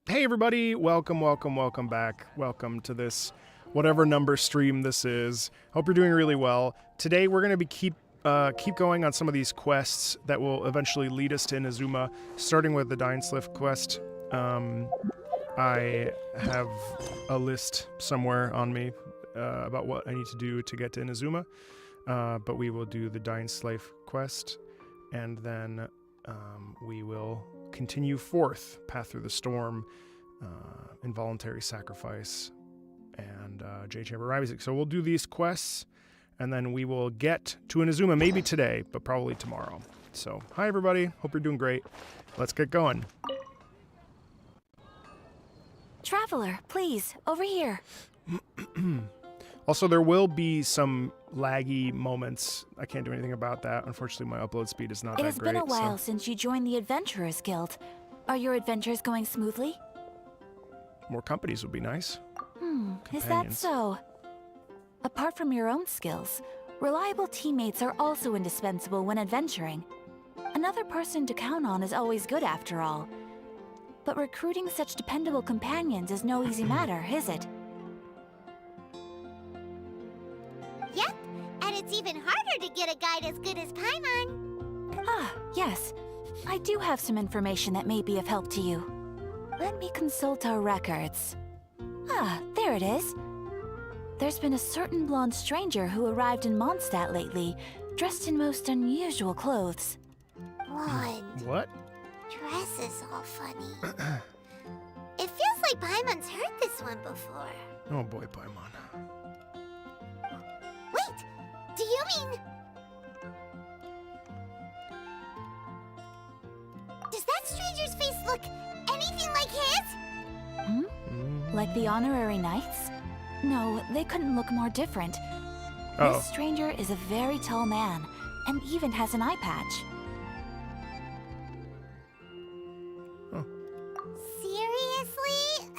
Hey everybody, welcome back. Welcome to this whatever number stream this is. Hope you're doing really well. Today we're going to keep going on some of these quests that will eventually lead us to Inazuma, starting with the Dainsleif quest. I have a list somewhere on me about what I need to do to get to Inazuma, but we will do the Dainsleif quest, and then we will continue forth, Path Through the Storm, Involuntary Sacrifice, and J-Chamber Rising. So we'll do these quests, and then we will get to Inazuma maybe today, but probably tomorrow. So, hi everybody, hope you're doing great. Let's get going. Traveler, please, over here. Also, there will be some laggy moments. I can't do anything about that. Unfortunately, my upload speed is not that great. It has been a while since you joined the Adventurers Guild. Are your adventures going smoothly? More companies would be nice. Is that so? Apart from your own skills, reliable teammates are also indispensable when adventuring. Another person to count on is always good after all. But recruiting such dependable companions is no easy matter, is it? Yep, and it's even harder to get a guide as good as Paimon. Ah, yes. I do have some information that may be of help to you. Let me consult our records. Ah, there it is. There's been a certain blonde stranger who arrived in Mondstadt lately, dressed in most unusual clothes. Blonde. What? Dress is all funny. It feels like Paimon's heard this one before. Oh boy, Paimon. Wait, do you mean... Does that stranger's face look anything like his? Like the honorary knights? No, they couldn't look more different. Oh. This stranger is a very tall man, and even has an eye patch. Seriously?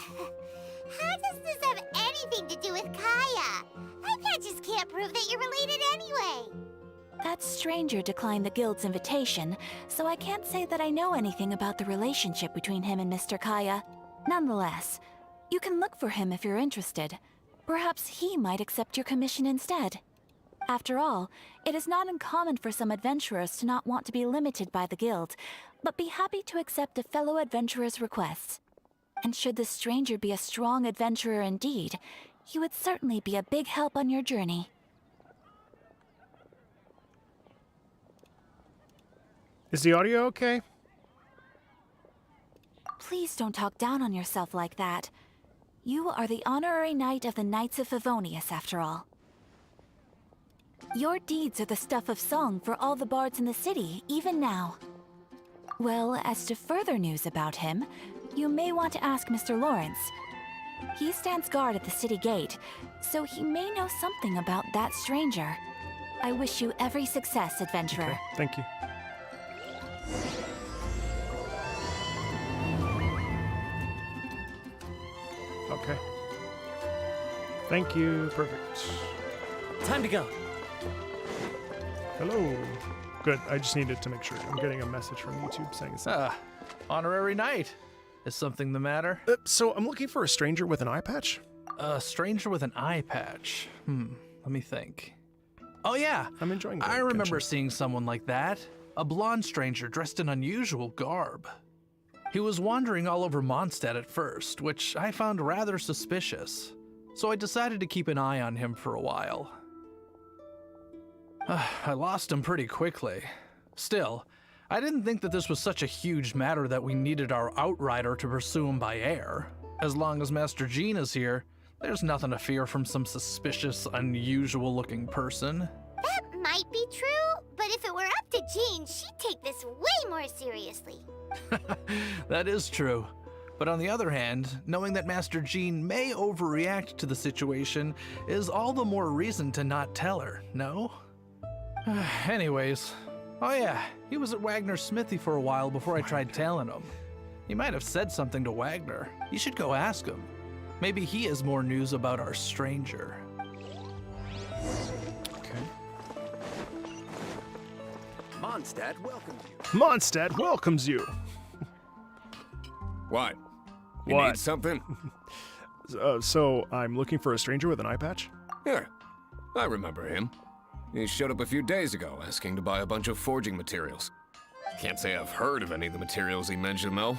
How does this have anything to do with Kaya? Eye patches can't prove that you're related anyway. That stranger declined the guild's invitation, so I can't say that I know anything about the relationship between him and Mr. Kaya. Nonetheless, you can look for him if you're interested. Perhaps he might accept your commission instead. After all, it is not uncommon for some adventurers to not want to be limited by the guild, but be happy to accept a fellow adventurer's requests. And should the stranger be a strong adventurer indeed, he would certainly be a big help on your journey. Is the audio okay? Please don't talk down on yourself like that. You are the honorary knight of the Knights of Favonius, after all. Your deeds are the stuff of song for all the bards in the city, even now. Well, as to further news about him, you may want to ask Mr. Lawrence. He stands guard at the city gate, so he may know something about that stranger. I wish you every success, adventurer. Okay, thank you. Okay. Thank you. Perfect. Time to go. Hello. Good. I just needed to make sure. I'm getting a message from YouTube saying it's... Honorary knight. Is something the matter? So I'm looking for a stranger with an eye patch. A stranger with an eye patch. Let me think. Oh yeah, I'm enjoying I remember seeing someone like that. A blonde stranger dressed in unusual garb. He was wandering all over Mondstadt at first, which I found rather suspicious. So I decided to keep an eye on him for a while. I lost him pretty quickly. Still, I didn't think that this was such a huge matter that we needed our outrider to pursue him by air. As long as Master Jean is here, there's nothing to fear from some suspicious, unusual-looking person. That might be true, but if it were up to Jean, she'd take this way more seriously. That is true. But on the other hand, knowing that Master Jean may overreact to the situation is all the more reason to not tell her, no? Anyways, oh yeah, he was at Wagner's smithy for a while before I tried telling him. He might have said something to Wagner. You should go ask him. Maybe he has more news about our stranger. Okay. Mondstadt welcomes you. Mondstadt welcomes you. What? You What? need something? So I'm looking for a stranger with an eye patch? Here, I remember him. He showed up a few days ago, asking to buy a bunch of forging materials. Can't say I've heard of any of the materials he mentioned, though.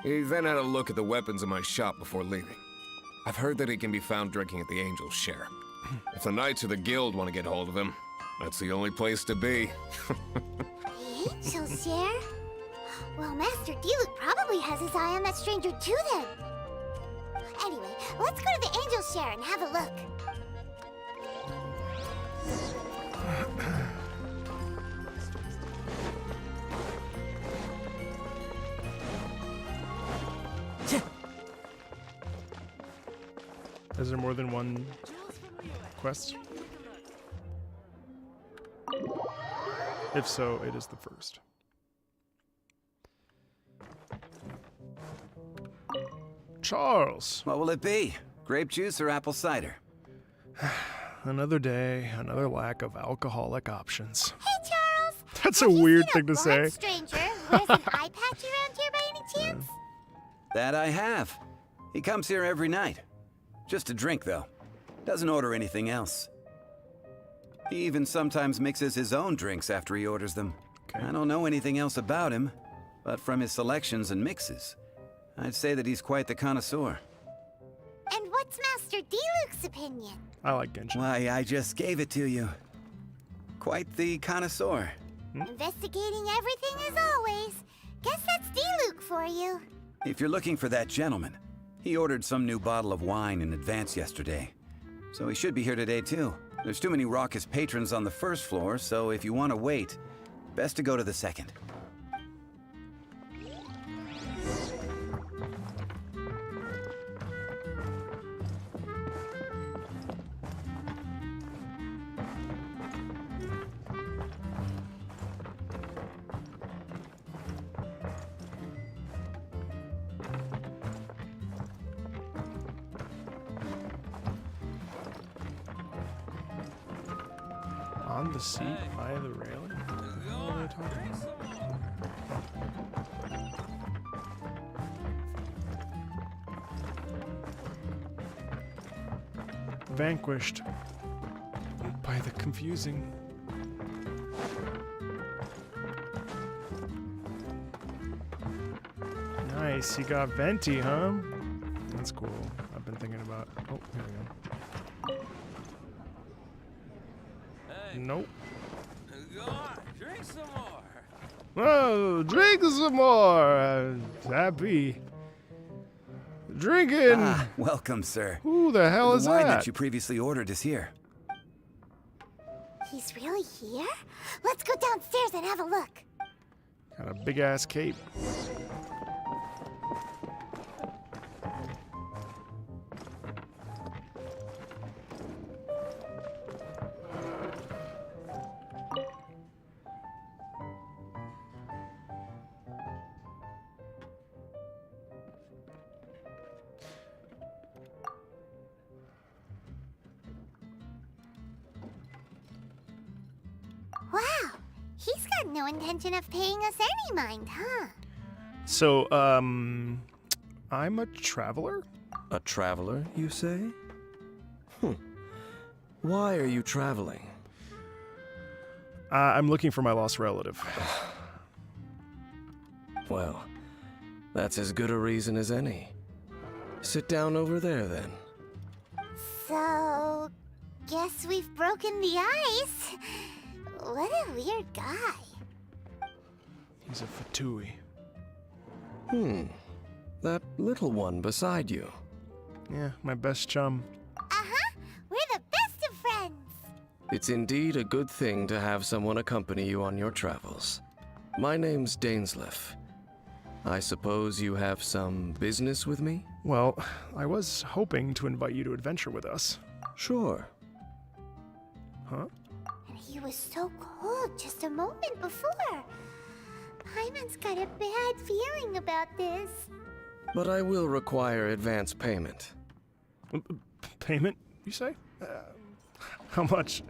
He then had a look at the weapons in my shop before leaving. I've heard that he can be found drinking at the Angel's Share. If the Knights or the Guild want to get hold of him, that's the only place to be. The Angel's Share? Well, Master Diluc probably has his eye on that stranger too then. Anyway, let's go to the Angel's Share and have a look. Is there more than one quest? If so, it is the first. Charles! What will it be? Grape juice or apple cider? Another day, another lack of alcoholic options. Hey, Charles! That's a Have you weird seen thing to a say. blonde stranger who wears an eye patch around here by any chance? That I have. He comes here every night. Just to drink, though. Doesn't order anything else. He even sometimes mixes his own drinks after he orders them. Okay. I don't know anything else about him, but from his selections and mixes, I'd say that he's quite the connoisseur. And what's Master Diluc's opinion? I like Genshin. Why, I just gave it to you. Quite the connoisseur. Investigating everything as always. Guess that's Diluc for you. If you're looking for that gentleman, he ordered some new bottle of wine in advance yesterday. So he should be here today too. There's too many raucous patrons on the first floor, so if you want to wait, best to go to the second. On the seat by the railing? What are they talking about? Vanquished by the confusing. Nice, you got venti, huh? That's cool. I've been thinking about. Oh, here we go. Nope. Go on, drink some more. Oh, drink some more. Happy. Drinking. Ah, welcome, sir. Who the hell is The wine that? that you previously ordered is here. He's really here? Let's go downstairs and have a look. Got a big ass cape. Wow, he's got no intention of paying us any mind, huh? So, I'm a traveler? A traveler, you say? Why are you traveling? I'm looking for my lost relative. Well, that's as good a reason as any. Sit down over there, then. So, guess we've broken the ice. What a weird guy. He's a Fatui. That little one beside you. Yeah, my best chum. Uh-huh, we're the best of friends. It's indeed a good thing to have someone accompany you on your travels. My name's Dainsleif. I suppose you have some business with me? Well, I was hoping to invite you to adventure with us. Sure. Huh? And he was so cold just a moment before. Paimon's got a bad feeling about this. But I will require advance payment. Payment, you say? How much?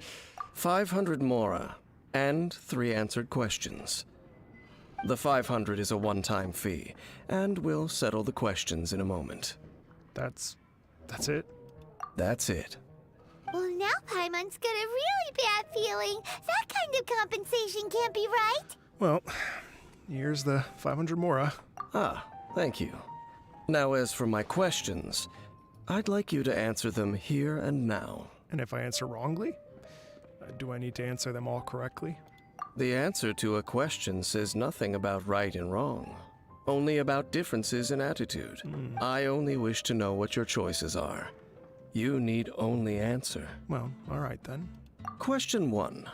500 mora, and 3 answered questions. The 500 is a one-time fee, and we'll settle the questions in a moment. That's it? That's it. Well, now Paimon's got a really bad feeling. That kind of compensation can't be right. Well, here's the 500 mora. Ah, thank you. Now, as for my questions, I'd like you to answer them here and now. And if I answer wrongly, do I need to answer them all correctly? The answer to a question says nothing about right and wrong, only about differences in attitude. I only wish to know what your choices are. You need only answer. Well, all right then. Question 1.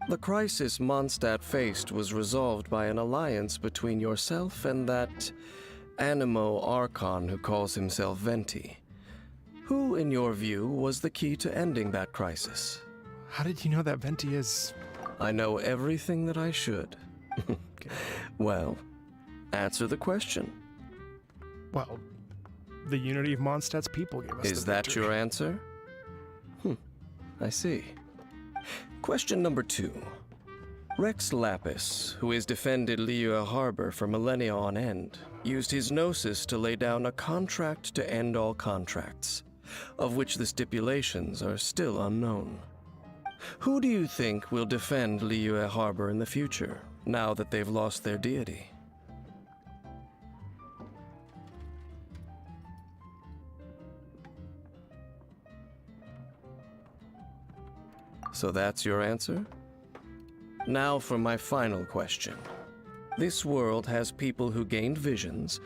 The crisis Mondstadt faced was resolved by an alliance between yourself and that Animo Archon who calls himself Venti. Who, in your view, was the key to ending that crisis? How did you know that Venti is... I know everything that I should. Okay. Well, answer the question. Well, the unity of Mondstadt's people gave us Is the that victory. your answer? I see. Question number 2. Rex Lapis, who has defended Liua Harbor for millennia on end, used his gnosis to lay down a contract to end all contracts, of which the stipulations are still unknown. Who do you think will defend Liua Harbor in the future, now that they've lost their deity? So that's your answer? Now for my final question. This world has people who gained visions,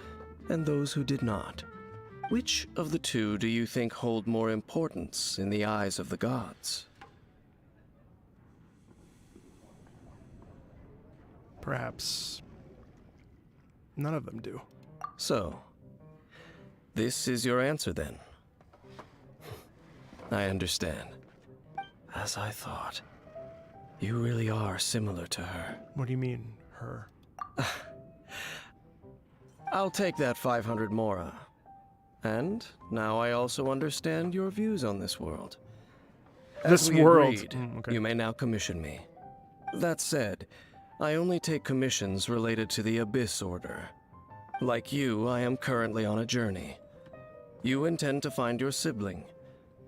and those who did not. Which of the two do you think hold more importance in the eyes of the gods? Perhaps none of them do. So, this is your answer then? I understand. As I thought. You really are similar to her. What do you mean, her? I'll take that 500 mora. And now I also understand your views on this world. As This we world. agreed, Okay. you may now commission me. That said, I only take commissions related to the Abyss Order. Like you, I am currently on a journey. You intend to find your sibling,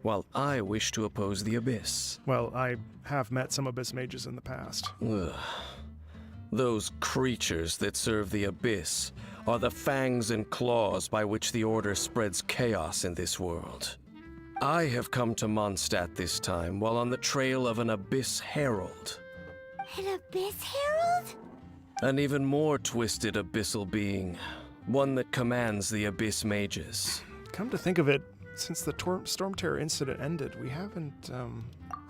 while I wish to oppose the Abyss. Well, I have met some Abyss mages in the past. Ugh. Those creatures that serve the Abyss are the fangs and claws by which the Order spreads chaos in this world. I have come to Mondstadt this time while on the trail of an Abyss Herald. An Abyss Herald? An even more twisted abyssal being. One that commands the Abyss mages. Come to think of it, since the Stormterror incident ended, we haven't,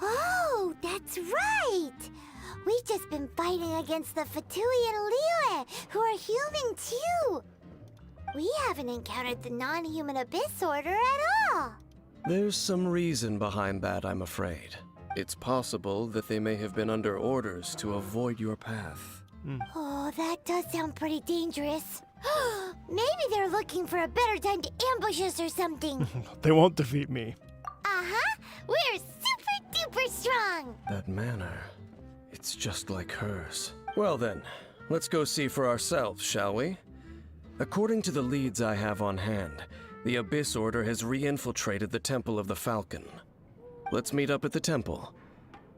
Oh, that's right! We've just been fighting against the Fatui and Liyue, who are human too! We haven't encountered the non-human Abyss Order at all! There's some reason behind that, I'm afraid. It's possible that they may have been under orders to avoid your path. Oh, that does sound pretty dangerous. Maybe they're looking for a better time to ambush us or something. they won't defeat me. Uh-huh! We're super-duper strong! That manner, it's just like hers. Well then, let's go see for ourselves, shall we? According to the leads I have on hand, the Abyss Order has re-infiltrated the Temple of the Falcon. Let's meet up at the temple.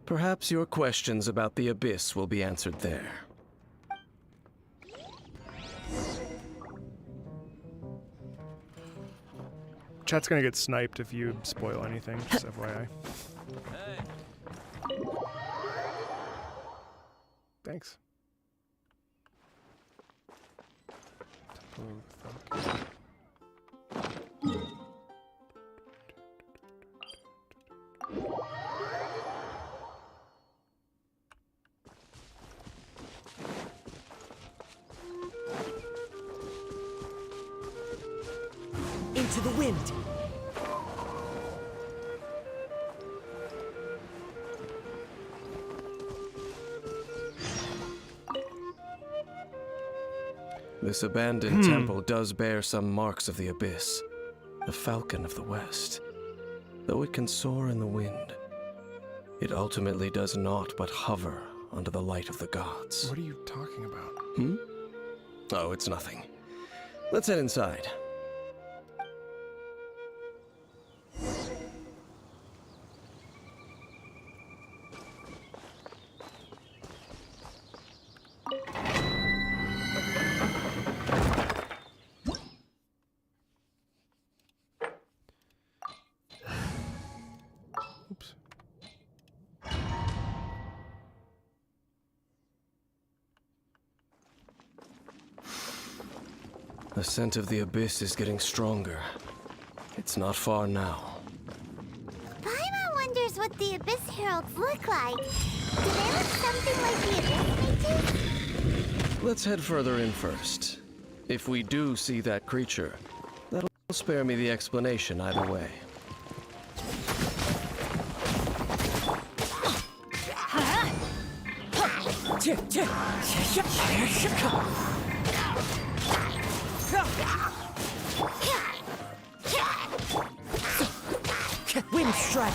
Perhaps your questions about the Abyss will be answered there. Chat's gonna get sniped if you spoil anything, just FYI. Thanks. Into the wind. This abandoned temple does bear some marks of the Abyss, the Falcon of the West. Though it can soar in the wind, it ultimately does naught but hover under the light of the gods. What are you talking about? Oh, it's nothing. Let's head inside. Oops. The scent of the abyss is getting stronger. It's not far now. Paimon wonders what the Abyss Heralds look like. Do they look something like the Abyss Mages? Let's head further in first. If we do see that creature, that'll spare me the explanation either way. Wind strike.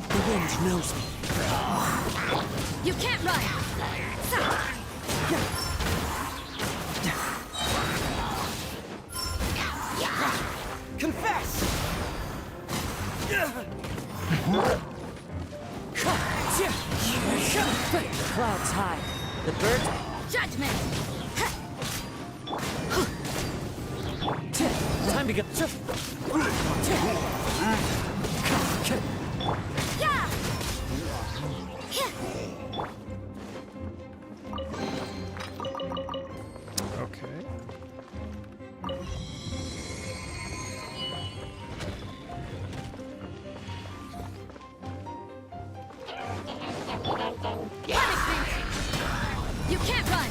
The wind knows me. You can't run! Confess! Clouds high. The birds. Judgment! Time to go. Yeah! Okay. You can't run!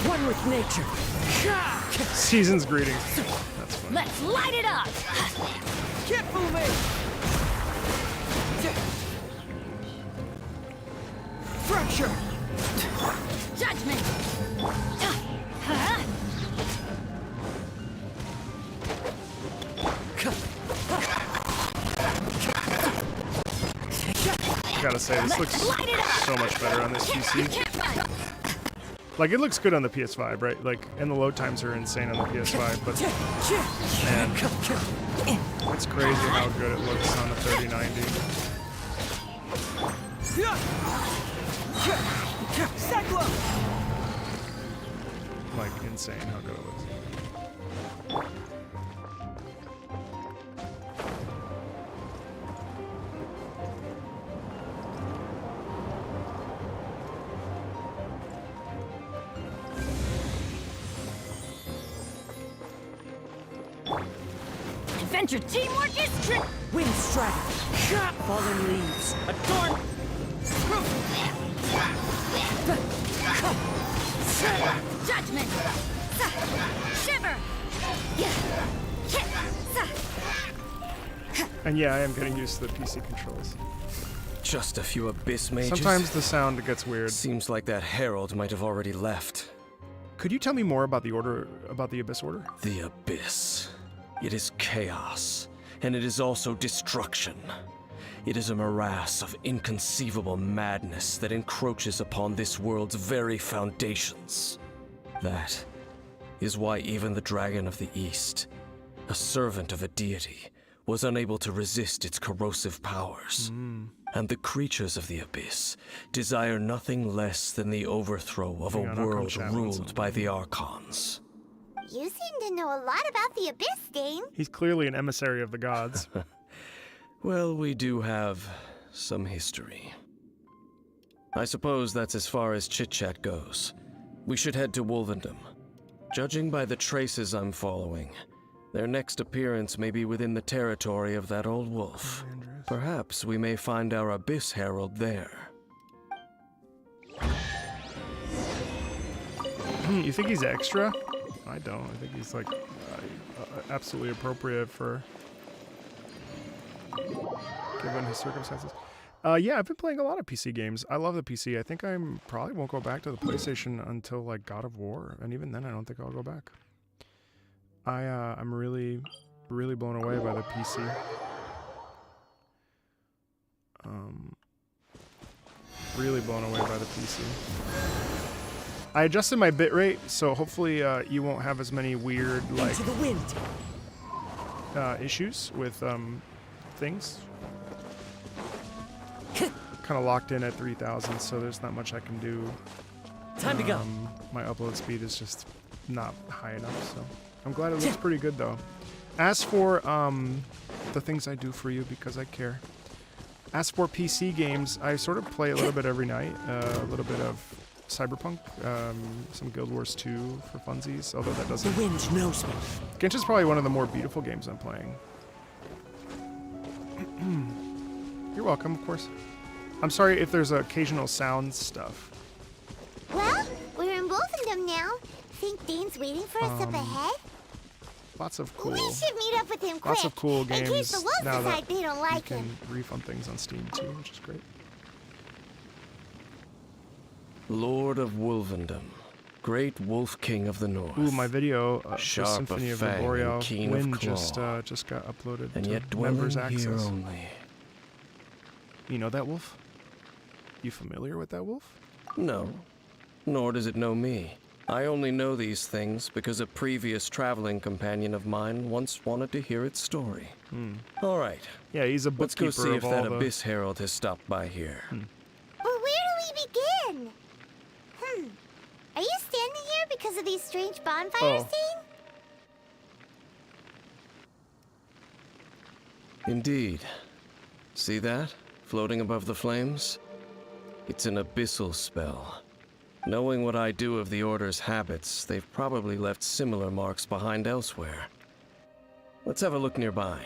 One with nature. Season's greetings. That's fine. Let's light it up! Get moving! Fracture! Judgment! Gotta say, this looks so much better on this PC. Can't run! Like, it looks good on the PS5, right? Like, and the load times are insane on the PS5, but man, it's crazy how good it looks on the 3090. Like, insane how good it looks. Adventure teamwork is trick! Wind strike. Fallen leaves. Adorn. Judgment! Shiver! And yeah, I am getting used to the PC controls. Just a few abyss mages. Sometimes the sound gets weird. Seems like that herald might have already left. Could you tell me more about the order, about the Abyss Order? The abyss. It is chaos, and it is also destruction. It is a morass of inconceivable madness that encroaches upon this world's very foundations. That is why even the Dragon of the East, a servant of a deity, was unable to resist its corrosive powers. And the creatures of the abyss desire nothing less than the overthrow of Hang on, a I'll come world chat with ruled someone. by the Archons. You seem to know a lot about the Abyss, Dane. He's clearly an emissary of the gods. Well, we do have some history. I suppose that's as far as chit-chat goes. We should head to Wolvendom. Judging by the traces I'm following, their next appearance may be within the territory of that old wolf. Perhaps we may find our Abyss Herald there. You think he's extra? I don't. I think he's like absolutely appropriate for given his circumstances. Yeah, I've been playing a lot of PC games. I love the PC. I think I'm probably won't go back to the PlayStation until like God of War, and even then, I don't think I'll go back. I'm really blown away by the PC. Really blown away by the PC. I adjusted my bitrate, so hopefully you won't have as many weird like Into the wind. issues with things. Kind of locked in at 3,000, so there's not much I can do. Time to go. My upload speed is just not high enough, so I'm glad it looks pretty good though. As for the things I do for you because I care. As for PC games, I sort of play a little bit every night. A little bit of Cyberpunk, some Guild Wars 2 for funsies, although that doesn't... The wind knows me. Genshin's probably one of the more beautiful games I'm playing. You're welcome, of course. I'm sorry if there's occasional sound stuff. Well, we're in Wolvendom now. Think Dane's waiting for us up ahead? Lots of cool... We should meet up with him quick. Lots of cool games in case the wolves now decide that they don't you like can him. refund things on Steam too, which is great. Lord of Wolvendom, great wolf king of the north. Ooh, my video, the Sharp Symphony of of fang Boreal and keen of Wind claw. just got uploaded and to yet dwelling members here access. only. You know that wolf? You familiar with that wolf? No, nor does it know me. I only know these things because a previous traveling companion of mine once wanted to hear its story. All right, Yeah, he's a let's bookkeeper go see if of that all the... Abyss Herald has stopped by here. But where do we begin? Are you standing here because of these strange bonfires, Dane? Indeed. See that? Floating above the flames? It's an abyssal spell. Knowing what I do of the Order's habits, they've probably left similar marks behind elsewhere. Let's have a look nearby.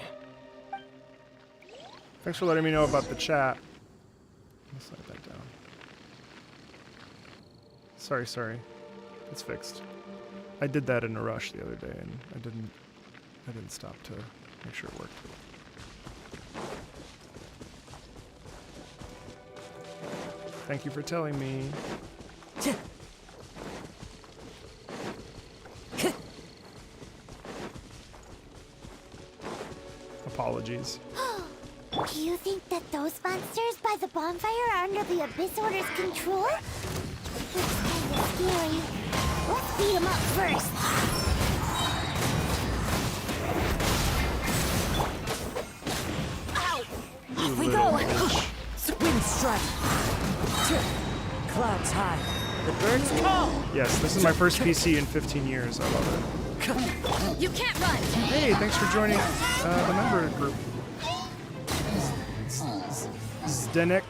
Thanks for letting me know about the chat. Let's write that down. Sorry. It's fixed. I did that in a rush the other day, and I didn't stop to make sure it worked. Thank you for telling me. Apologies. Do you think that those monsters by the bonfire are under the Abyss Order's control? Looks kinda scary. Let's beat them up first. Off we go. Wind strike. Clouds high. The birds call. Yes, this is my first PC in 15 years. I love it. You can't run! Hey, thanks for joining the member group. Zdenek.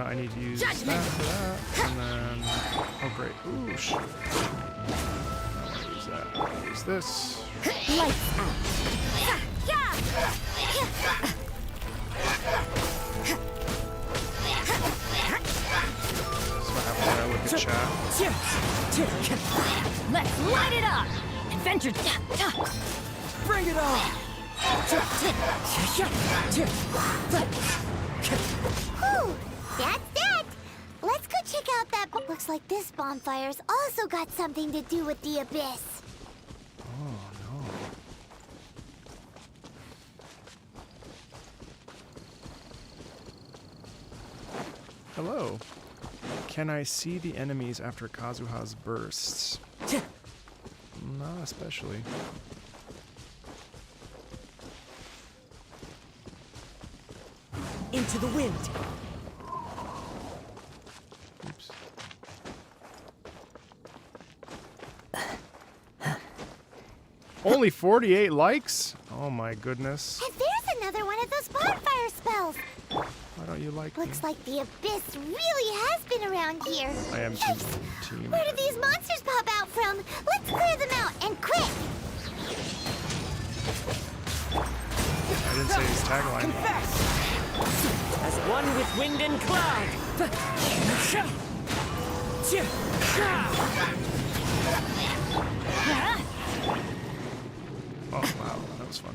I need to use that for that, and then... Oh, great. Ooh, shit. I want to use that. I want to use this. Lights out. So I have to look at chat. Let's light it up! Adventure! Bring it on. Whew, that's that. Let's go check out that. Looks like this bonfire's also got something to do with the Abyss. Oh, no. Hello. Can I see the enemies after Kazuha's bursts? Not especially. Into the wind. Oops. Only 48 likes? Oh my goodness. And there's another one of those bonfire spells. Why don't you like me? Looks like the Abyss really has been around here. I am Yikes. team. Where did these monsters pop out from? Let's clear them out, and quick! I didn't say his tagline. Confess. As one with wind and cloud. Oh, wow. That was fun.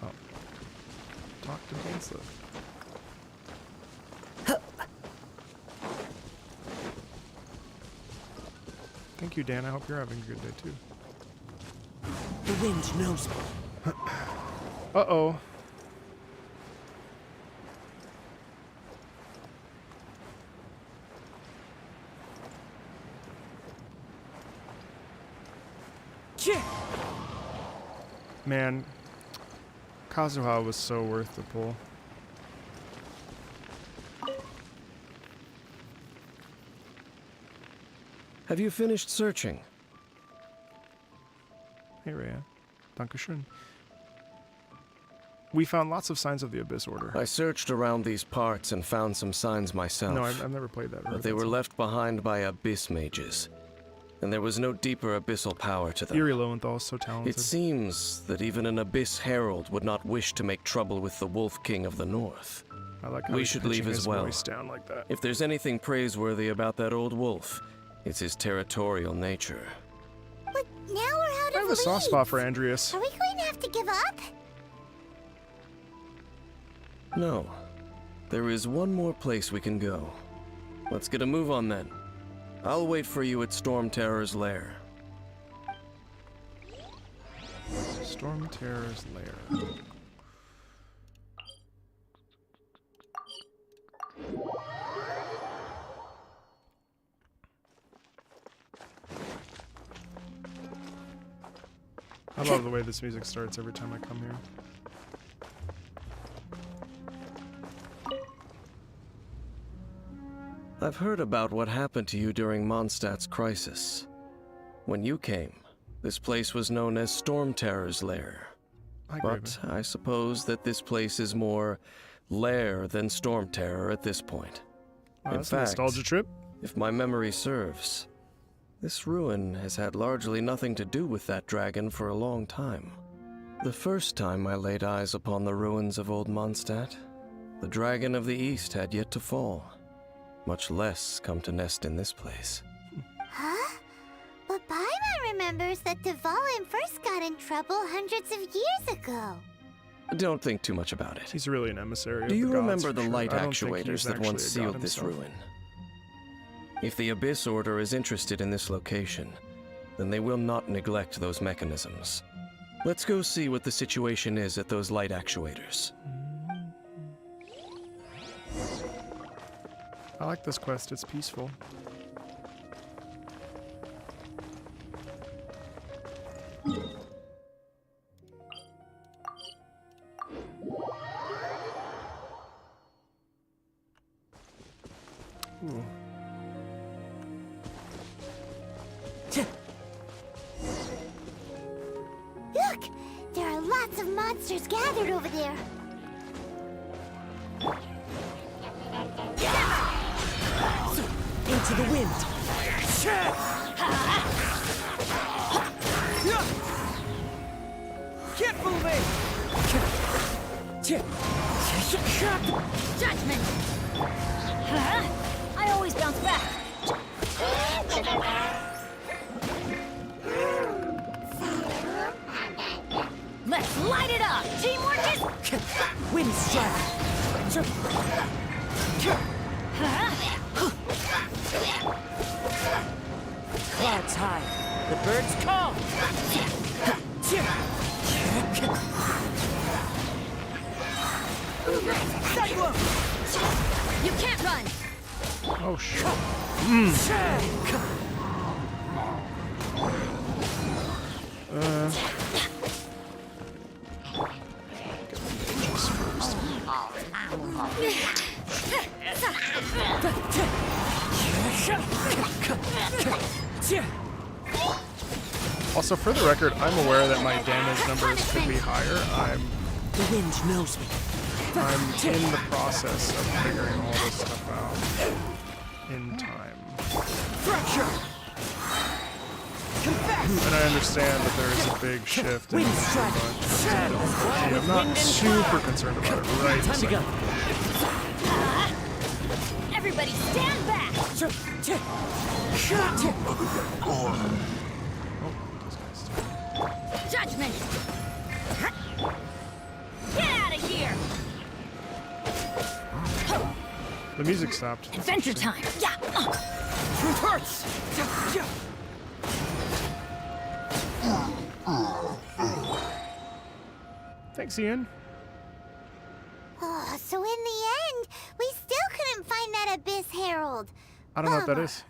Oh. Talk to Dainsleif. Thank you, Dan. I hope you're having a good day, too. The wind knows me. Uh-oh. Man, Kazuha was so worth the pull. Have you finished searching? Hey, Rhea. Dankeschön. We found lots of signs of the Abyss Order. I searched around these parts and found some signs myself. No, I've never played that. But they were left behind by Abyss mages. And there was no deeper abyssal power to them. Eerie Lowenthal is so talented. It seems that even an Abyss Herald would not wish to make trouble with the Wolf King of the North. I like how We he's should pitching leave as his well. voice down like that. If there's anything praiseworthy about that old wolf, it's his territorial nature. But now we're out I of have a soft spot leads. for Andreas. Are we going to have to give up? No. There is one more place we can go. Let's get a move on then. I'll wait for you at Stormterror's lair. Stormterror's lair. I love the way this music starts every time I come here. I've heard about what happened to you during Mondstadt's crisis. When you came, this place was known as Stormterror's lair. Hi, But Graven. I suppose that this place is more lair than Stormterror at this point. Wow, in that's a fact, nostalgia trip. If my memory serves, this ruin has had largely nothing to do with that dragon for a long time. The first time I laid eyes upon the ruins of old Mondstadt, the dragon of the East had yet to fall, much less come to nest in this place. Huh? But Paimon remembers that Dvalin first got in trouble hundreds of years ago. Don't think too much about it. He's really an emissary. Do of you the gods, remember for the sure. light I don't think actuators he's that actually once a god sealed this himself. ruin? If the Abyss Order is interested in this location, then they will not neglect those mechanisms. Let's go see what the situation is at those light actuators. I like this quest. It's peaceful. Ooh. Look! There are lots of monsters gathered over there. Into the wind. Keep moving. Judgment! I always bounce back. Let's light it up! Teamwork is... Wind strike. Clouds high. The birds call. Sidewalk. You can't run! Oh, shit. Also, for the record, I'm aware that my damage numbers could be higher. The wind knows me. I'm in the process of figuring all this stuff out in time. Fracture. And I understand that there is a big shift in Wind so strike. much difficulty. I'm not super concerned about it right Time to now. go. Everybody stand back! Judgment! Get out of here! The music stopped. Adventure time! Yeah! Truth hurts! Thanks, Ian. Oh, so in the end, we still couldn't find that Abyss Herald. I don't know what that Bummer. is.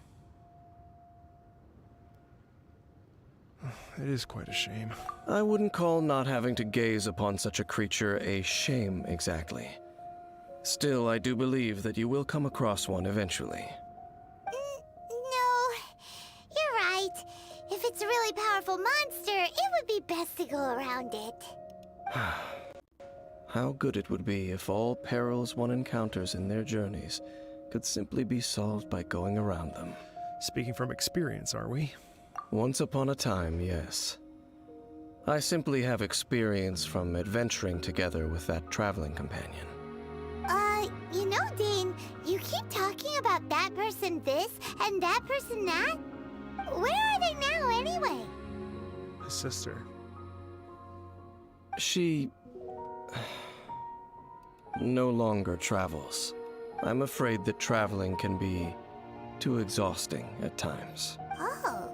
It is quite a shame. I wouldn't call not having to gaze upon such a creature a shame exactly. Still, I do believe that you will come across one eventually. No, you're right. If it's a really powerful monster, it would be best to go around it. How good it would be if all perils one encounters in their journeys could simply be solved by going around them. Speaking from experience, are we? Once upon a time, yes. I simply have experience from adventuring together with that traveling companion. You know, Dane, you keep talking about that person this and that person that. Where are they now, anyway? His sister. She no longer travels. I'm afraid that traveling can be too exhausting at times. Oh,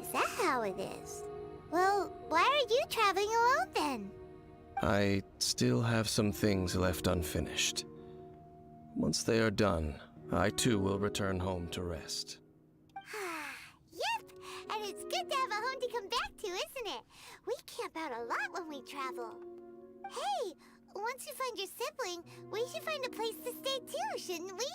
is that how it is? Well, why are you traveling alone then? I still have some things left unfinished. Once they are done, I too will return home to rest. Yep, and it's good to have a home to come back to, isn't it? We camp out a lot when we travel. Hey, once you find your sibling, we should find a place to stay too, shouldn't we?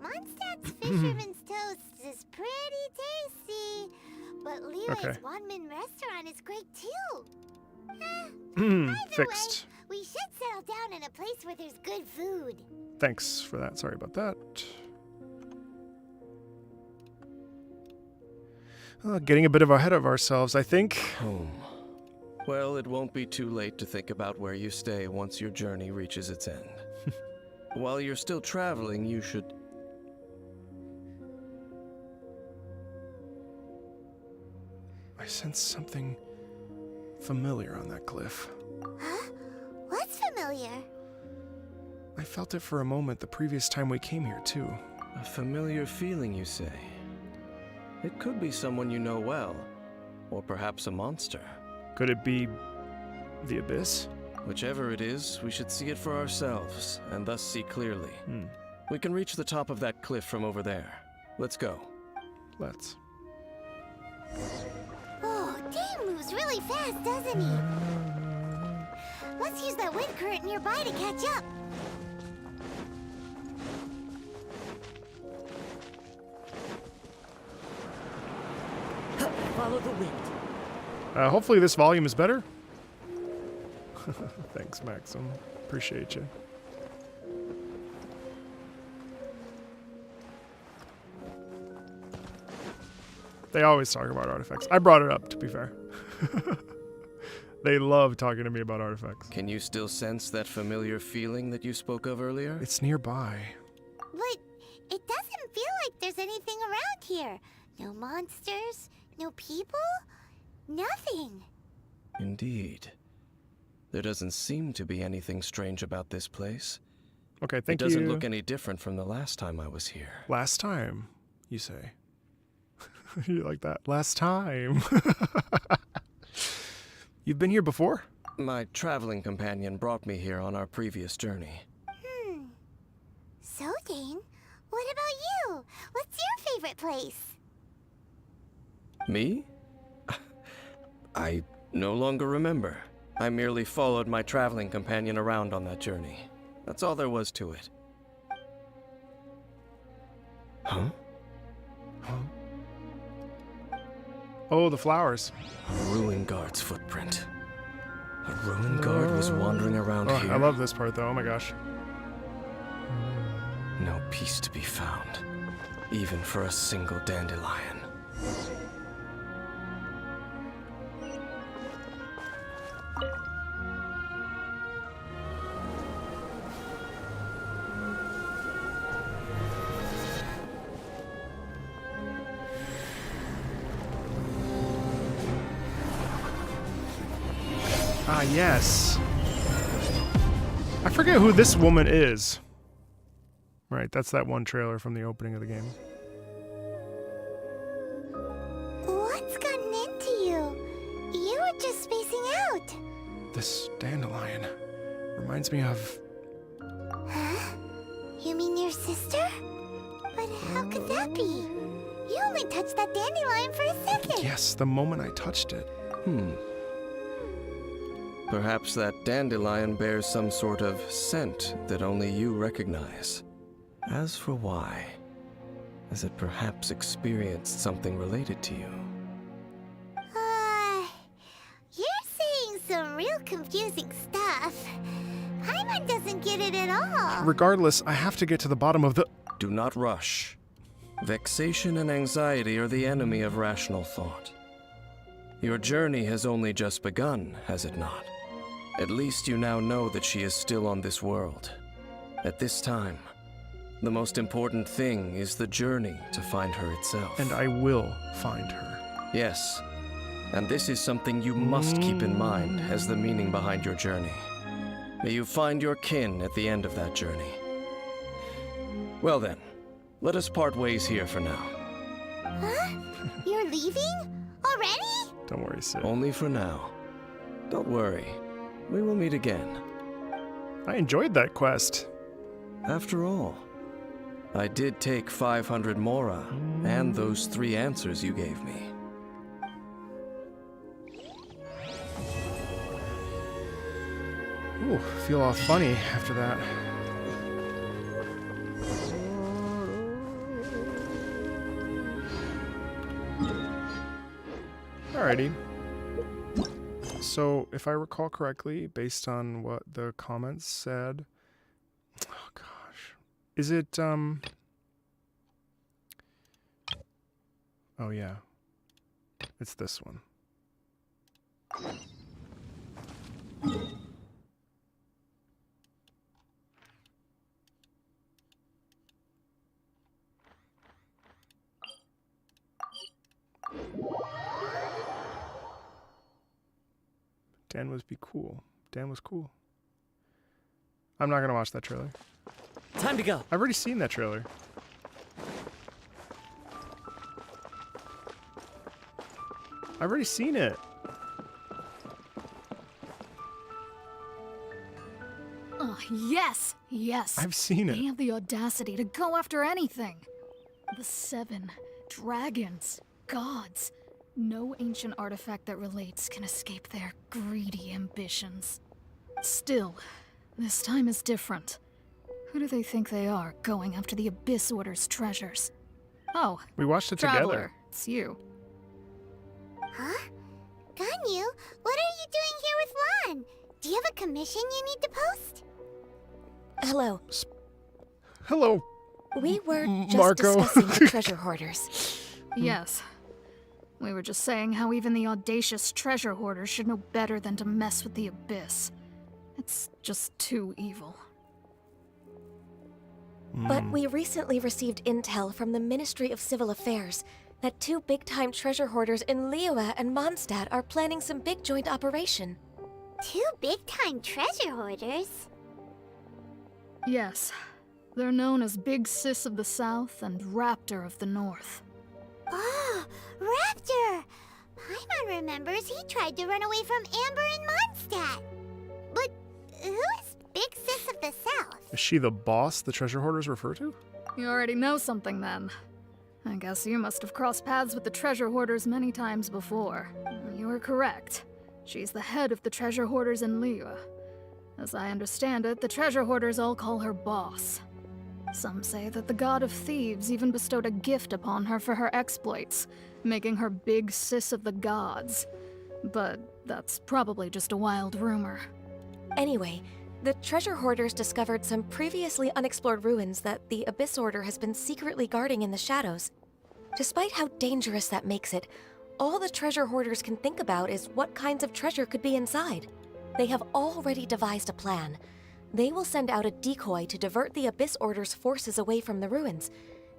Mondstadt's Fisherman's Toast is pretty tasty, but Liyue's Okay. one-man restaurant is great too. Fixed. Way, we should settle down in a place where there's good food. Thanks for that. Sorry about that. Getting a bit ahead of ourselves, I think. Home. Well, it won't be too late to think about where you stay once your journey reaches its end. While you're still traveling, you should... I sense something familiar on that cliff. Huh? What's familiar? I felt it for a moment the previous time we came here, too. A familiar feeling, you say? It could be someone you know well, or perhaps a monster. Could it be the Abyss? Whichever it is, we should see it for ourselves, and thus see clearly. We can reach the top of that cliff from over there. Let's go. Let's. Oh, Dane moves really fast, doesn't he? Let's use that wind current nearby to catch up. Follow the wind. Hopefully this volume is better. Thanks, Maxim. Appreciate you. They always talk about artifacts. I brought it up, to be fair. They love talking to me about artifacts. Can you still sense that familiar feeling that you spoke of earlier? It's nearby. But it doesn't feel like there's anything around here. No monsters, no people, nothing. Indeed. There doesn't seem to be anything strange about this place. Okay, thank you. It doesn't look any different from the last time I was here. Last time, you say. You like that? Last time. You've been here before? My traveling companion brought me here on our previous journey. So, Dane, what about you? What's your favorite place? Me? I no longer remember. I merely followed my traveling companion around on that journey. That's all there was to it. Huh? Oh, the flowers. A ruin guard's footprint. A ruin guard was wandering around here. I love this part, though. Oh my gosh. No peace to be found, even for a single dandelion. yes. I forget who this woman is. Right, that's that one trailer from the opening of the game. What's gotten into you? You were just spacing out. This dandelion reminds me of... Huh? You mean your sister? But how could that be? You only touched that dandelion for a second. Yes, the moment I touched it. Perhaps that dandelion bears some sort of scent that only you recognize. As for why, has it perhaps experienced something related to you? You're saying some real confusing stuff. Paimon doesn't get it at all. Regardless, I have to get to the bottom of the... Do not rush. Vexation and anxiety are the enemy of rational thought. Your journey has only just begun, has it not? At least you now know that she is still on this world. At this time, the most important thing is the journey to find her itself. And I will find her. Yes, and this is something you must keep in mind as the meaning behind your journey. May you find your kin at the end of that journey. Well then, let us part ways here for now. Huh? You're leaving? Already? Don't worry, Sid. Only for now. Don't worry, we will meet again. I enjoyed that quest. After all, I did take 500 Mora and those 3 answers you gave me. Ooh, feel all funny after that. Alrighty. So, if I recall correctly, based on what the comments said... Oh, gosh. Is it, Oh, yeah. It's this one. Dan was cool. Dan was cool. I'm not gonna watch that trailer. Time to go. I've already seen that trailer. I've already seen it. Oh, yes! Yes! I've seen They it. have the audacity to go after anything. The 7 dragons, gods. No ancient artifact that relates can escape their greedy ambitions. Still, this time is different. Who do they think they are, going after the Abyss Order's treasures? Oh, We watched it Traveler, together. it's you. Huh? Ganyu, what are you doing here with Lon? Do you have a commission you need to post? Hello. Hello. We were just Marco. discussing the treasure hoarders. Yes. We were just saying how even the audacious treasure hoarders should know better than to mess with the Abyss. It's just too evil. But we recently received intel from the Ministry of Civil Affairs that 2 big-time treasure hoarders in Liyue and Mondstadt are planning some big joint operation. 2 big-time treasure hoarders? Yes. They're known as Big Sis of the South and Raptor of the North. Oh, Raptor! Paimon remembers he tried to run away from Amber and Mondstadt. But who is Big Sis of the South? Is she the boss the treasure hoarders refer to? You already know something then. I guess you must have crossed paths with the treasure hoarders many times before. You were correct. She's the head of the treasure hoarders in Liyue. As I understand it, the treasure hoarders all call her boss. Some say that the god of thieves even bestowed a gift upon her for her exploits, making her Big Sis of the gods. But that's probably just a wild rumor. Anyway, the treasure hoarders discovered some previously unexplored ruins that the Abyss Order has been secretly guarding in the shadows. Despite how dangerous that makes it, all the treasure hoarders can think about is what kinds of treasure could be inside. They have already devised a plan. They will send out a decoy to divert the Abyss Order's forces away from the ruins,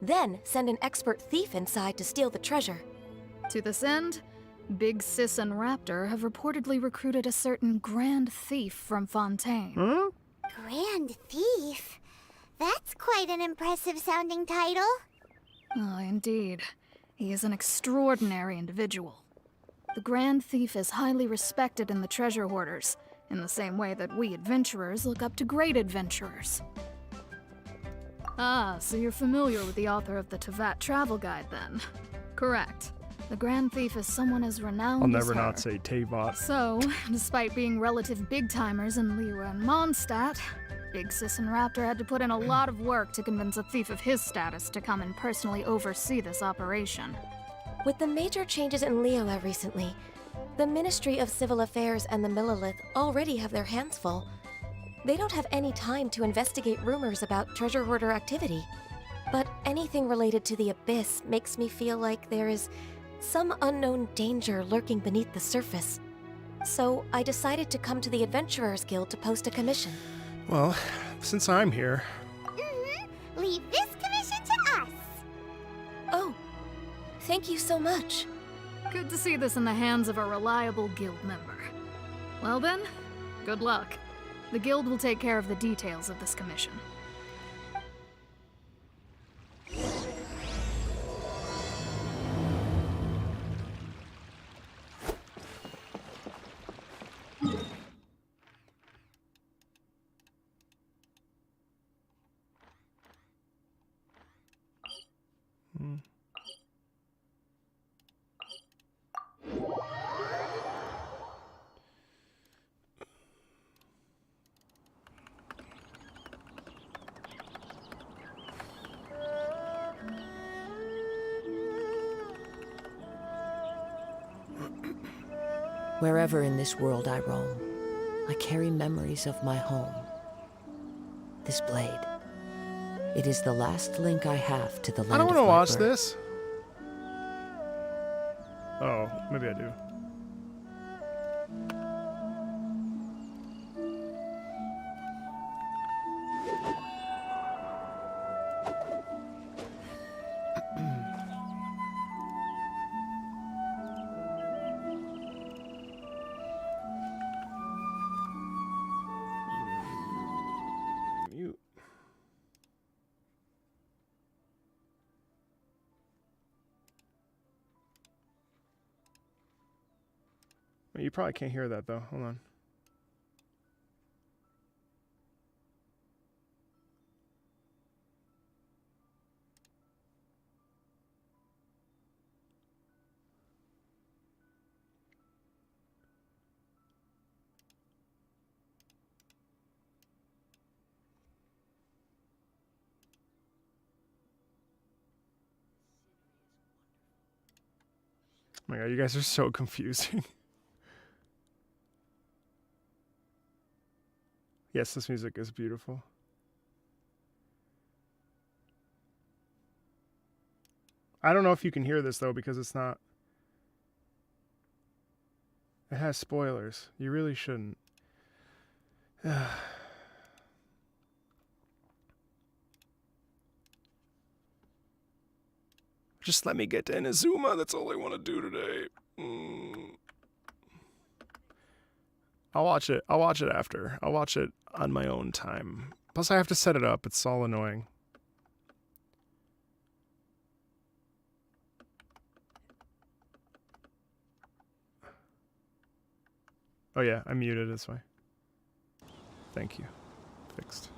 then send an expert thief inside to steal the treasure. To this end, Big Sis and Raptor have reportedly recruited a certain Grand Thief from Fontaine. Huh? Grand Thief? That's quite an impressive sounding title. Oh, indeed. He is an extraordinary individual. The Grand Thief is highly respected in the treasure hoarders, in the same way that we adventurers look up to great adventurers. Ah, so you're familiar with the author of the Tevat Travel Guide, then? Correct. The Grand Thief is someone as renowned I'll as never her. not say Tavot. So, despite being relative big-timers in Liyue and Mondstadt, Big Sis and Raptor had to put in a lot of work to convince a thief of his status to come and personally oversee this operation. With the major changes in Liyue recently, the Ministry of Civil Affairs and the Millelith already have their hands full. They don't have any time to investigate rumors about treasure hoarder activity. But anything related to the Abyss makes me feel like there is some unknown danger lurking beneath the surface. So I decided to come to the Adventurers Guild to post a commission. Well, since I'm here, Leave this commission to us. Oh, thank you so much. Good to see this in the hands of a reliable guild member. Well then, good luck. The guild will take care of the details of this commission. Wherever in this world I roam, I carry memories of my home. This blade. It is the last link I have to the land I don't of want to my watch birth. this. Oh, maybe I do. Mute. You probably can't hear that though. Hold on. Oh my god, you guys are so confusing. Yes, this music is beautiful. I don't know if you can hear this though because it's not. It has spoilers. You really shouldn't. Just let me get to Inazuma. That's all I want to do today. I'll watch it. I'll watch it after. I'll watch it on my own time. Plus, I have to set it up. It's all annoying. Oh yeah, I muted this way. Thank you. Fixed.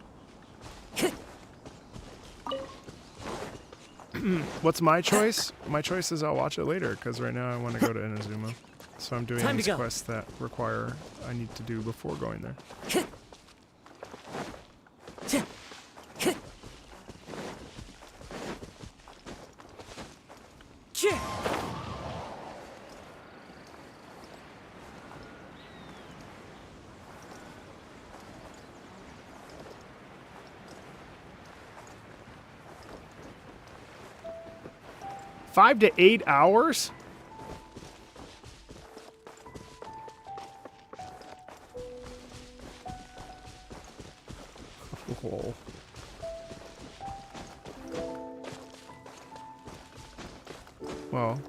What's my choice? My choice is I'll watch it later, because right now I want to go to Inazuma. So I'm doing these quests that require I need to do before going there. $5 to 8 hours? Oh. Well.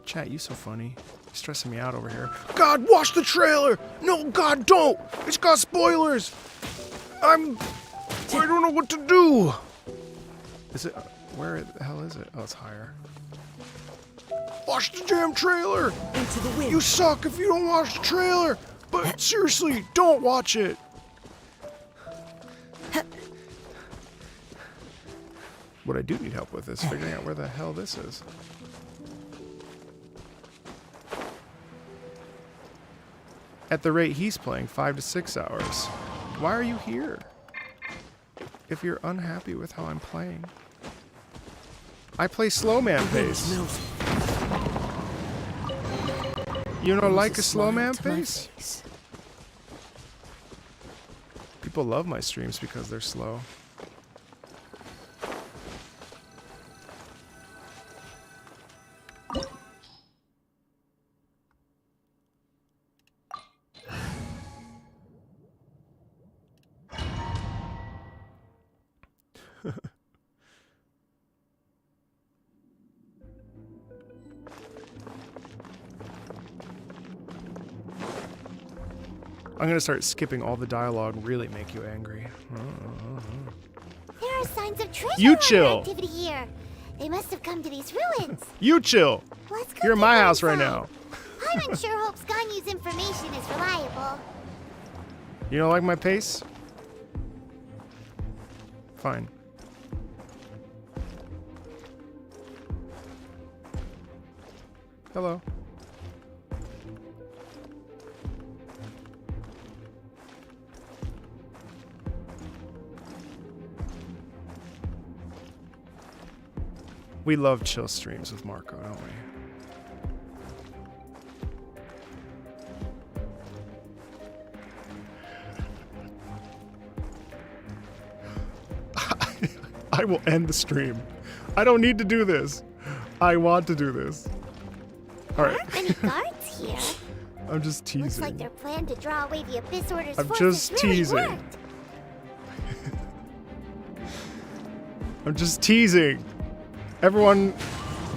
Chat, you so funny. You're stressing me out over here. God, watch the trailer! No, God, don't! It's got spoilers! I don't know what to do! Is it... where the hell is it? Oh, it's higher. Watch the damn trailer! Into the wind. You suck if you don't watch the trailer! But seriously, don't watch it! What I do need help with is figuring out where the hell this is. At the rate he's playing, 5 to 6 hours. Why are you here? If you're unhappy with how I'm playing. I play slow man pace. You don't like a slow man pace? People love my streams because they're slow. I'm gonna start skipping all the dialogue and really make you angry. There are signs of treasure You hunter chill. activity here. They must have come to these ruins. You chill! Let's go You're in get my house right inside. now. I'm unsure Hope Ganyu's information is reliable. You don't like my pace? Fine. Hello. We love chill streams with Marco, don't we? I will end the stream. I don't need to do this. I want to do this. Alright. There aren't many guards here. I'm just teasing. Looks like their plan to draw away the Abyss Order's I'm forces just really teasing. worked. I'm just teasing. Everyone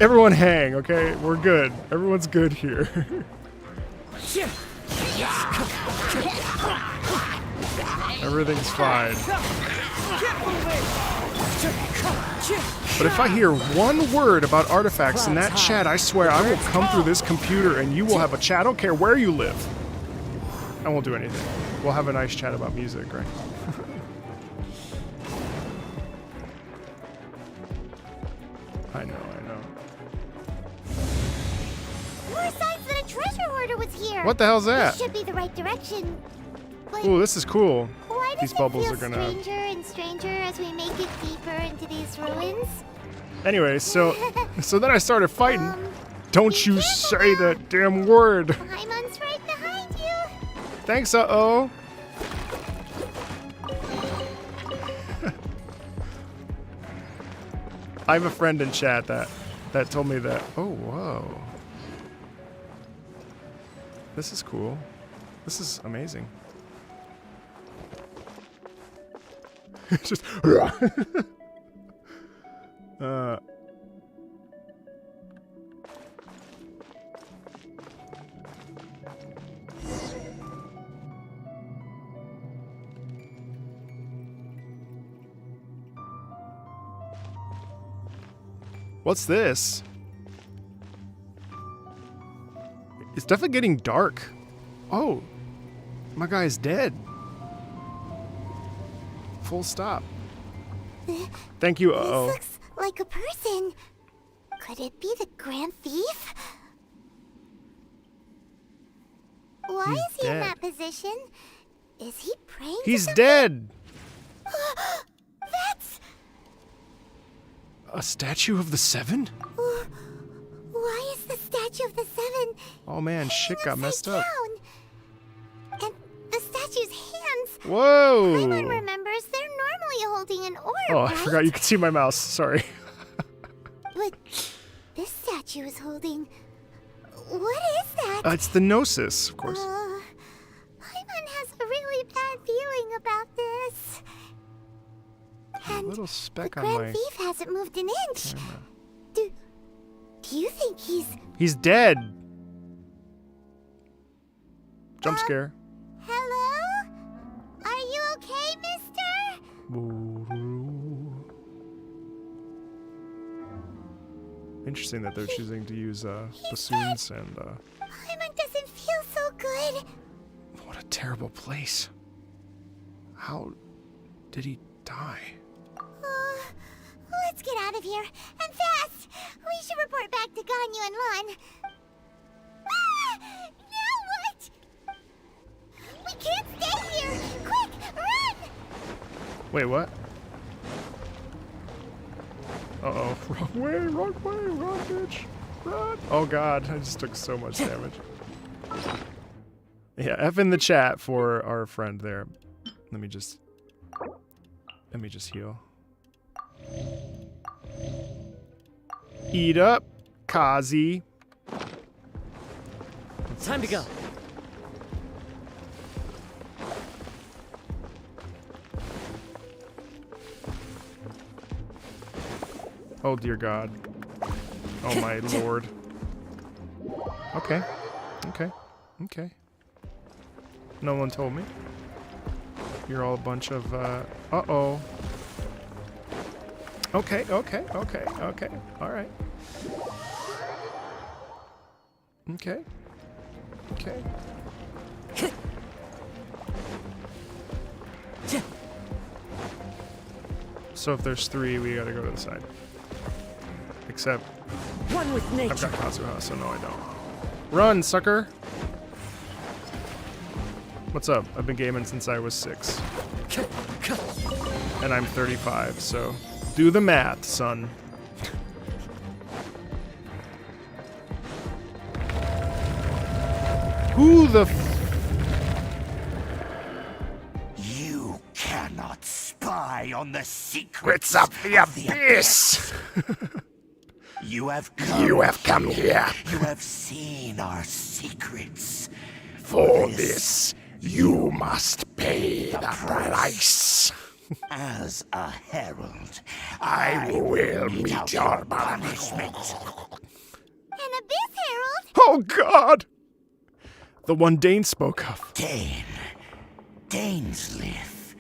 hang, okay? We're good. Everyone's good here. Everything's fine. But if I hear one word about artifacts in that chat, I swear I will come through this computer and you will have a chat. I don't care where you live. I won't do anything. We'll have a nice chat about music, right? I know. More signs that a treasure hoarder was here. What the hell's that? This should be the right direction. But Ooh, this is cool. why does These bubbles it are feel gonna... stranger and stranger as we make it deeper into these ruins? Anyway, so then I started fighting. Don't be you careful say now. that damn word. Paimon's right behind you. Thanks, uh-oh. I have a friend in chat that told me that. Oh, whoa. This is cool. This is amazing. Just What's this? It's definitely getting dark. Oh, my guy's dead. Full stop. Thank you, uh-oh. This looks like a person. Could it be the Grand Thief? Why He's is he in dead. that position? Is he praying to He's something? dead. That's... A statue of the Seven? Why is the Statue of the Seven Oh man, shit got messed up. down? And the statue's hands... Whoa! Paimon remembers they're normally holding an orb, Oh, I right? forgot you could see my mouse. Sorry. But this statue is holding... What is that? It's the Gnosis, of course. Paimon has a really bad feeling about this. A little The speck on Grand my Thief hasn't moved an inch. camera. Do You think He's dead. Jump scare. Hello? Are you okay, mister? Interesting that they're choosing to use bassoons and Paimon doesn't feel so good. what a terrible place. How did he die? Let's get out of here, and fast! We should report back to Ganyu and Lon. Ah! Now what? We can't stay here! Quick, run! Wait, what? Uh-oh. Wrong way, run, bitch. Run. Oh god, I just took so much damage. Yeah, F in the chat for our friend there. Let me just heal. Eat up, Kazi. Time to go. Oh dear God. Oh my lord. Okay. Okay. No one told me. You're all a bunch of, uh-oh. Okay. Alright. Okay. So if there's 3, we gotta go to the side. Except, One with nature. I've got Kazuha, so no I don't. Run, sucker! What's up? I've been gaming since I was 6. And I'm 35, so do the math, son. Who the You cannot spy on the secrets of the abyss? You have come here. You have seen our secrets. For this, you must pay the price. As a herald, I will meet your punishment. An abyss herald? Oh God! The one Dane spoke of. Dainsleif.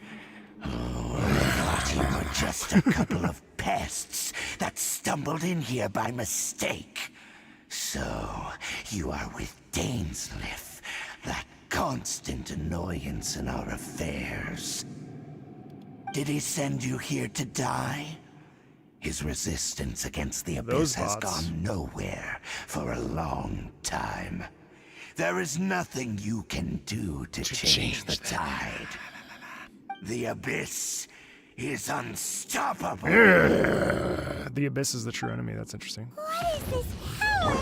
Oh, I thought you were just a couple of pests that stumbled in here by mistake. So, you are with Dainsleif, that constant annoyance in our affairs. Did he send you here to die? His resistance against the abyss has gone nowhere for a long time. There is nothing you can do to change the tide. The abyss is unstoppable. The abyss is the true enemy. That's interesting. What is this power?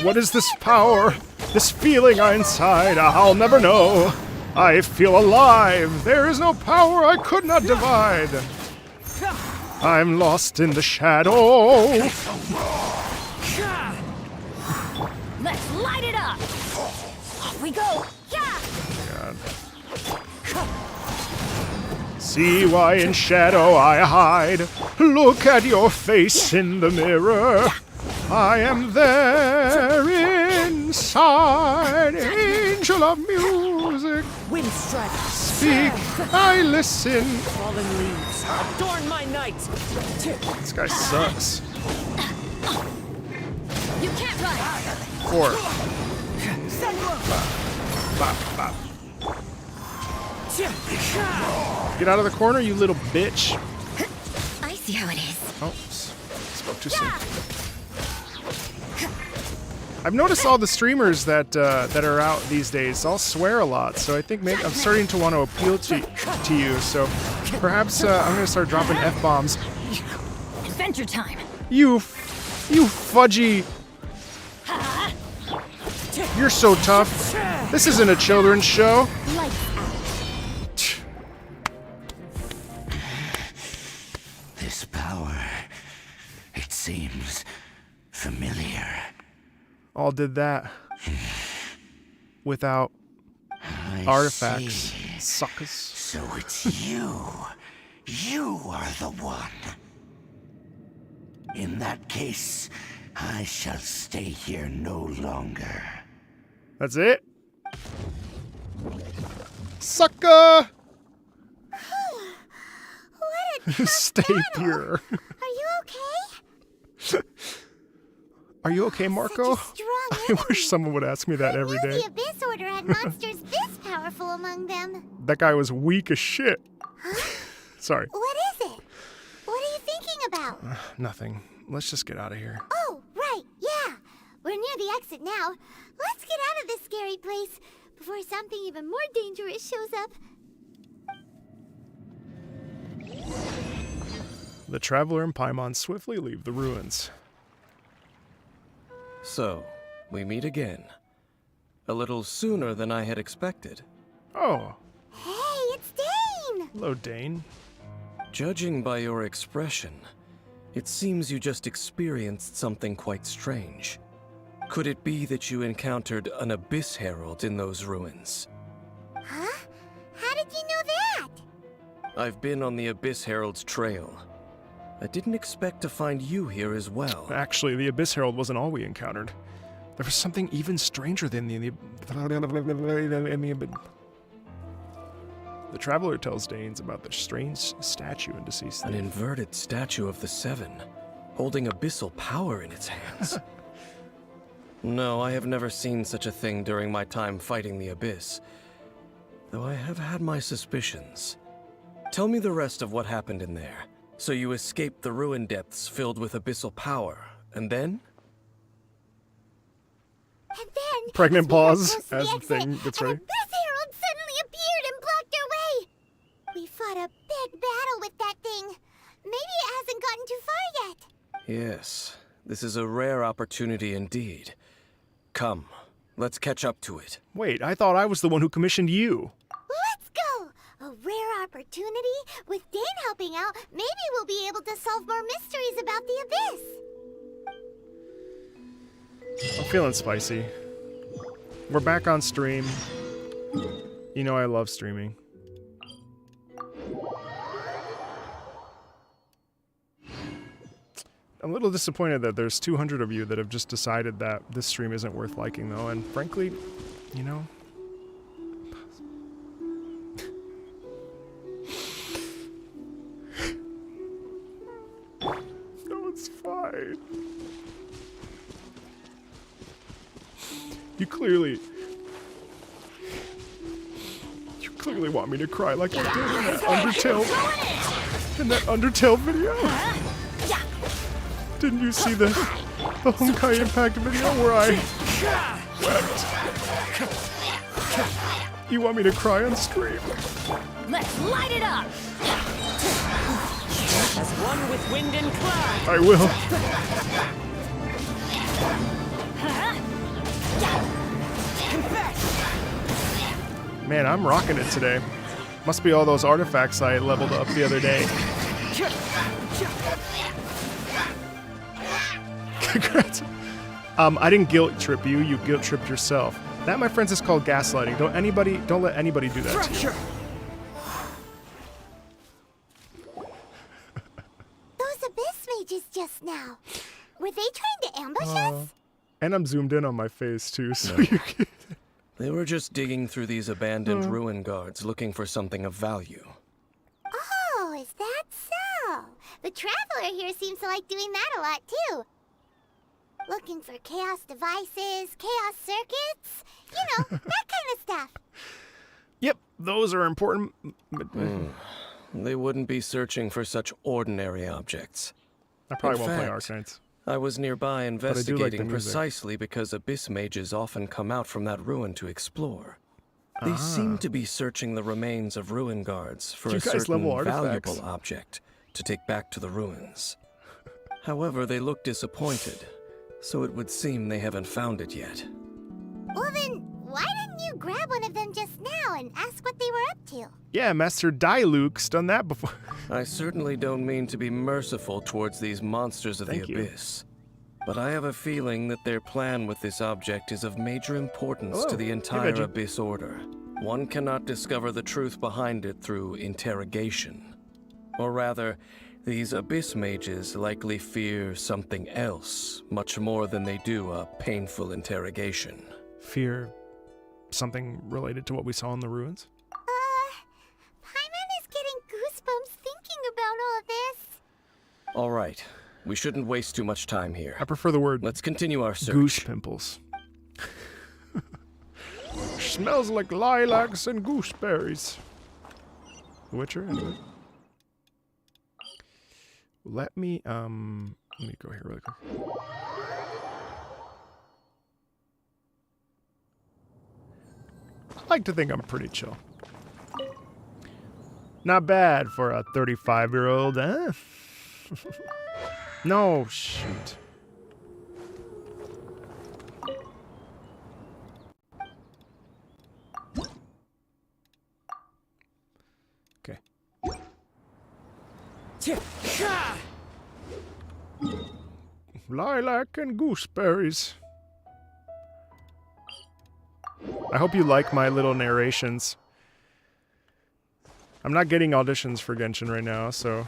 What is this power? This feeling inside? I'll never know. I feel alive. There is no power I could not divide. I'm lost in the shadow. Let's light it up! Off we go! Yeah! God. See why in shadow I hide. Look at your face in the mirror. I am there inside. Angel of music. Wind strike. Speak, I listen. Fallen leaves. Adorn my night. This guy sucks. You can't run! 4. Get out of the corner, you little bitch. I see how it is. Oh, spoke too soon. I've noticed all the streamers that are out these days all swear a lot, so I think maybe I'm starting to want to appeal to you. So perhaps I'm gonna start dropping F-bombs. Adventure time! You fudgy. You're so tough. This isn't a children's show. This power, it seems familiar. All did that without artifacts. Suckers. So it's you. You are the one. In that case, I shall stay here no longer. That's it? Sucker! What a Stay pure. Are you okay? Are you okay, Marco? Such a strong I wish someone would ask me that every Who knew day. the Abyss Order had monsters this powerful among them? That guy was weak as shit. Sorry. What is it? What are you thinking about? Nothing. Let's just get out of here. Oh, right, yeah. We're near the exit now. Let's get out of this scary place before something even more dangerous shows up. The Traveler and Paimon swiftly leave the ruins. So, we meet again. A little sooner than I had expected. Oh, Hey, it's Dane! hello, Dane. Judging by your expression, it seems you just experienced something quite strange. Could it be that you encountered an Abyss Herald in those ruins? Huh? How did you know that? I've been on the Abyss Herald's trail. I didn't expect to find you here as well. Actually, the Abyss Herald wasn't all we encountered. There was something even stranger than the Traveler tells Danes about the strange statue in Deceased. An inverted statue of the Seven, holding abyssal power in its hands. No, I have never seen such a thing during my time fighting the Abyss, though I have had my suspicions. Tell me the rest of what happened in there. So you escaped the ruin depths filled with abyssal power, and then? And then, Pregnant as we got pause close to the as the exit, thing gets an ready. Abyss Herald suddenly appeared and blocked our way. We fought a big battle with that thing. Maybe it hasn't gotten too far yet. Yes, this is a rare opportunity indeed. Come, let's catch up to it. Wait, I thought I was the one who commissioned you. Let's go! A rare opportunity? With Dane helping out, maybe we'll be able to solve more mysteries about the Abyss. I'm feeling spicy. We're back on stream. You know I love streaming. I'm a little disappointed that there's 200 of you that have just decided that this stream isn't worth liking, though, and frankly, you know... No, it's fine. You clearly want me to cry like I did in that Undertale video. Didn't you see the Honkai Impact video where I wept? You want me to cry on stream? Let's light it up! As one with wind and cloud. I will. Man, I'm rocking it today. Must be all those artifacts I leveled up the other day. Congrats. I didn't guilt trip you. You guilt tripped yourself. That, my friends, is called gaslighting. Don't let anybody do that to you. Those Abyss mages just now. Were they trying to ambush us? And I'm zoomed in on my face too, so you can... They were just digging through these abandoned ruin guards looking for something of value. Oh, is that so? The Traveler here seems to like doing that a lot too. Looking for chaos devices, chaos circuits, you know, that kind of stuff. Yep, those are important. They wouldn't be searching for such ordinary objects. I probably In won't play fact, Arcanites. I was nearby I do like the investigating music. precisely because Abyss mages often come out from that ruin to explore. They seem to be searching the remains of ruin guards for You a guys certain level artifacts. valuable object to take back to the ruins. However, they look disappointed, so it would seem they haven't found it yet. Well then, why didn't you grab one of them just now and ask what they were up to? Yeah, Master Diluke's done that before. I certainly don't mean to be merciful towards these monsters of Thank the you. Abyss. But I have a feeling that their plan with this object is of major importance Hello. to the Hey, entire Veggie. Abyss Order. One cannot discover the truth behind it through interrogation. Or rather, These abyss mages likely fear something else, much more than they do a painful interrogation. Fear something related to what we saw in the ruins? Paimon is getting goosebumps thinking about all this. All right, we shouldn't waste too much time here. I prefer the word Let's continue our search. goose pimples. Smells like lilacs and gooseberries. The Witcher, anyway. Let me go here really quick. I like to think I'm pretty chill. Not bad for a 35-year-old, eh? No, shoot. Okay. Lilac and gooseberries. I hope you like my little narrations. I'm not getting auditions for Genshin right now, so...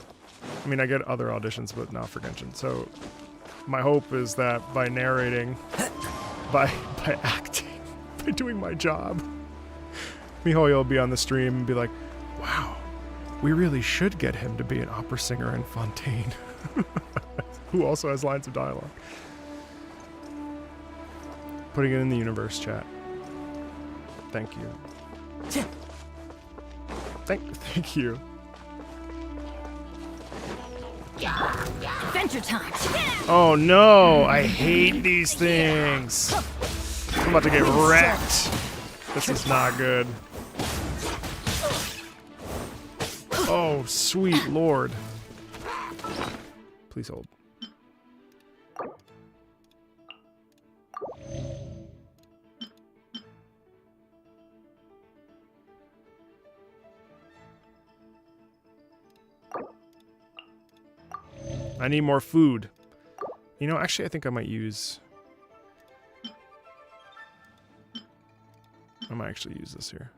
I mean, I get other auditions, but not for Genshin. So, my hope is that by narrating, by acting, by doing my job, Mihoyo will be on the stream and be like, wow, we really should get him to be an opera singer in Fontaine. Who also has lines of dialogue. Putting it in the universe chat. Thank you. Thank you. Adventure time. Oh no, I hate these things. I'm about to get wrecked. This is not good. Oh, sweet lord. Please hold. I need more food. You know, actually, I think I might use... I might actually use this here.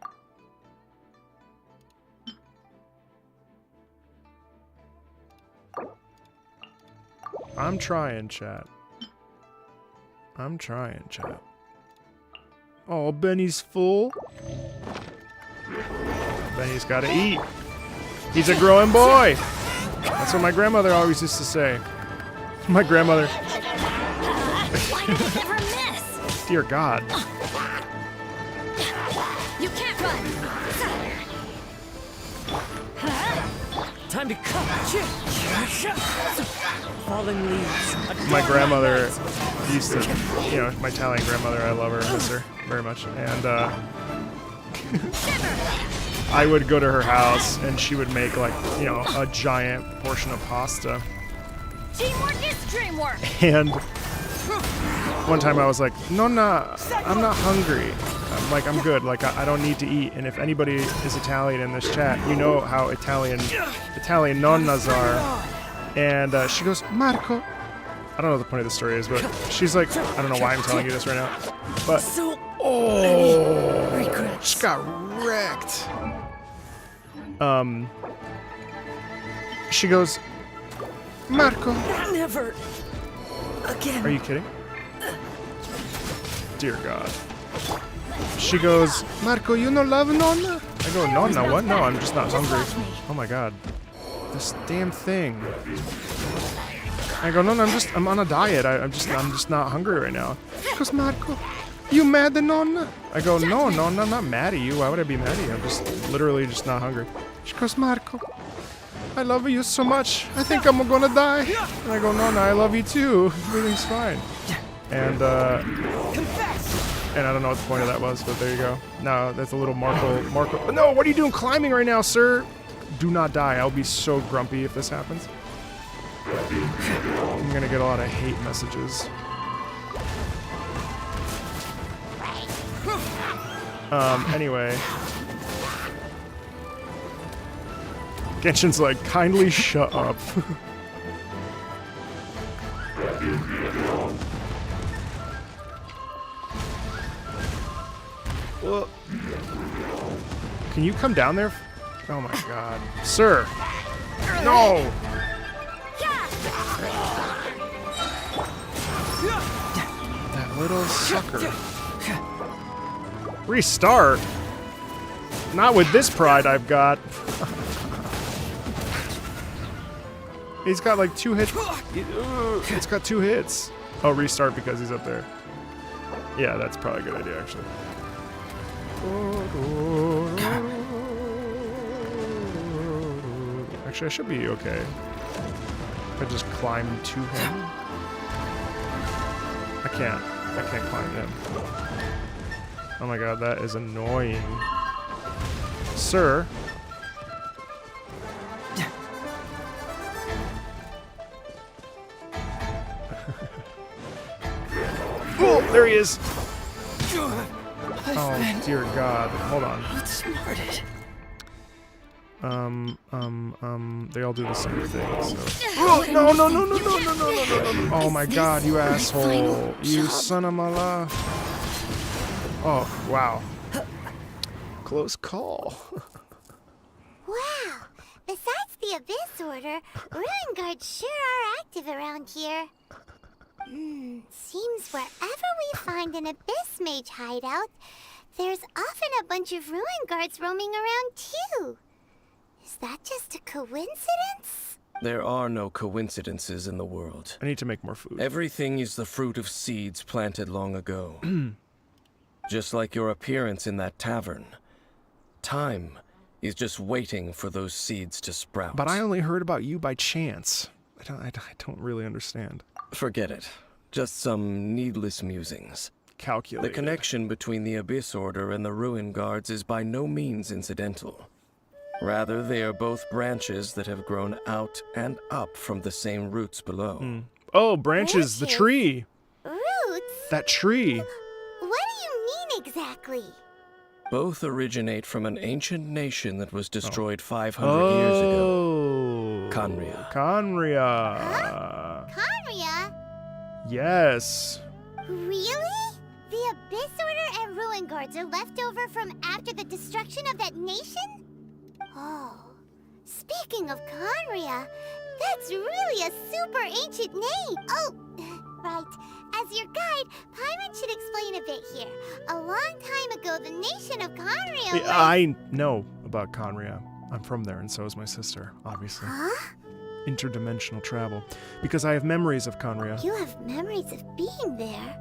I'm trying, chat. I'm trying, chat. Oh, Benny's full. Benny's gotta eat. He's a growing boy. That's what my grandmother always used to say. My grandmother. Why do you never miss? Dear God. You can't run. Time to cut. Fallen leaves. My grandmother used to, you know, my Italian grandmother, I love her, I miss her very much. And, I would go to her house and she would make like, you know, a giant portion of pasta. Teamwork is dreamwork. And one time I was like, Nonna, I'm not hungry. I'm like, I'm good. Like, I don't need to eat. And if anybody is Italian in this chat, you know how Italian nonnas are. And she goes, Marco. I don't know what the point of the story is, but she's like, I don't know why I'm telling you this right now. But, oh, she got wrecked. She goes, Marco. Never again. Are you kidding? Dear God. She goes, Marco, you no love Nonna? I go, Nonna, what? No, I'm just not hungry. Oh my God. This damn thing. I go, no, I'm on a diet. I'm just not hungry right now. She goes, Marco, you mad at Nonna? I go, no, Nonna, I'm not mad at you. Why would I be mad at you? I'm just literally just not hungry. She goes, Marco, I love you so much. I think I'm gonna die. And I go, Nonna, I love you too. Everything's fine. And I don't know what the point of that was, but there you go. No, that's a little Marco. No, what are you doing climbing right now, sir? Do not die. I'll be so grumpy if this happens. I'm gonna get a lot of hate messages. Anyway. Genshin's like, kindly shut up. Well, can you come down there? Oh my God. Sir! No! Little sucker. Restart? Not with this pride I've got. He's got like 2 hits. It's got 2 hits. Oh, restart because he's up there. Yeah, that's probably a good idea, actually. Actually, I should be okay. If I just climb to him. I can't climb him. Oh my god, that is annoying. Sir. Oh, there he is. Oh, dear God. Hold on. Outsmarted. They all do the same thing, so. Oh, no. Oh my god, you asshole. You son of a la. Oh, wow. Close call. Wow. Besides the Abyss Order, Ruin Guards sure are active around here. Seems wherever we find an Abyss Mage hideout, there's often a bunch of Ruin Guards roaming around too. Is that just a coincidence? There are no coincidences in the world. I need to make more food. Everything is the fruit of seeds planted long ago. Just like your appearance in that tavern. Time is just waiting for those seeds to sprout. But I only heard about you by chance. I don't really understand. Forget it. Just some needless musings. Calculated. The connection between the Abyss Order and the Ruin Guards is by no means incidental. Rather, they are both branches that have grown out and up from the same roots below. Oh, branches, the tree. Roots? That tree. What do you mean exactly? Both originate from an ancient nation that was destroyed 500 years ago. Khaenri'ah. Khaenri'ah. Huh? Khaenri'ah? Yes. Really? The Abyss Order and Ruin Guards are left over from after the destruction of that nation? Oh, speaking of Khaenri'ah, that's really a super ancient name. Oh, right. As your guide, Paimon should explain a bit here. A long time ago, the nation of Khaenri'ah was... I know about Khaenri'ah. I'm from there, and so is my sister, obviously. Huh? Interdimensional travel. Because I have memories of Khaenri'ah. You have memories of being there.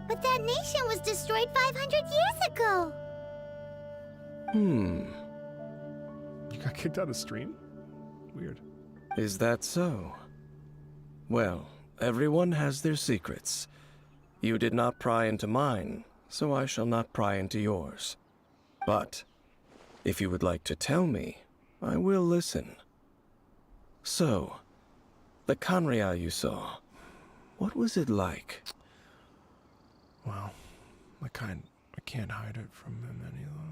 But that nation was destroyed 500 years ago. You got kicked out of stream? Weird. Is that so? Well, everyone has their secrets. You did not pry into mine, so I shall not pry into yours. But, if you would like to tell me, I will listen. So, the Khaenri'ah you saw, what was it like? Well, I can't hide it from him any longer.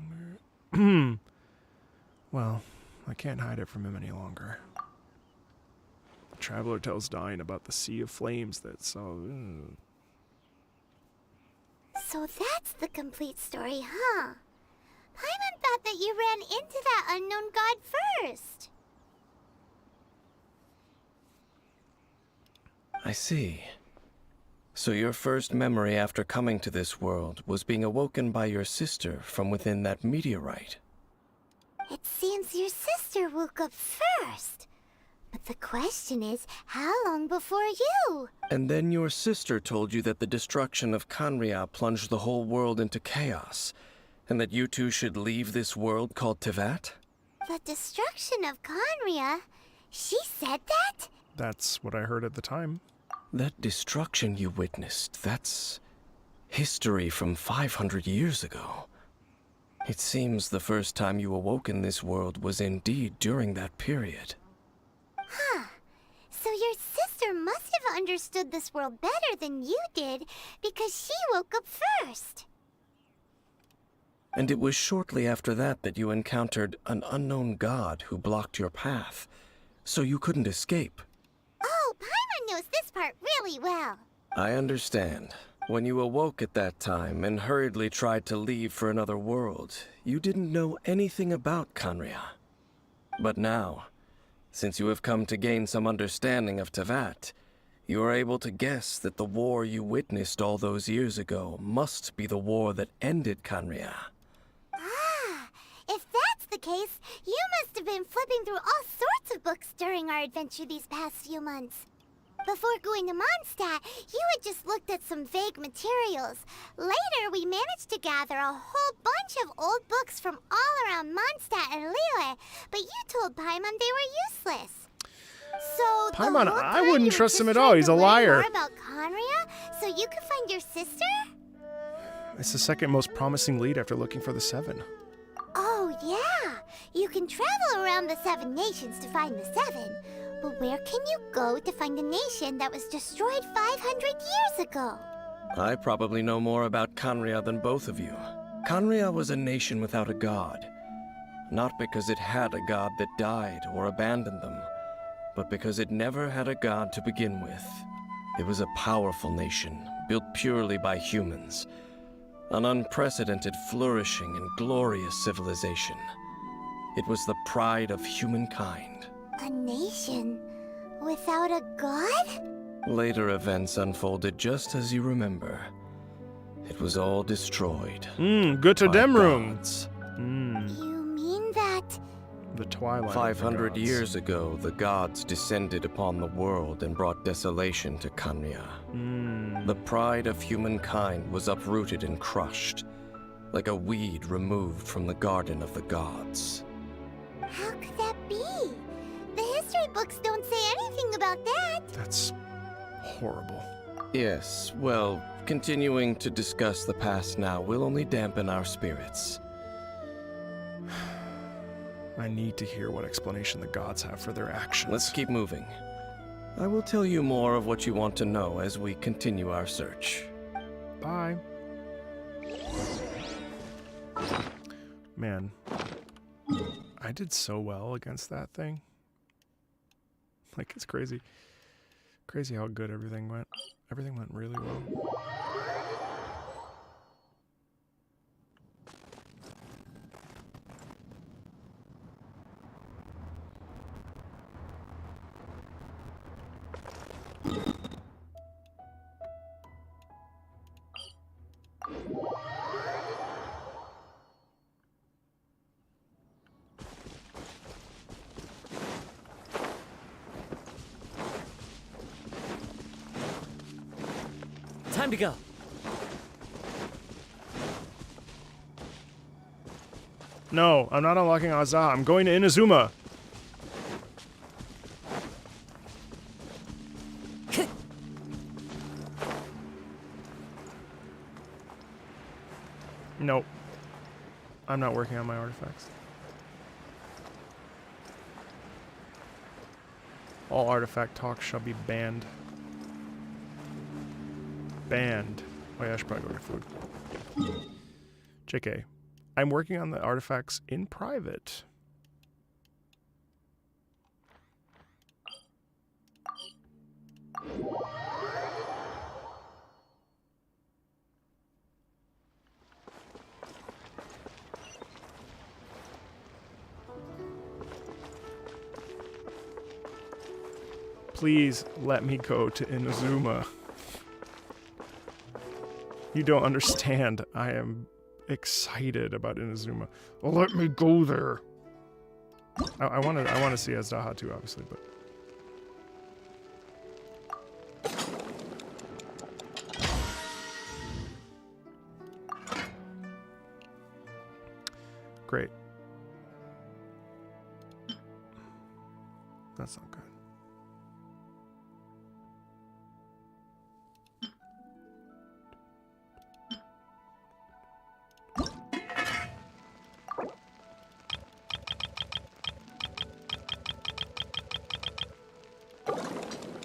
Well, I can't hide it from him any longer. The traveler tells Dain about the sea of flames that saw... So that's the complete story, huh? Paimon thought that you ran into that unknown god first. I see. So your first memory after coming to this world was being awoken by your sister from within that meteorite. It seems your sister woke up first. But the question is, how long before you? And then your sister told you that the destruction of Khaenri'ah plunged the whole world into chaos, and that you two should leave this world called Teyvat? The destruction of Khaenri'ah? She said that? That's what I heard at the time. That destruction you witnessed, that's history from 500 years ago. It seems the first time you awoke in this world was indeed during that period. Huh. So your sister must have understood this world better than you did, because she woke up first. And it was shortly after that that you encountered an unknown god who blocked your path, so you couldn't escape. Oh, Paimon knows this part really well. I understand. When you awoke at that time and hurriedly tried to leave for another world, you didn't know anything about Khaenri'ah. But now, since you have come to gain some understanding of Teyvat, You are able to guess that the war you witnessed all those years ago must be the war that ended Canria. Ah, if that's the case, you must have been flipping through all sorts of books during our adventure these past few months. Before going to Mondstadt, you had just looked at some vague materials. Later, we managed to gather a whole bunch of old books from all around Mondstadt and Liyue, but you told Paimon they were useless. So Paimon, the whole I time wouldn't you were trust him just at all. trying He's to a learn liar. More about Conria, so you could find your sister? It's the second most promising lead after looking for the 7. Oh, yeah. You can travel around the 7 nations to find the 7. But where can you go to find a nation that was destroyed 500 years ago? I probably know more about Canria than both of you. Canria was a nation without a god. Not because it had a god that died or abandoned them, but because it never had a god to begin with. It was a powerful nation, built purely by humans. An unprecedented, flourishing, and glorious civilization. It was the pride of humankind. A nation without a god? Later events unfolded just as you remember. It was all destroyed. Good to by dem room. gods. You mean that... The twilight. 500 of the gods. years ago, the gods descended upon the world and brought desolation to Canria. The pride of humankind was uprooted and crushed, like a weed removed from the garden of the gods. How could that be? The history books don't say anything about that. That's horrible. Yes, well, continuing to discuss the past now will only dampen our spirits. I need to hear what explanation the gods have for their actions. Let's keep moving. I will tell you more of what you want to know as we continue our search. Bye. Man, I did so well against that thing. Like, it's crazy. Crazy how good everything went. Everything went really well. Time to go. No, I'm not unlocking Azah. I'm going to Inazuma. Nope. I'm not working on my artifacts. All artifact talk shall be banned. Banned. Oh yeah, I should probably go get food. JK. I'm working on the artifacts in private. Please let me go to Inazuma. You don't understand. I am excited about Inazuma. Well, let me go there. I want to see Azdaha too, obviously, but great. That's not good.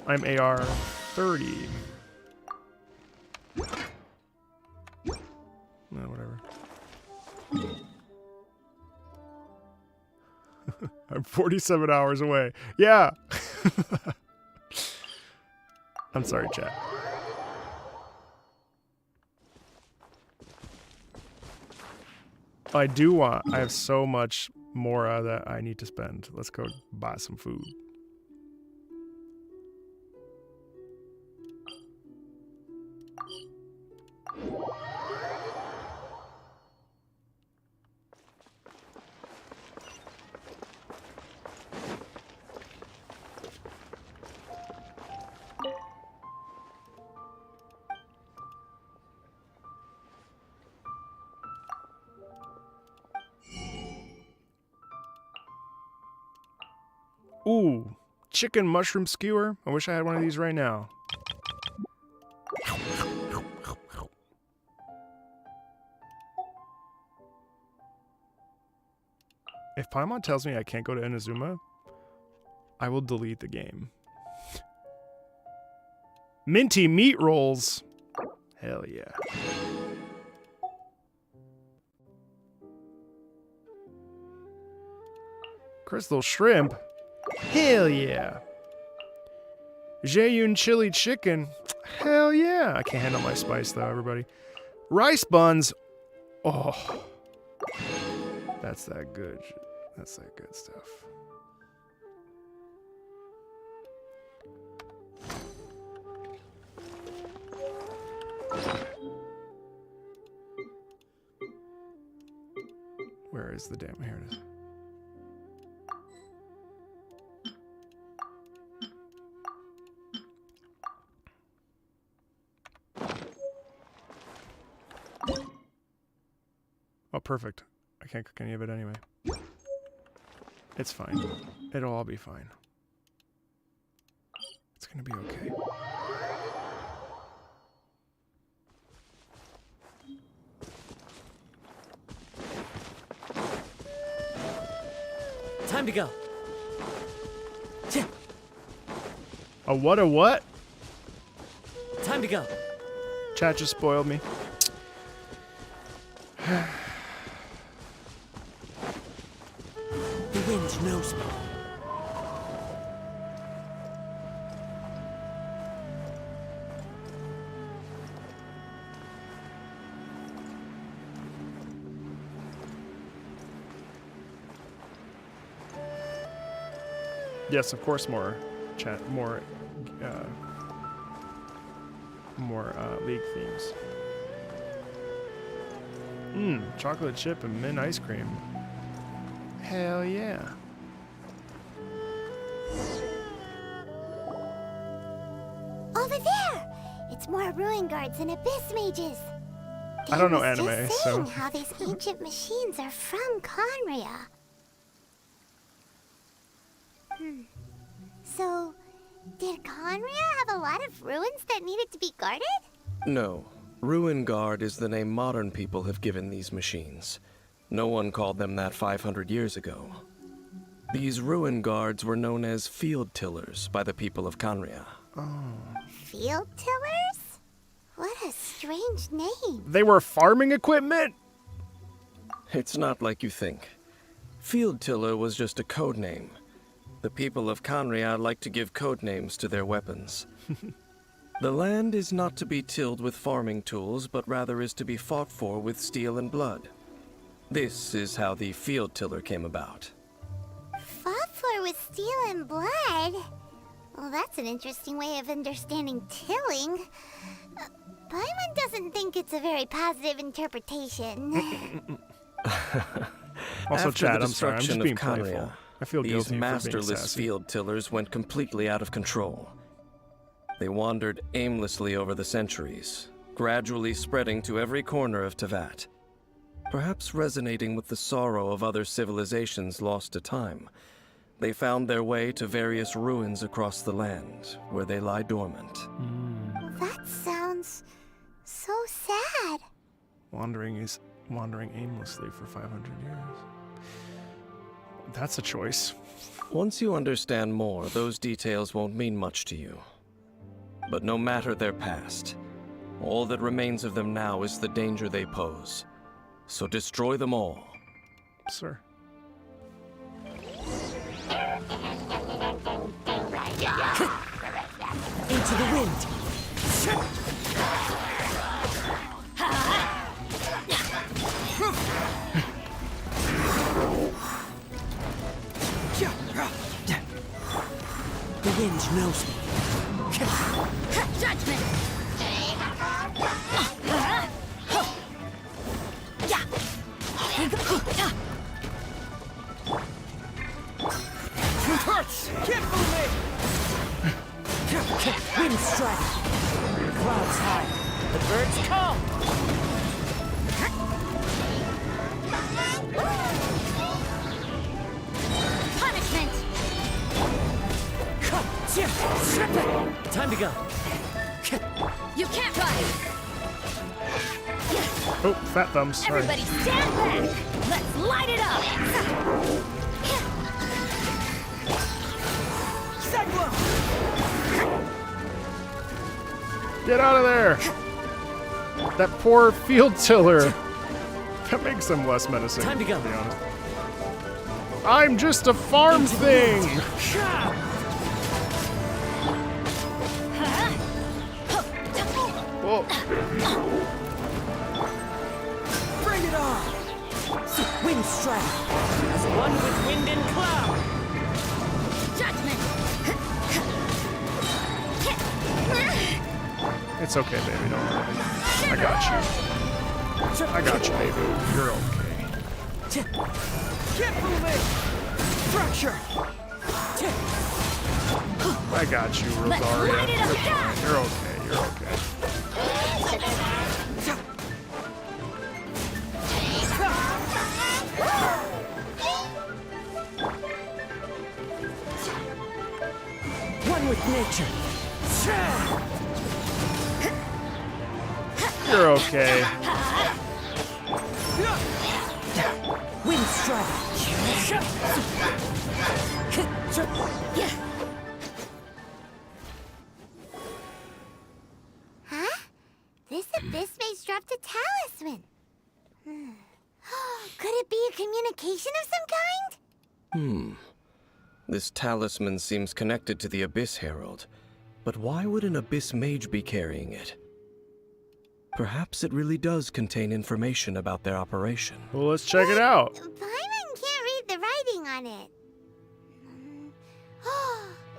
I'm AR 30. No, whatever. I'm 47 hours away. Yeah. I'm sorry, chat. I have so much more that I need to spend. Let's go buy some food. Ooh, chicken mushroom skewer. I wish I had one of these right now. If Paimon tells me I can't go to Inazuma, I will delete the game. Minty meat rolls. Hell yeah. Crystal shrimp. Hell yeah. Jaeyun chili chicken. Hell yeah. I can't handle my spice though, everybody. Rice buns. Oh. That's that good. That's that good stuff. Where is the damn? Here it is. Oh, perfect. I can't cook any of it anyway. It's fine. It'll all be fine. It's gonna be okay. Time to go. A what? A what? Time to go. Chat just spoiled me. The wind knows me. Yes, of course, more chat, more League themes. Chocolate chip and mint ice cream. Hell yeah. Over there! It's more ruin guards and abyss mages. I don't know was anime, just so. saying how these ancient machines are from Conria. So, did Conria have a lot of ruins that needed to be guarded? No. Ruin Guard is the name modern people have given these machines. No one called them that 500 years ago. These Ruin Guards were known as Field Tillers by the people of Conria. Field tillers? What a strange name. They were farming equipment? It's not like you think. Field Tiller was just a code name. The people of Conria like to give code names to their weapons. The land is not to be tilled with farming tools, but rather is to be fought for with steel and blood. This is how the Field Tiller came about. Fought for with steel and blood? Well, that's an interesting way of understanding tilling. Paimon doesn't think it's a very positive interpretation. Also, After chat, the I'm sorry, I'm just destruction being of Conria, playful. I feel these guilty for being masterless sassy. field tillers went completely out of control. They wandered aimlessly over the centuries, gradually spreading to every corner of Tevat. Perhaps resonating with the sorrow of other civilizations lost to time, they found their way to various ruins across the land, where they lie dormant. That sounds so sad. Wandering aimlessly for 500 years. That's a choice. Once you understand more, those details won't mean much to you. But no matter their past, all that remains of them now is the danger they pose. So destroy them all. Sir. Into the wind. The wind knows me. Judgment! Can't fool me! Wind strike. Clouds high. The birds come. Punishment! Time to go. You can't run! Oh, fat thumbs. Sorry. Everybody stand back! Let's light it up! Get out of there! That poor field tiller. That makes him less menacing. Time to go. To be honest. I'm just a farm thing. Whoa. Bring it on! Wind strike! As one with wind and cloud! Judgment! It's okay, baby. Don't worry. I got you. I got you, baby. You're okay. Get moving! Fracture! I got you, Let's Rosaria. light it up! You're okay. You're okay. One with nature! You're okay. Wind strike! Huh? This abyss maze dropped a talisman. Could it be a communication of some kind? This talisman seems connected to the Abyss Herald. But why would an Abyss Mage be carrying it? Perhaps it really does contain information about their operation. Well, let's check it out. Paimon can't read the writing on it.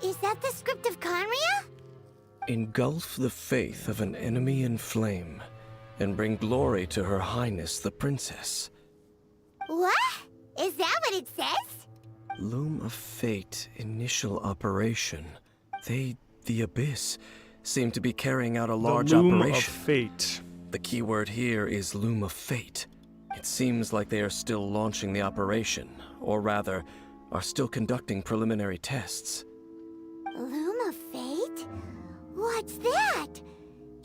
Is that the script of Conria? Engulf the faith of an enemy in flame, and bring glory to Her Highness the Princess. What? Is that what it says? Loom of Fate, initial operation. They, the Abyss, seem to be carrying out a large the Loom operation. of Fate. The key word here is Loom of Fate. It seems like they are still launching the operation, or rather, are still conducting preliminary tests. Loom of Fate? What's that?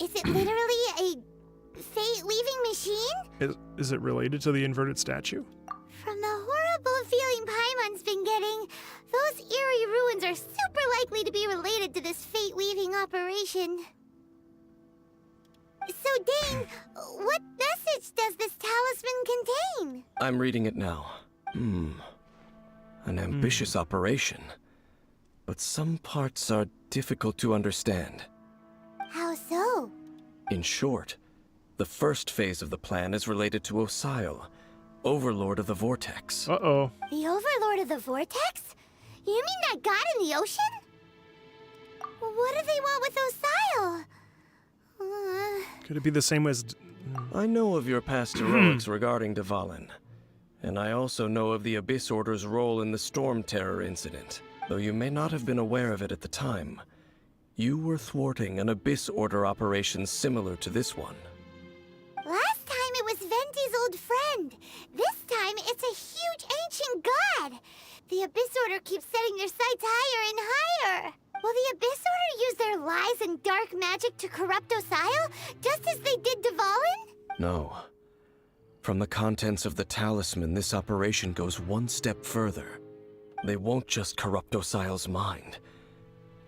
Is it literally a fate-weaving machine? Is it related to the inverted statue? From the horrible feeling Paimon's been getting, those eerie ruins are super likely to be related to this fate-weaving operation. So, Dane, what message does this talisman contain? I'm reading it now. An ambitious operation. But some parts are difficult to understand. How so? In short, the first phase of the plan is related to Osile, Overlord of the Vortex. Uh-oh. The Overlord of the Vortex? You mean that god in the ocean? What do they want with Osile? Could it be the same as... I know of your past heroics regarding Dvalin, and I also know of the Abyss Order's role in the Stormterror incident. Though you may not have been aware of it at the time, you were thwarting an Abyss Order operation similar to this one. Last time it was Venti's old friend. This time it's a huge ancient god. The Abyss Order keeps setting their sights higher and higher. Will the Abyss Order use their lies and dark magic to corrupt Osile, just as they did Dvalin? No. From the contents of the talisman, this operation goes one step further. They won't just corrupt Osile's mind.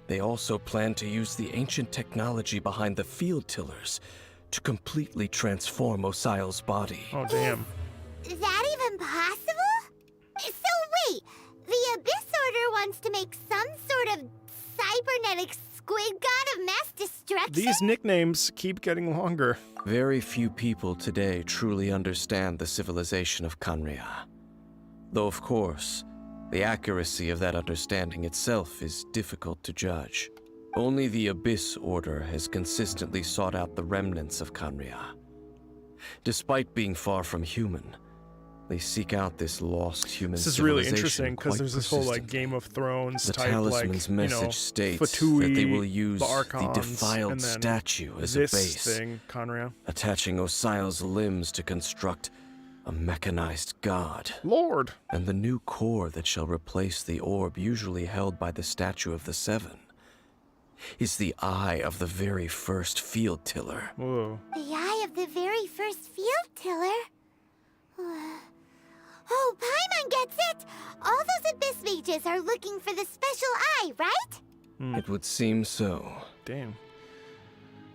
They also plan to use the ancient technology behind the field tillers to completely transform Osile's body. Oh, damn. Is that even possible? So wait, the Abyss Order wants to make some sort of cybernetic squid god of mass destruction? These nicknames keep getting longer. Very few people today truly understand the civilization of Conria. Though, of course, the accuracy of that understanding itself is difficult to judge. Only the Abyss Order has consistently sought out the remnants of Conria. Despite being far from human, they seek out this lost human This is really civilization interesting because quite there's this whole like persistently. Game of Thrones The type talisman's like, message states Fatui, that they will use the the Archons, defiled and then statue as a this base, thing, Conria. attaching Osile's limbs to construct a mechanized god. Lord! And the new core that shall replace the orb usually held by the Statue of the Seven. is the eye of the very first field tiller. Whoa. The eye of the very first field tiller? Oh, Paimon gets it! All those abyss mages are looking for the special eye, right? It would seem so. Damn.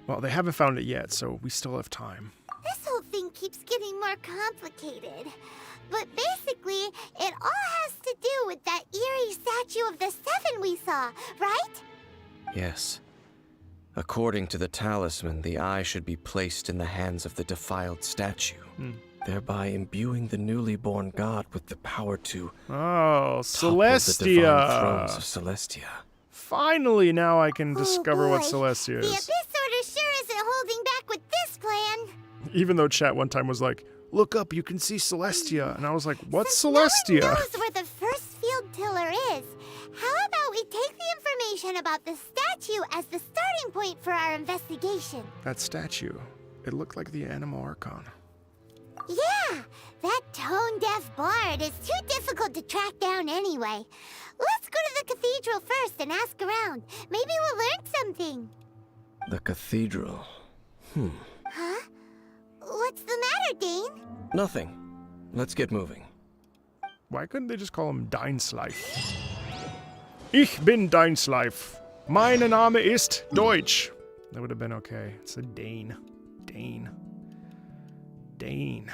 Well, they haven't found it yet, so we still have time. This whole thing keeps getting more complicated. But basically, it all has to do with that eerie statue of the Seven we saw, right? Yes. According to the talisman, the eye should be placed in the hands of the defiled statue, thereby imbuing the newly born god with the power to Oh, topple the divine thrones Celestia. of Celestia. Finally, now I can discover what boy. Celestia The is. Abyss Order sure isn't holding back with this plan. Even though chat one time was like, look up, you can see Celestia. And I was like, what's Since no Celestia? one knows where the first field tiller is, how about we take the information about the statue as the starting point for our investigation? That statue. It looked like the Animal Archon. Yeah, that tone-deaf bard is too difficult to track down anyway. Let's go to the cathedral first and ask around. Maybe we'll learn something. The cathedral. Huh? What's the matter, Dane? Nothing. Let's get moving. Why couldn't they just call him Dainsleif? Ich bin Dainsleif. Mein Name ist Deutsch. That would have been okay. It's a Dane. Dane. Dane.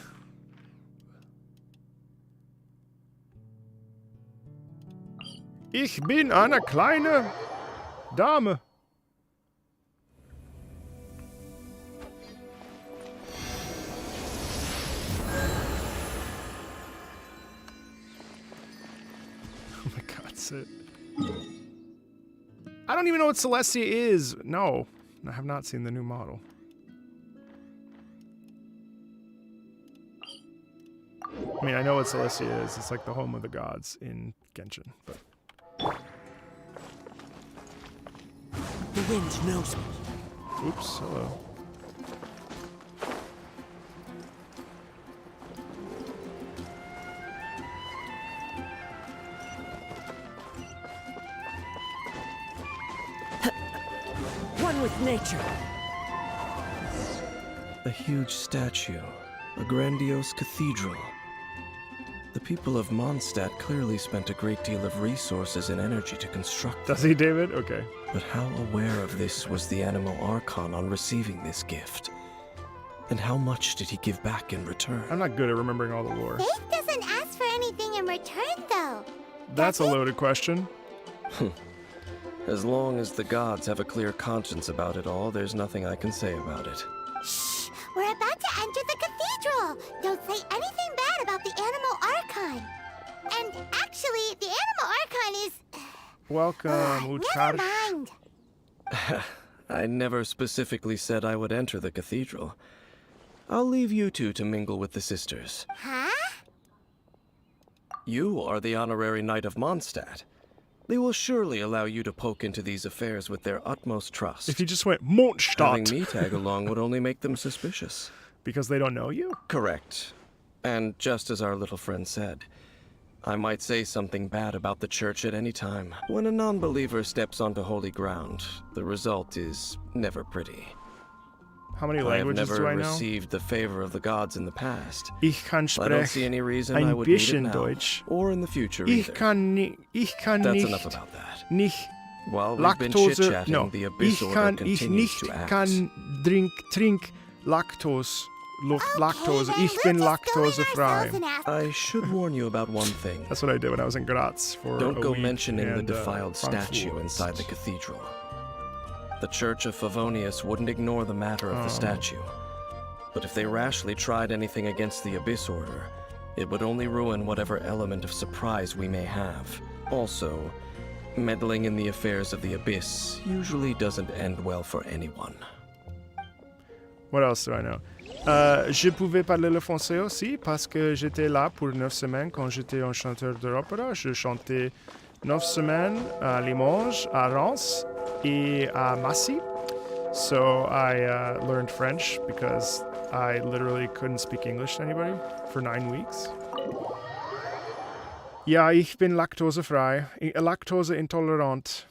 Ich bin eine kleine Dame. Oh my god, sit. I don't even know what Celestia is. No, I have not seen the new model. I mean, I know what Celestia is. It's like the home of the gods in Genshin, but... The wind knows me. Oops, hello. One with nature. A huge statue. A grandiose cathedral. The people of Mondstadt clearly spent a great deal of resources and energy to construct them. Does he, David? Okay. But how aware of this was the Animal Archon on receiving this gift? And how much did he give back in return? I'm not good at remembering all the lore. Faith doesn't ask for anything in return, though. That's a loaded question. As long as the gods have a clear conscience about it all, there's nothing I can say about it. Shh! We're about to enter the cathedral! Don't say anything bad about the Animal Archon. And actually, the Animal Archon is... Welcome, never mind. I never specifically said I would enter the cathedral. I'll leave you two to mingle with the sisters. Huh? You are the honorary knight of Mondstadt. They will surely allow you to poke into these affairs with their utmost trust. If you just went Mondstadt. Having me tag along would only make them suspicious. Because they don't know you? Correct. And just as our little friend said, I might say something bad about the church at any time. When a non-believer steps onto holy ground, the result is never pretty. How many languages I have do I never know? received the favor of the gods in the past. Ich kann I don't see any reason I would need it now, Deutsch. or in the future Ich either. kann That's nicht, enough about that. nicht While we've been Laktose, chit-chatting, no. the Abyss Order Ich continues nicht to act. kann trink Laktose. Lactose. then Ich we'll bin just go in laktosefrei. ourselves and ask- I should warn you about one thing. That's what I did when I was in Graz for Don't a go week mentioning the and, defiled statue Frankfurt. inside the cathedral. The Church of Favonius wouldn't ignore the matter of the statue. But if they rashly tried anything against the Abyss Order, it would only ruin whatever element of surprise we may have. Also, meddling in the affairs of the Abyss usually doesn't end well for anyone. What else do I know? Je pouvais parler le français aussi parce que j'étais là pour 9 semaines quand j'étais un chanteur de l'opéra. Je chantais 9 semaines à Limoges, à Reims et à Massy. So I learned French because I literally couldn't speak English to anybody for 9 weeks. Ja, ich bin laktosefrei, laktoseintolerant.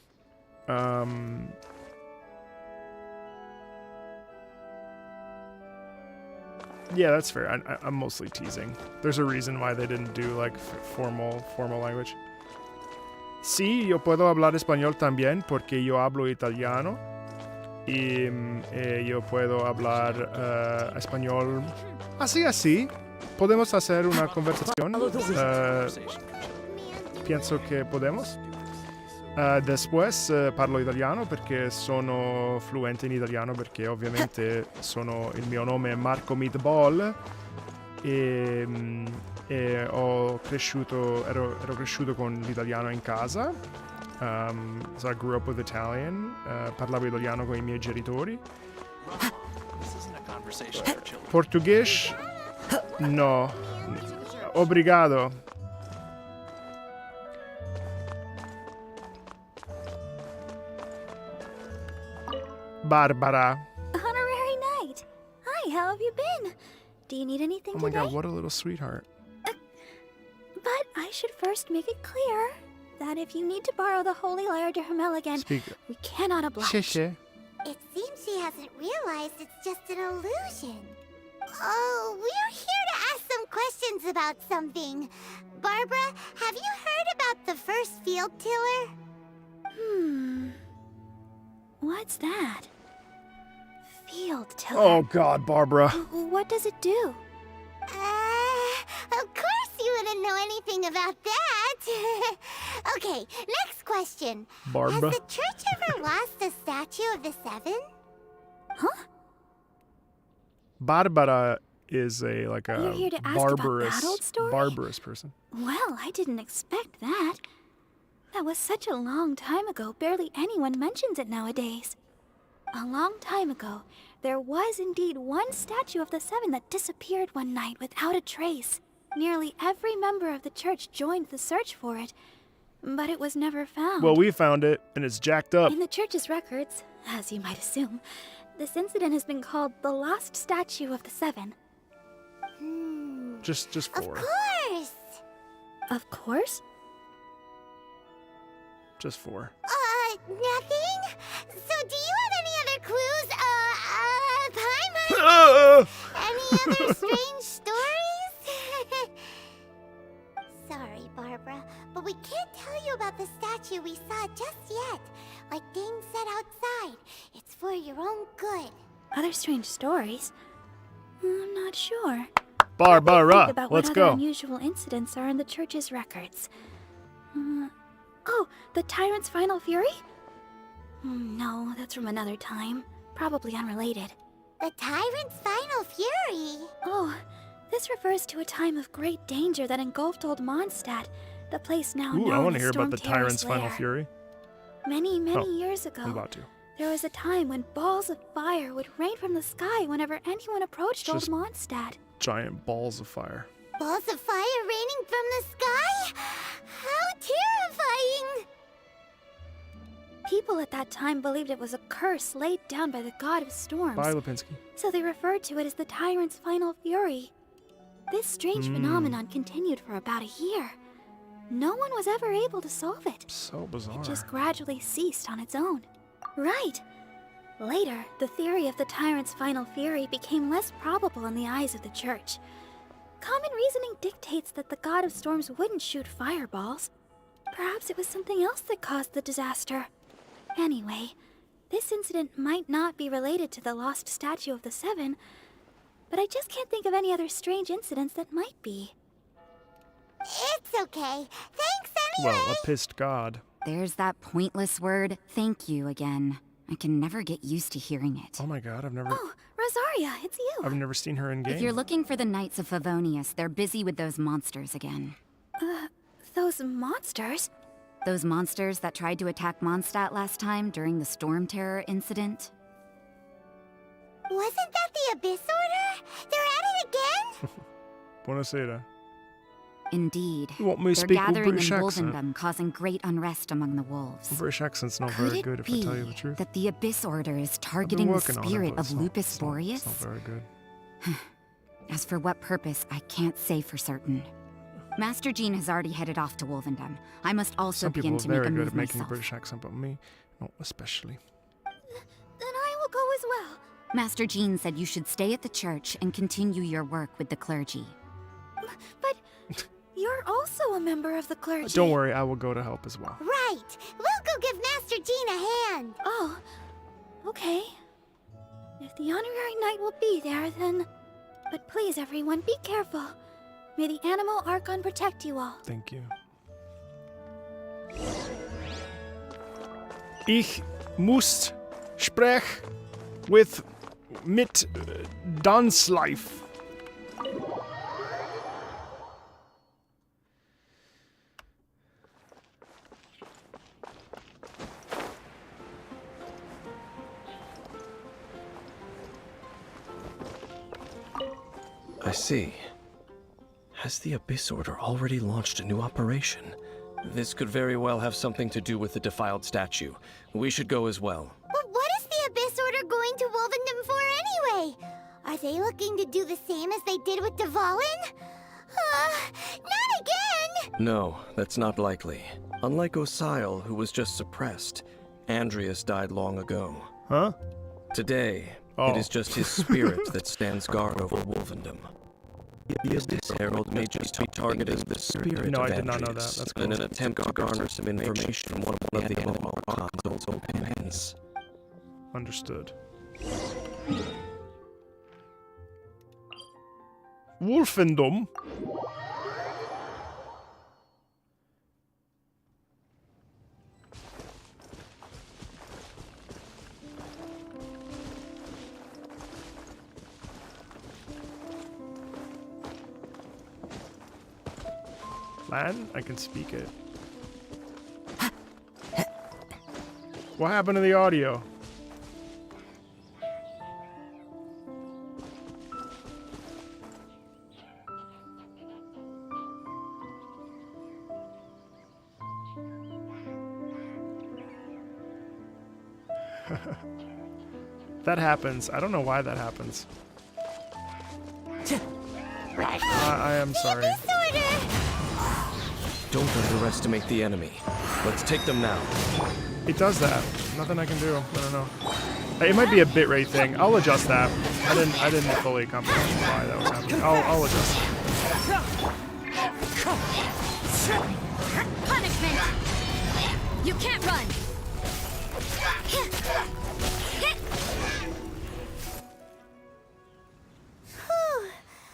Yeah, that's fair. I'm mostly teasing. There's a reason why they didn't do like formal language. Sí, yo puedo hablar español también porque yo hablo italiano y yo puedo hablar español así. Podemos hacer una conversación. Pienso che podemos. Después parlo italiano perché sono fluente in italiano perché ovviamente il mio nome è Marco Meatball e ero cresciuto con l'italiano in casa. So I grew up with Italian. Parlavo italiano con i miei genitori. Portoghese? No. Obrigado. Barbara. Honorary Knight. Hi, how have you been? Do you need anything Oh my today? god, what a little sweetheart. But I should first make it clear that if you need to borrow the Holy Lair to Hermel again, Speak. we cannot oblige. Sheshe. It seems she hasn't realized it's just an illusion. Oh, we're here to ask some questions about something. Barbara, have you heard about the first field tiller? What's that? Field tiller. Oh god, Barbara. What does it do? Of course you wouldn't know anything about that. Okay, next question. Barbara. Has the church ever lost a statue of the Seven? Huh? Barbara is a You're here to ask about barbarous that old story? barbarous person. Well, I didn't expect that. That was such a long time ago, barely anyone mentions it nowadays. A long time ago, there was indeed one statue of the Seven that disappeared one night without a trace. Nearly every member of the church joined the search for it, but it was never found. Well, we found it and it's jacked up. In the church's records, as you might assume, this incident has been called the Lost Statue of the Seven. Just four. Of course! Of course? Just four. Nothing? So do you have any other clues? Paimon? Any other strange stories? Sorry, Barbara, but we can't tell you about the statue we saw just yet. Like Dane said outside, it's for your own good. Other strange stories? I'm not sure. Barbara, Think about let's what go. other unusual incidents are in the church's records. Oh, the Tyrant's Final Fury? No, that's from another time. Probably unrelated. The Tyrant's Final Fury? Oh, this refers to a time of great danger that engulfed old Mondstadt, the place now Ooh, I known want to as hear about the Stormterror's Tyrant's Final Lair. Fury. Many Oh, years ago, I'm about to. there was a time when balls of fire would rain from the sky whenever anyone approached old Just- Mondstadt. Giant balls of fire. Balls of fire raining from the sky? How terrifying! People at that time believed it was a curse laid down by the god of storms. Bye, Lipinski. So they referred to it as the Tyrant's Final Fury. This strange phenomenon continued for about a year. No one was ever able to solve it. So bizarre. It just gradually ceased on its own. Right. Later, the theory of the Tyrant's Final Fury became less probable in the eyes of the church. Common reasoning dictates that the god of storms wouldn't shoot fireballs. Perhaps it was something else that caused the disaster. Anyway, this incident might not be related to the lost statue of the Seven, but I just can't think of any other strange incidents that might be. It's okay. Thanks anyway. Well, a pissed god. There's that pointless word, thank you, again. I can never get used to hearing it. Oh my god, I've never Rosaria, it's you. I've never seen her in game. If you're looking for the Knights of Favonius, they're busy with those monsters again. Those monsters? Those monsters that tried to attack Mondstadt last time during the Stormterror incident? Wasn't that the Abyss Order? They're at it again? Buonasera. Indeed. You want me to They're speak with gathering in British accent? Wolvendom, causing great unrest among the wolves. British accent's not Could very it good if be I tell you the truth. that the Abyss Order is I've been targeting the working on it, spirit but of it's not- Lupus it's not- Boreas? It's not very good. As for what purpose, I can't say for certain. Master Jean has already headed off to Wolvendom. I must also Some people begin are to make very a good move at making a myself. British accent, but me, not especially. Then I will go as well. Master Jean said you should stay at the church and continue your work with the clergy. But you're also a member of the clergy. Don't worry, I will go to help as well. Right. We'll go give Master Jean a hand. Oh, okay. If the honorary knight will be there, then... But please, everyone, be careful. May the animal Archon protect you all. Thank you. Ich muss sprech mit Dainsleif. I see. Has the Abyss Order already launched a new operation? This could very well have something to do with the defiled statue. We should go as well. But what is the Abyss Order going to Wolvendom for anyway? Are they looking to do the same as they did with Dvalin? Not again! No, that's not likely. Unlike Osile, who was just suppressed, Andreas died long ago. Huh? Today, it is just his spirit that stands guard over Wolvendom. The Abyss Herald may just be targeting the spirit No, of I did not know Andreas that. That's in cool. an attempt to garner some information from one of the animal Archon's old companions. Understood. Wolvendom? Latin? I can speak it. What happened to the audio? That happens. I don't know why that happens. I am sorry. Don't underestimate the enemy. Let's take them now. It does that. Nothing I can do. I don't know. It might be a bitrate thing. I'll adjust that. I didn't fully comprehend why that was happening. I'll adjust it. Punishment! You can't run!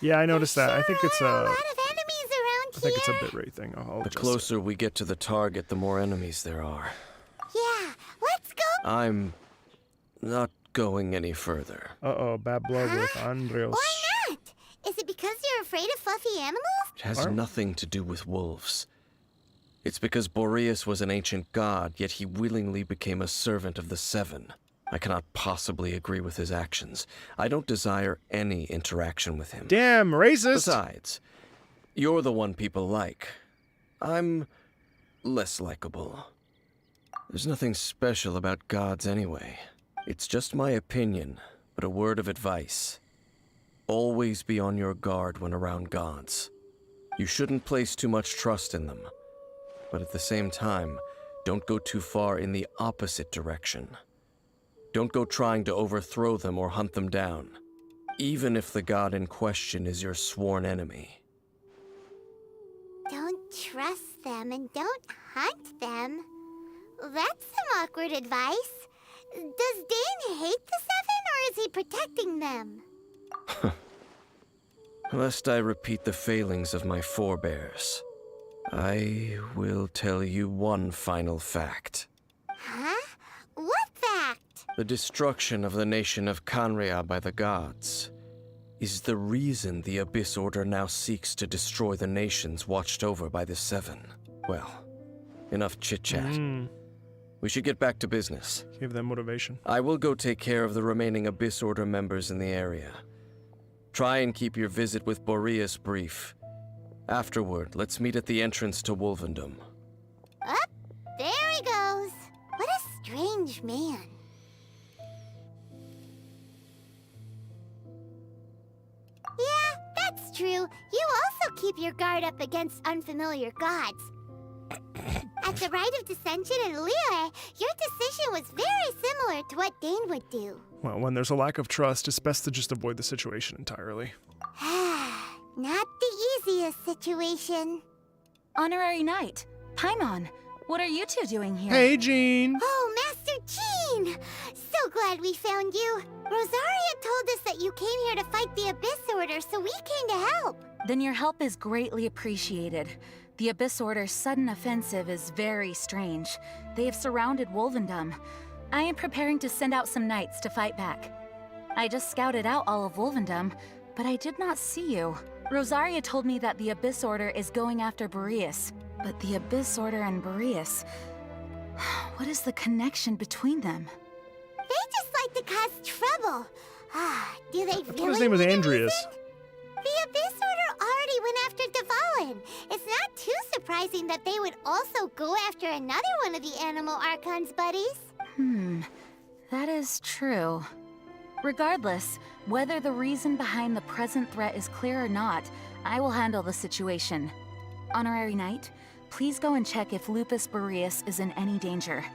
Yeah, I noticed that. I think it's a It's a bitrate thing. I'll The adjust closer we get to the target, the more enemies there are. Yeah, let's go. I'm not going any further. Uh-oh, bad blood with Andreas. Why not? Is it because you're afraid of fluffy animals? It has nothing to do with wolves. It's because Boreas was an ancient god, yet he willingly became a servant of the Seven. I cannot possibly agree with his actions. I don't desire any interaction with him. Damn, racist! Besides, you're the one people like. I'm less likable. There's nothing special about gods anyway. It's just my opinion, but a word of advice. Always be on your guard when around gods. You shouldn't place too much trust in them. But at the same time, don't go too far in the opposite direction. Don't go trying to overthrow them or hunt them down, even if the god in question is your sworn enemy. Don't trust them and don't hunt them. That's some awkward advice. Does Dane hate the Seven, or is he protecting them? Lest I repeat the failings of my forebears, I will tell you one final fact. Huh? What fact? The destruction of the nation of Canria by the gods is the reason the Abyss Order now seeks to destroy the nations watched over by the Seven. Well, enough chit-chat. We should get back to business. Give them motivation. I will go take care of the remaining Abyss Order members in the area. Try and keep your visit with Boreas brief. Afterward, let's meet at the entrance to Wolvendom. Up, there he goes. What a strange man. Yeah, that's true. You also keep your guard up against unfamiliar gods. At the Rite of Dissension in Lair, your decision was very similar to what Dane would do. Well, when there's a lack of trust, it's best to just avoid the situation entirely. Not the easiest situation. Honorary Knight, Paimon, what are you two doing here? Hey, Jean! Oh, Master Jean! So glad we found you. Rosaria told us that you came here to fight the Abyss Order, so we came to help. Then your help is greatly appreciated. The Abyss Order's sudden offensive is very strange. They have surrounded Wolvendom. I am preparing to send out some knights to fight back. I just scouted out all of Wolvendom, but I did not see you. Rosaria told me that the Abyss Order is going after Boreas, but the Abyss Order and Boreas... what is the connection between them? They just like to cause trouble. Do they I thought really his name was need Andreas. anything? The Abyss Order already went after Dvalin. It's not too surprising that they would also go after another one of the Animal Archon's buddies. That is true. Regardless, whether the reason behind the present threat is clear or not, I will handle the situation. Honorary Knight, please go and check if Lupus Boreas is in any danger.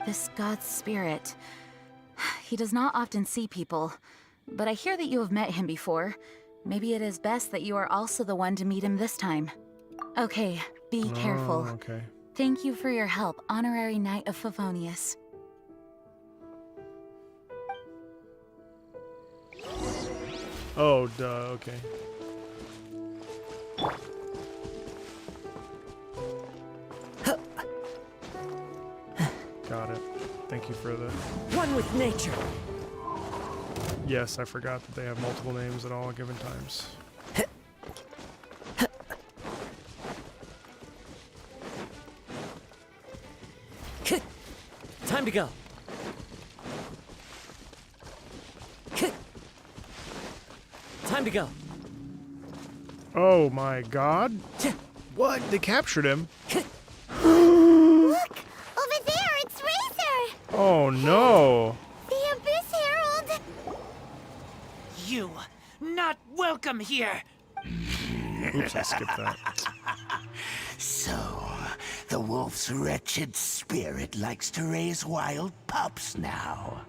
This god's spirit... he does not often see people, but I hear that you have met him before. Maybe it is best that you are also the one to meet him this time. Okay, be careful. Okay. Thank you for your help, Honorary Knight of Favonius. Oh, duh, okay. Got it. Thank you for the... One with nature. Yes, I forgot that they have multiple names at all given times. Time to go. Time to go. Oh my god. What? They captured him? Look! Over there, it's Razor! Oh no. The Abyss Herald! You not welcome here. Oops, I skipped that. So, the wolf's wretched spirit likes to raise wild pups now.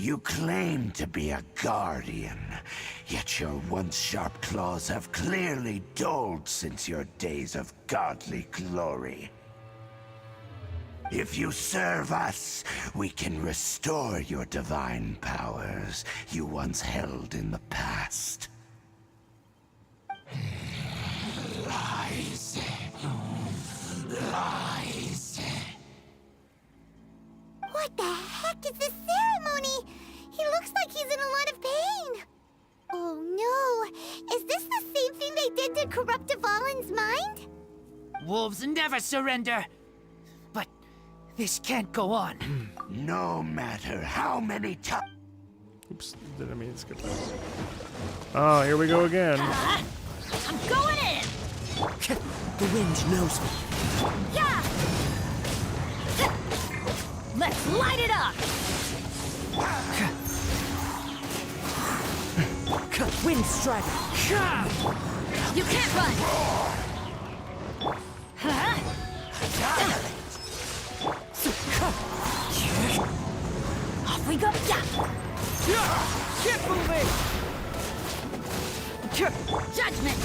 You claim to be a guardian, yet your once sharp claws have clearly dulled since your days of godly glory. If you serve us, we can restore your divine powers you once held in the past. Lies. Lies. What the heck is this ceremony? He looks like he's in a lot of pain. Oh no, is this the same thing they did to corrupt Dvalin's mind? Wolves never surrender. But this can't go on. No matter how many times. Oops, didn't mean to skip that. Oh, here we go again. I'm going in! The wind knows me. Yeah! Let's light it up! Wind strider. You can't run! Off we go! Yeah! Keep moving. Judgment!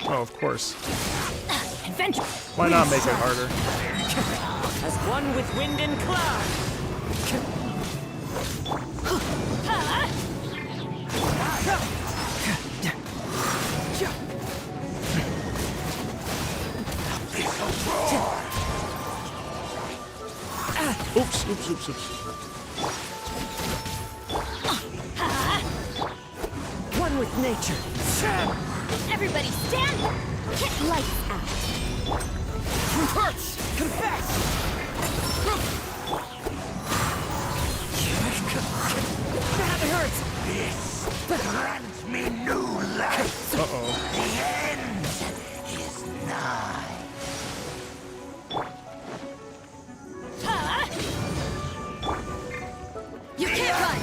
Oh, of course. Adventure! Why not make it harder? As one with wind and cloud. Oops, oops, oops, oops. One with nature. Everybody stand! Get lights out! Hurts! Confess! That hurts! This grants me new life. Uh-oh. The end is nigh. You can't run!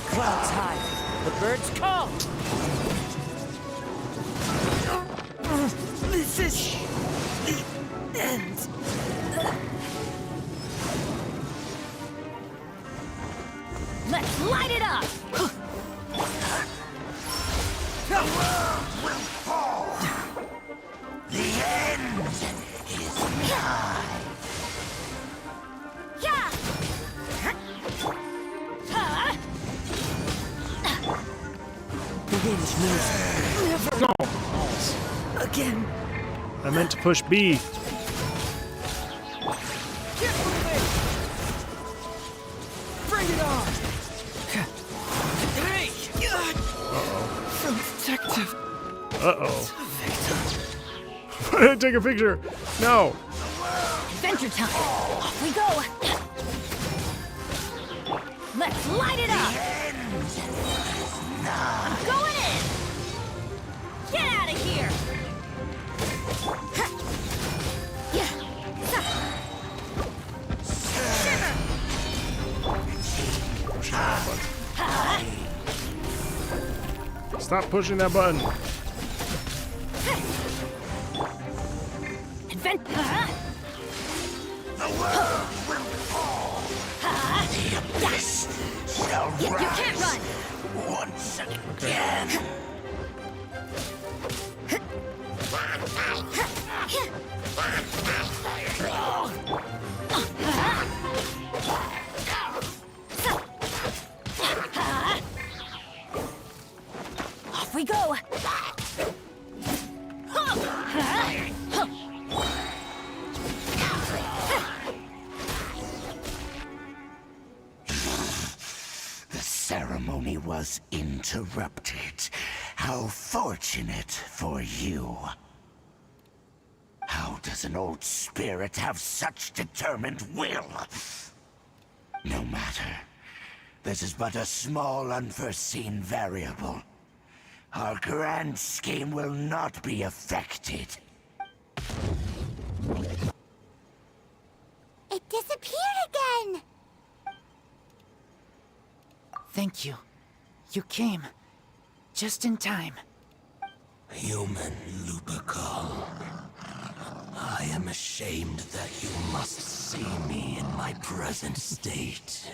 Clouds high. The birds call. This is the end. light it up! Will fall. The end is nigh. Yeah! The wind moves. Never No. again. I meant to push B. Get moving. Bring it on. Hey. Protective. Uh-oh. Why did I take a picture? No. Adventure time! Off we go! Let's light it up! I'm going in! Get out of here! Stop pushing that button. The world will fall. The abyss shall You rise can't run! once again. Off we go! The ceremony was interrupted. How fortunate for you. How does an old spirit have such determined will? No matter. This is but a small unforeseen variable. Our grand scheme will not be affected. It disappeared again! Thank you. You came. Just in time. Human Lupercal. I am ashamed that you must see me in my present state.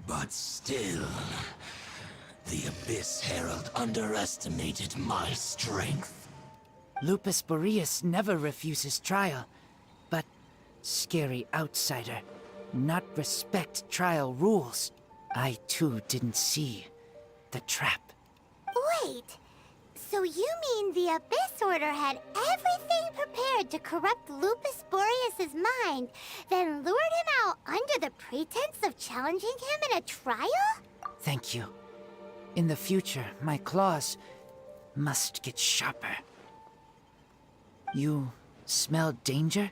But still, the Abyss Herald underestimated my strength. Lupus Boreas never refuses trial, but scary outsider, not respect trial rules. I too didn't see the trap. Wait, so you mean the Abyss Order had everything prepared to corrupt Lupus Boreas' mind, then lured him out under the pretense of challenging him in a trial? Thank you. In the future, my claws must get sharper. You smelled danger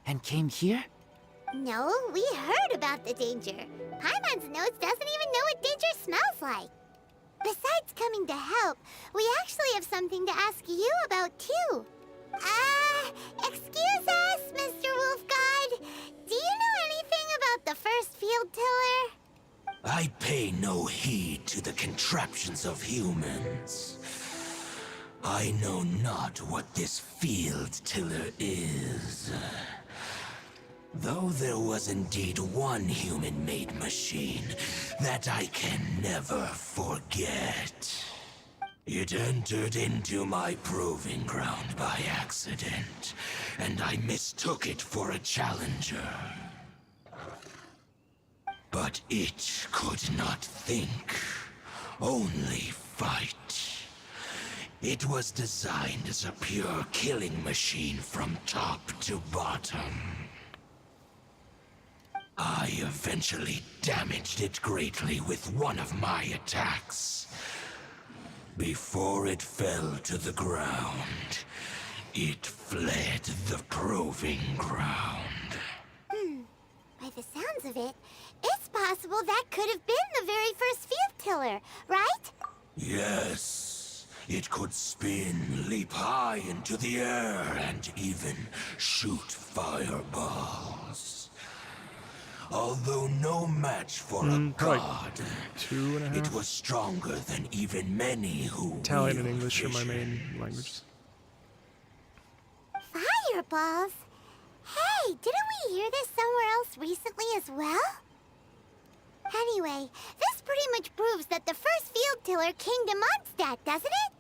and came here? No, we heard about the danger. Paimon's notes doesn't even know what danger smells like. Besides coming to help, we actually have something to ask you about too. Excuse us, Mr. Wolf God. Do you know anything about the first field tiller? I pay no heed to the contraptions of humans. I know not what this field tiller is. Though there was indeed one human-made machine that I can never forget. It entered into my proving ground by accident, and I mistook it for a challenger. But it could not think, only fight. It was designed as a pure killing machine from top to bottom. I eventually damaged it greatly with one of my attacks. Before it fell to the ground, it fled the proving ground. By the sounds of it, it's possible that could have been the very first field tiller, right? Yes, it could spin, leap high into the air, and even shoot fireballs. Although no match for a god, 2.5. it was stronger than even many who Italian and wield English are my vision. main languages. Fireballs? Hey, didn't we hear this somewhere else recently as well? Anyway, this pretty much proves that the first field tiller came to Mondstadt, doesn't it?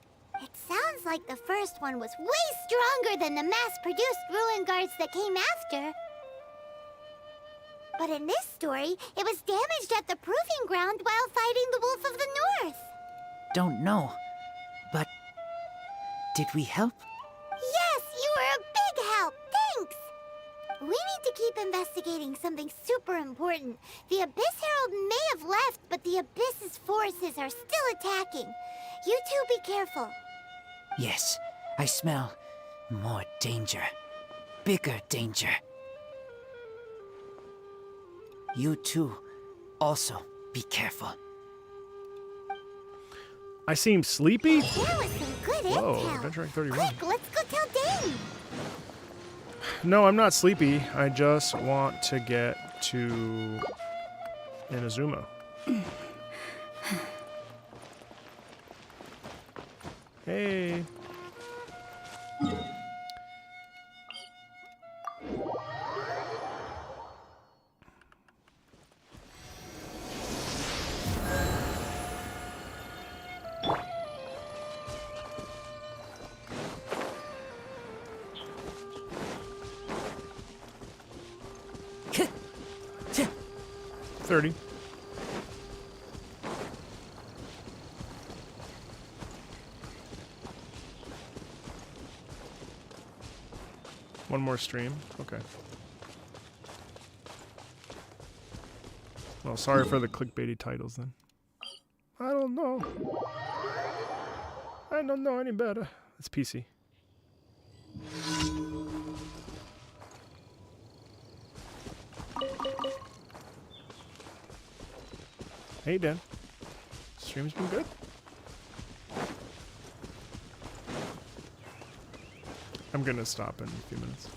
It sounds like the first one was way stronger than the mass-produced ruin guards that came after. But in this story, it was damaged at the proving ground while fighting the Wolf of the North. Don't know. But did we help? Yes, you were a big help. Thanks. We need to keep investigating something super important. The Abyss Herald may have left, but the Abyss's forces are still attacking. You two be careful. Yes, I smell more danger. Bigger danger. You too, also be careful. I seem sleepy? That was some good Whoa, intel. Adventure Rank 31. Quick, let's go tell Dane. No, I'm not sleepy. I just want to get to Inazuma. Hey. $30. One more stream. Okay. Well, sorry for the clickbaity titles then. I don't know. I don't know any better. It's PC. Hey, Dan. Stream's been good. I'm gonna stop in a few minutes.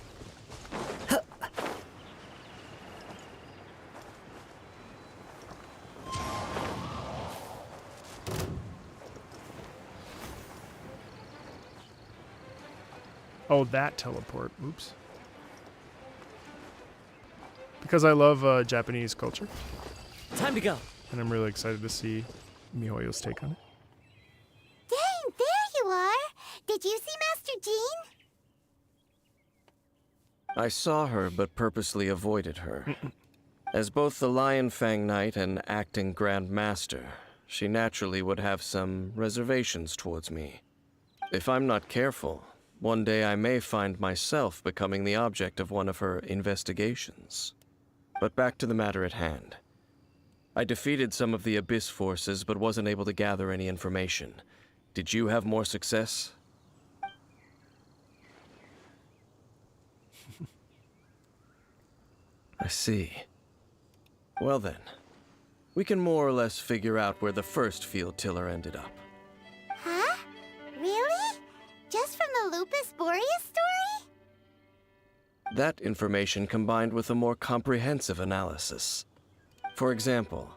Oh, that teleport. Oops. Because I love Japanese culture. Time to go. And I'm really excited to see MiHoYo's take on it. Dane, there you are. Did you see Master Jean? I saw her, but purposely avoided her. As both the Lion Fang Knight and acting Grand Master, she naturally would have some reservations towards me. If I'm not careful, one day I may find myself becoming the object of one of her investigations. But back to the matter at hand. I defeated some of the Abyss forces, but wasn't able to gather any information. Did you have more success? I see. Well then, we can more or less figure out where the first field tiller ended up. Huh? Really? Just from the Lupus Boreas story? That information combined with a more comprehensive analysis. For example,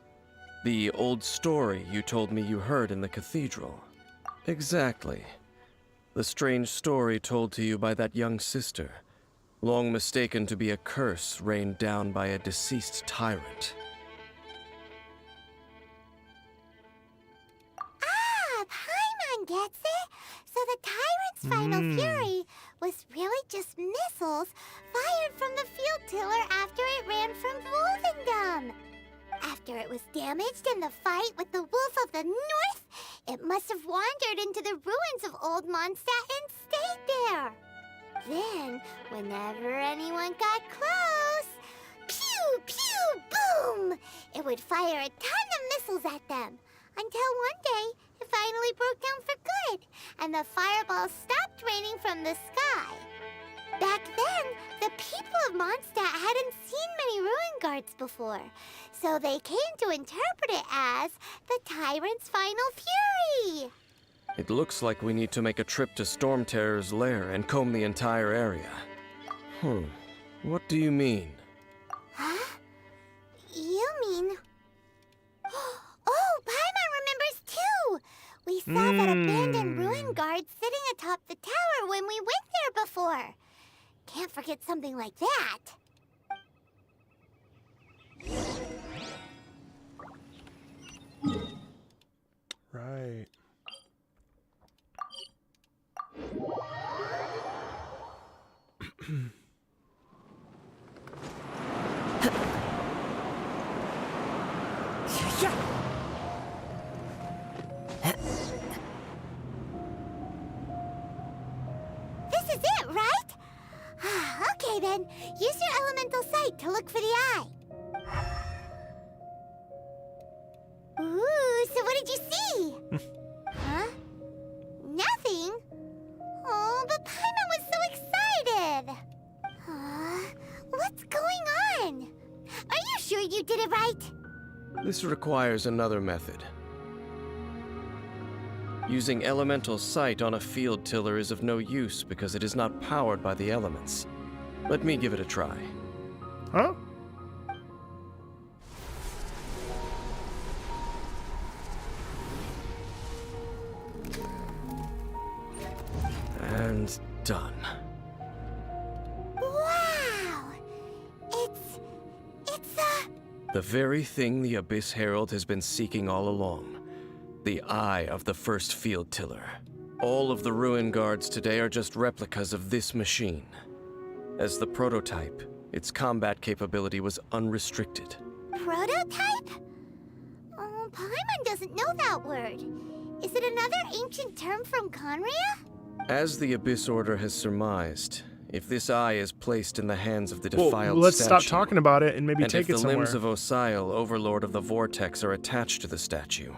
the old story you told me you heard in the Cathedral. Exactly. The strange story told to you by that young sister, long mistaken to be a curse rained down by a deceased tyrant. Ah, Paimon gets it. So the tyrant's final fury was really just missiles fired from the field tiller after it ran from Wolvendom. After it was damaged in the fight with the Wolf of the North, it must have wandered into the ruins of Old Mondstadt and stayed there. Then, whenever anyone got close, pew, pew, boom! It would fire a ton of missiles at them, until one day it finally broke down for good, and the fireballs stopped raining from the sky. Back then, the people of Mondstadt hadn't seen many ruin guards before, so they came to interpret it as the tyrant's final fury. It looks like we need to make a trip to Stormterror's lair and comb the entire area. What do you mean? Huh? You mean... Oh, Paimon remembers too! We saw that abandoned ruin guard sitting atop the tower when we went there before. Can't forget something like that. Okay then, use your elemental sight to look for the eye. Ooh, so what did you see? Huh? Nothing? Oh, but Paimon was so excited! What's going on? Are you sure you did it right? This requires another method. Using elemental sight on a field tiller is of no use because it is not powered by the elements. Let me give it a try. Huh? And done. Wow! It's The very thing the Abyss Herald has been seeking all along. The eye of the first field tiller. All of the ruin guards today are just replicas of this machine. As the prototype, its combat capability was unrestricted. prototype? Oh, Paimon doesn't know that word. Is it another ancient term from Conria? As the Abyss Order has surmised, if this eye is placed in the hands of the defiled Well, let's statue, stop talking about it and maybe and take if it the somewhere. limbs of Osile, Overlord of the Vortex, are attached to the statue,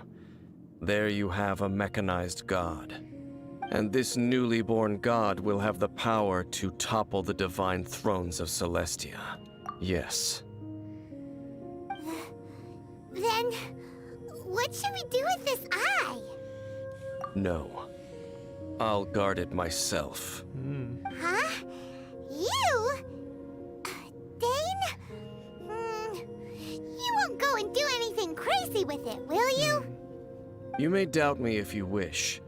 there you have a mechanized god. And this newly born god will have the power to topple the divine thrones of Celestia. Yes. Then, what should we do with this eye? No. I'll guard it myself. Huh? You? Dane? You won't go and do anything crazy with it, will you? You may doubt me if you wish,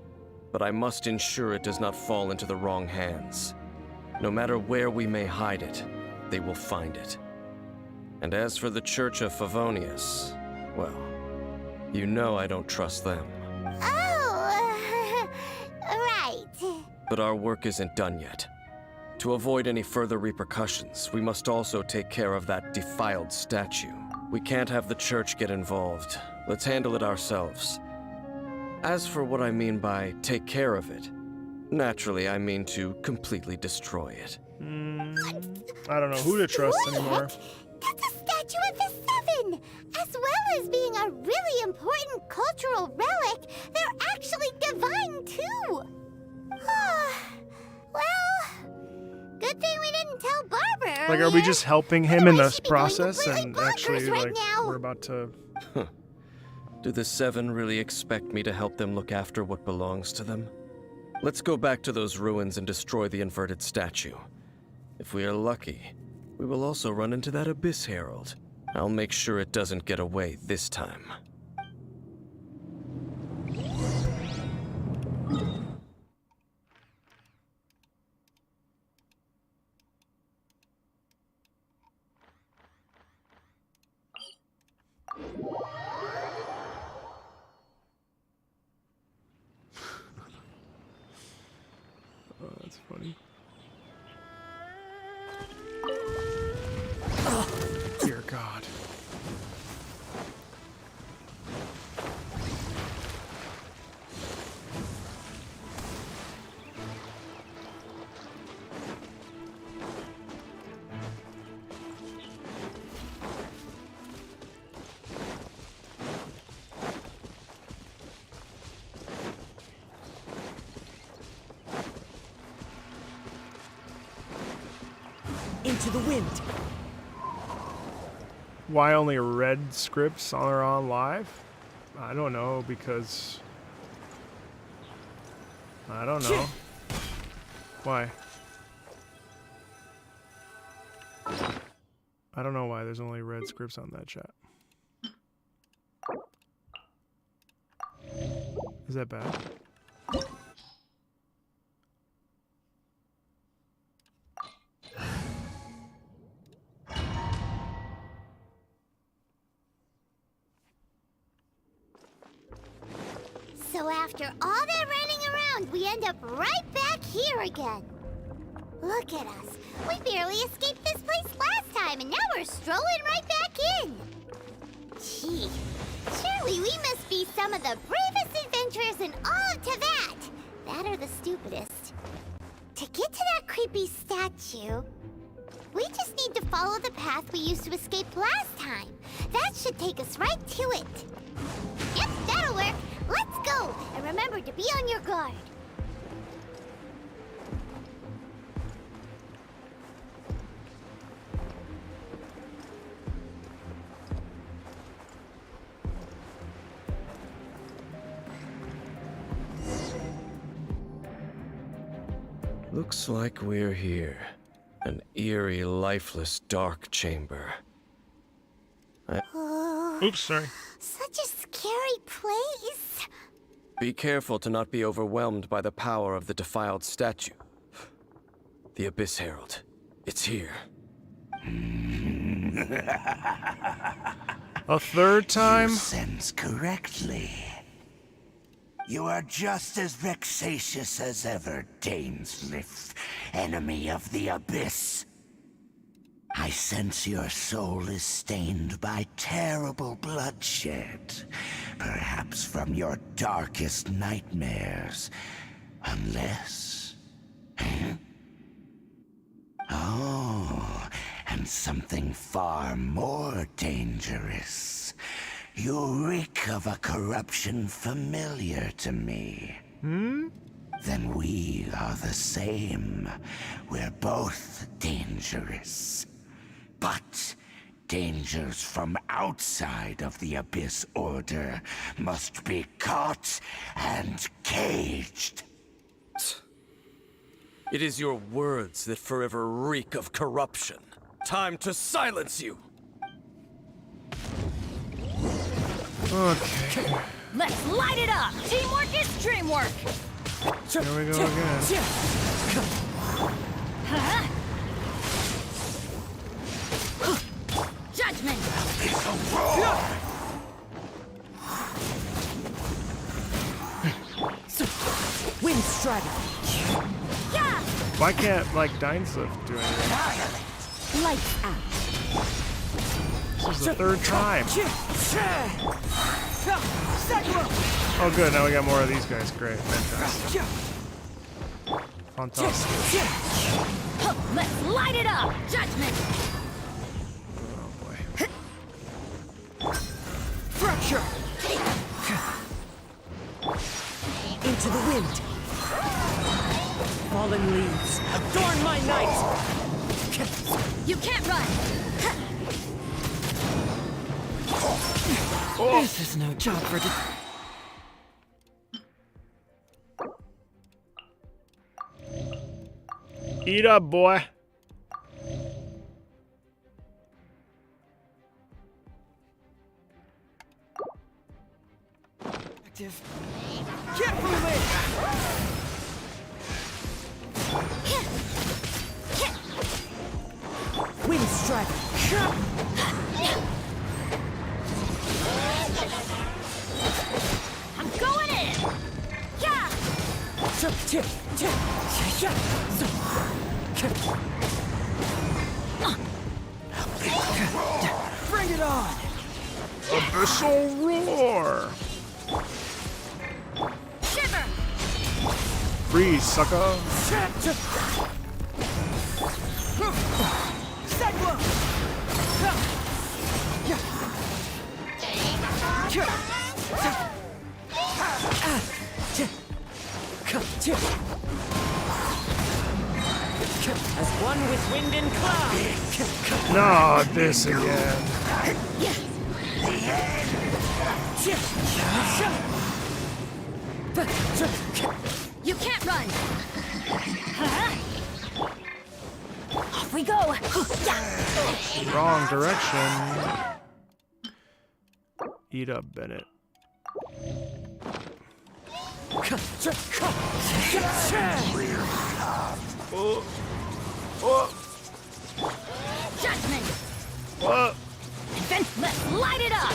but I must ensure it does not fall into the wrong hands. No matter where we may hide it, they will find it. And as for the Church of Favonius, well, you know I don't trust them. Oh, right. But our work isn't done yet. To avoid any further repercussions, we must also take care of that defiled statue. We can't have the Church get involved. Let's handle it ourselves. As for what I mean by take care of it, naturally I mean to completely destroy it. I don't know who to trust anymore. That's a statue of the Seven! As well as being a really important cultural relic, they're actually divine too! Well, good thing we didn't tell Barbara Like, are we earlier. just helping him in Otherwise this she'd be going process completely and bonkers actually, right like, now. we're about to... Do the Seven really expect me to help them look after what belongs to them? Let's go back to those ruins and destroy the inverted statue. If we are lucky, we will also run into that Abyss Herald. I'll make sure it doesn't get away this time. Oh, that's funny. Dear God. Into the wind. Why only red scripts are on live? I don't know, because... I don't know. Why? I don't know why there's only red scripts on that chat. Is that bad? So after all that running around, we end up right back here again. Look at us. We barely escaped this place last time, and now we're strolling right back in. Gee, surely we must be some of the bravest adventurers in all of Teyvat. That are the stupidest. To get to that creepy statue... We just need to follow the path we used to escape last time. That should take us right to it. Yep, that'll work. Let's go, and remember to be on your guard. Looks like we're here. An eerie, lifeless, dark chamber. Oops, sorry. Such a scary place. Be careful to not be overwhelmed by the power of the defiled statue. The Abyss Herald. It's here. A third time? You sense correctly. You are just as vexatious as ever, Dainsleif, enemy of the Abyss. I sense your soul is stained by terrible bloodshed, perhaps from your darkest nightmares, unless... Oh, and something far more dangerous. You reek of a corruption familiar to me. Then we are the same. We're both dangerous. But dangers from outside of the Abyss Order must be caught and caged. It is your words that forever reek of corruption. Time to silence you! Okay. Let's light it up! Teamwork is dreamwork! Here we go again. Judgment! Wind Strider! Why can't, like, Dainsleif do anything? Lights out! This is the third time. Oh good, now we got more of these guys. Great, fantastic. Fantastic. Let's light it up! Judgment! Oh boy. Fracture! Into the wind! Fallen leaves, adorn my night! You can't run! This is no job for the... Eat up, boy. Active. Get moving! Wind Strider! I'm going in! Yeah! Bring it on! Abyssal roar! Shiver! Freeze, sucker! As one with wind and cloud. No, this again. You can't run! Off we go! Wrong direction. Eat up, Bennett. Oh. Oh. Judgment! What? Then let's light it up!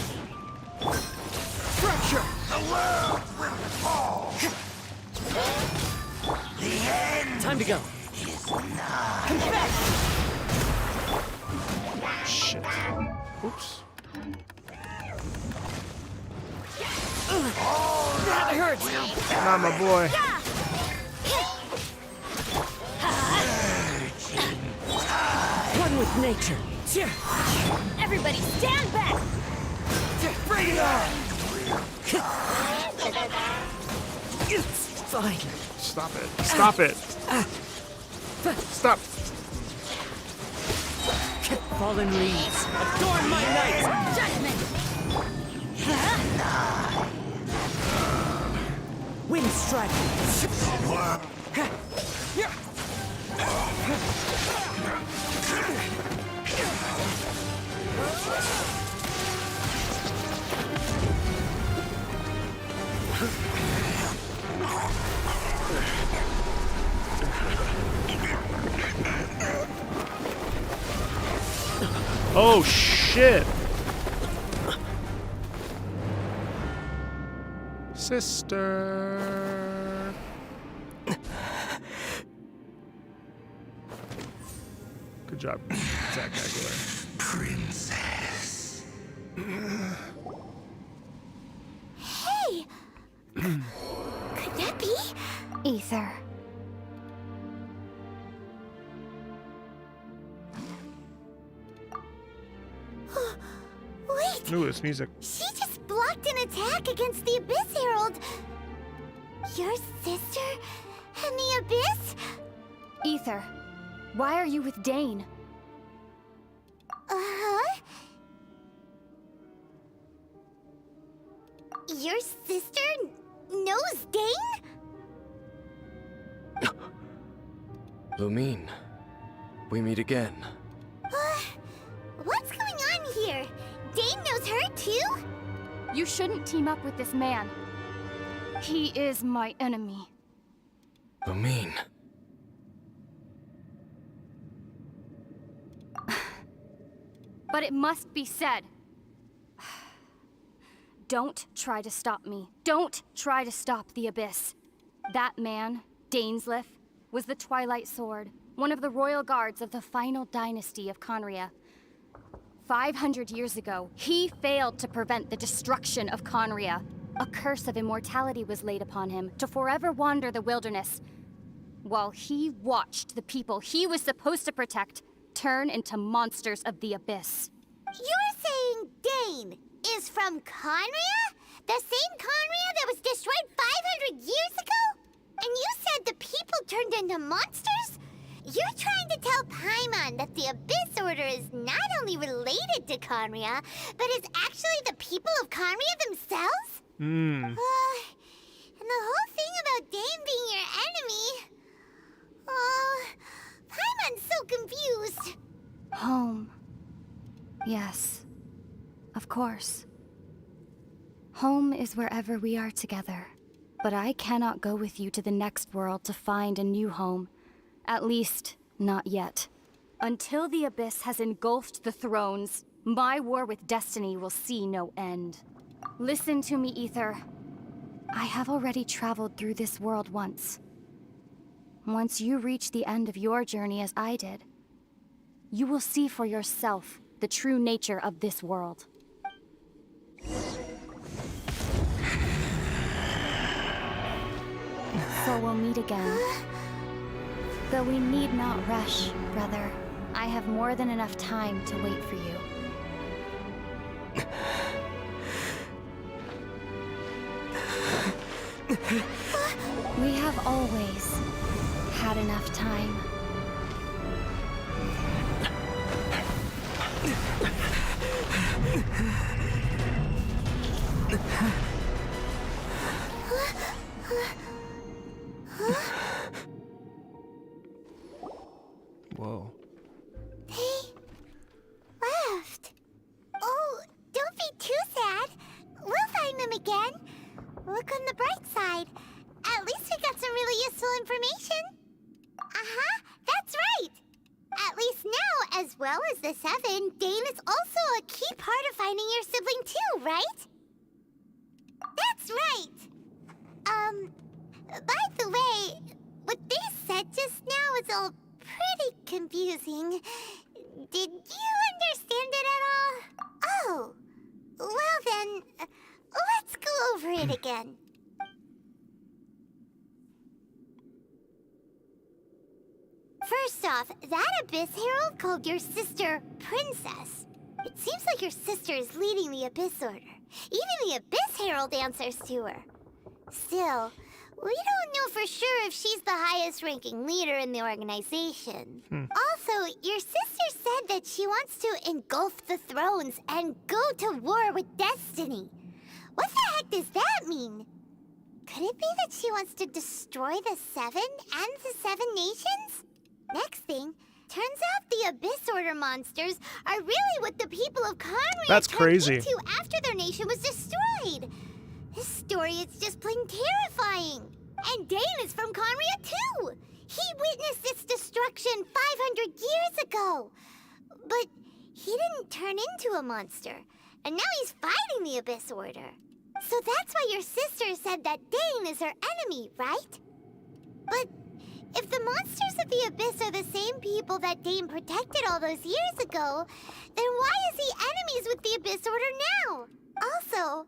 Fracture! The world will fall. The end Time to go. is nigh. Shit. Oops. That hurts! Not my boy. Virgin tide. One with nature. Everybody stand back! Bring it on! Fine. Stop it. Stop it. Stop. Fallen leaves, adorn my night! Judgment! Wind strike! Oh, shit. Sister. Good job, Zach Aguilar. Princess. Hey! Could that be? Ether. Wait! Ooh, this music. She just blocked an attack against the Abyss Herald! Your sister and the Abyss? Ether, why are you with Dane? Uh-huh? Your sister knows Dane? Lumine, we meet again. What's going on here? Dane knows her too? You shouldn't team up with this man. He is my enemy. Lumine. But it must be said. Don't try to stop me. Don't try to stop the Abyss. That man, Dainsleif, was the Twilight Sword, one of the royal guards of the final dynasty of Conria. 500 years ago, he failed to prevent the destruction of Conria. A curse of immortality was laid upon him to forever wander the wilderness, while he watched the people he was supposed to protect turn into monsters of the Abyss. You're saying Dane is from Conria? The same Conria that was destroyed 500 years ago? And you said the people turned into monsters? You're trying to tell Paimon that the Abyss Order is not only related to Conria, but is actually the people of Conria themselves? And the whole thing about Dane being your enemy... Oh, Paimon's so confused. Home. Yes. Of course. Home is wherever we are together. But I cannot go with you to the next world to find a new home. At least, not yet. Until the Abyss has engulfed the thrones, my war with destiny will see no end. Listen to me, Ether. I have already traveled through this world once. Once you reach the end of your journey as I did, you will see for yourself the true nature of this world. So we'll meet again. Though we need not rush, brother. I have more than enough time to wait for you. We have always had enough time. Whoa. They left. Oh, don't be too sad. We'll find them again. Look on the bright side. At least we got some really useful information. Uh-huh, that's right. At least now, as well as the Seven, Dane is also a key part of finding your sibling too, right? That's right. By the way, what they said just now is all pretty confusing. Did you understand it at all? Oh, well then, let's go over it again. First off, off, that Abyss Herald called your sister Princess. It seems like your sister is leading the Abyss Order. Even the Abyss Herald answers to her. Still, we don't know for sure if she's the highest-ranking leader in the organization. Also, your sister said that she wants to engulf the thrones and go to war with Destiny. What the heck does that mean? Could it be that she wants to destroy the Seven and the Seven Nations? Next thing, turns out the Abyss Order monsters are really what the people of Conria That's turned crazy. into after their nation was destroyed. This story is just plain terrifying. And Dane is from Conria too. He witnessed its destruction 500 years ago. But he didn't turn into a monster. And now he's fighting the Abyss Order. So that's why your sister said that Dane is her enemy, right? But if the monsters of the Abyss are the same people that Dane protected all those years ago, then why is he enemies with the Abyss Order now? Also,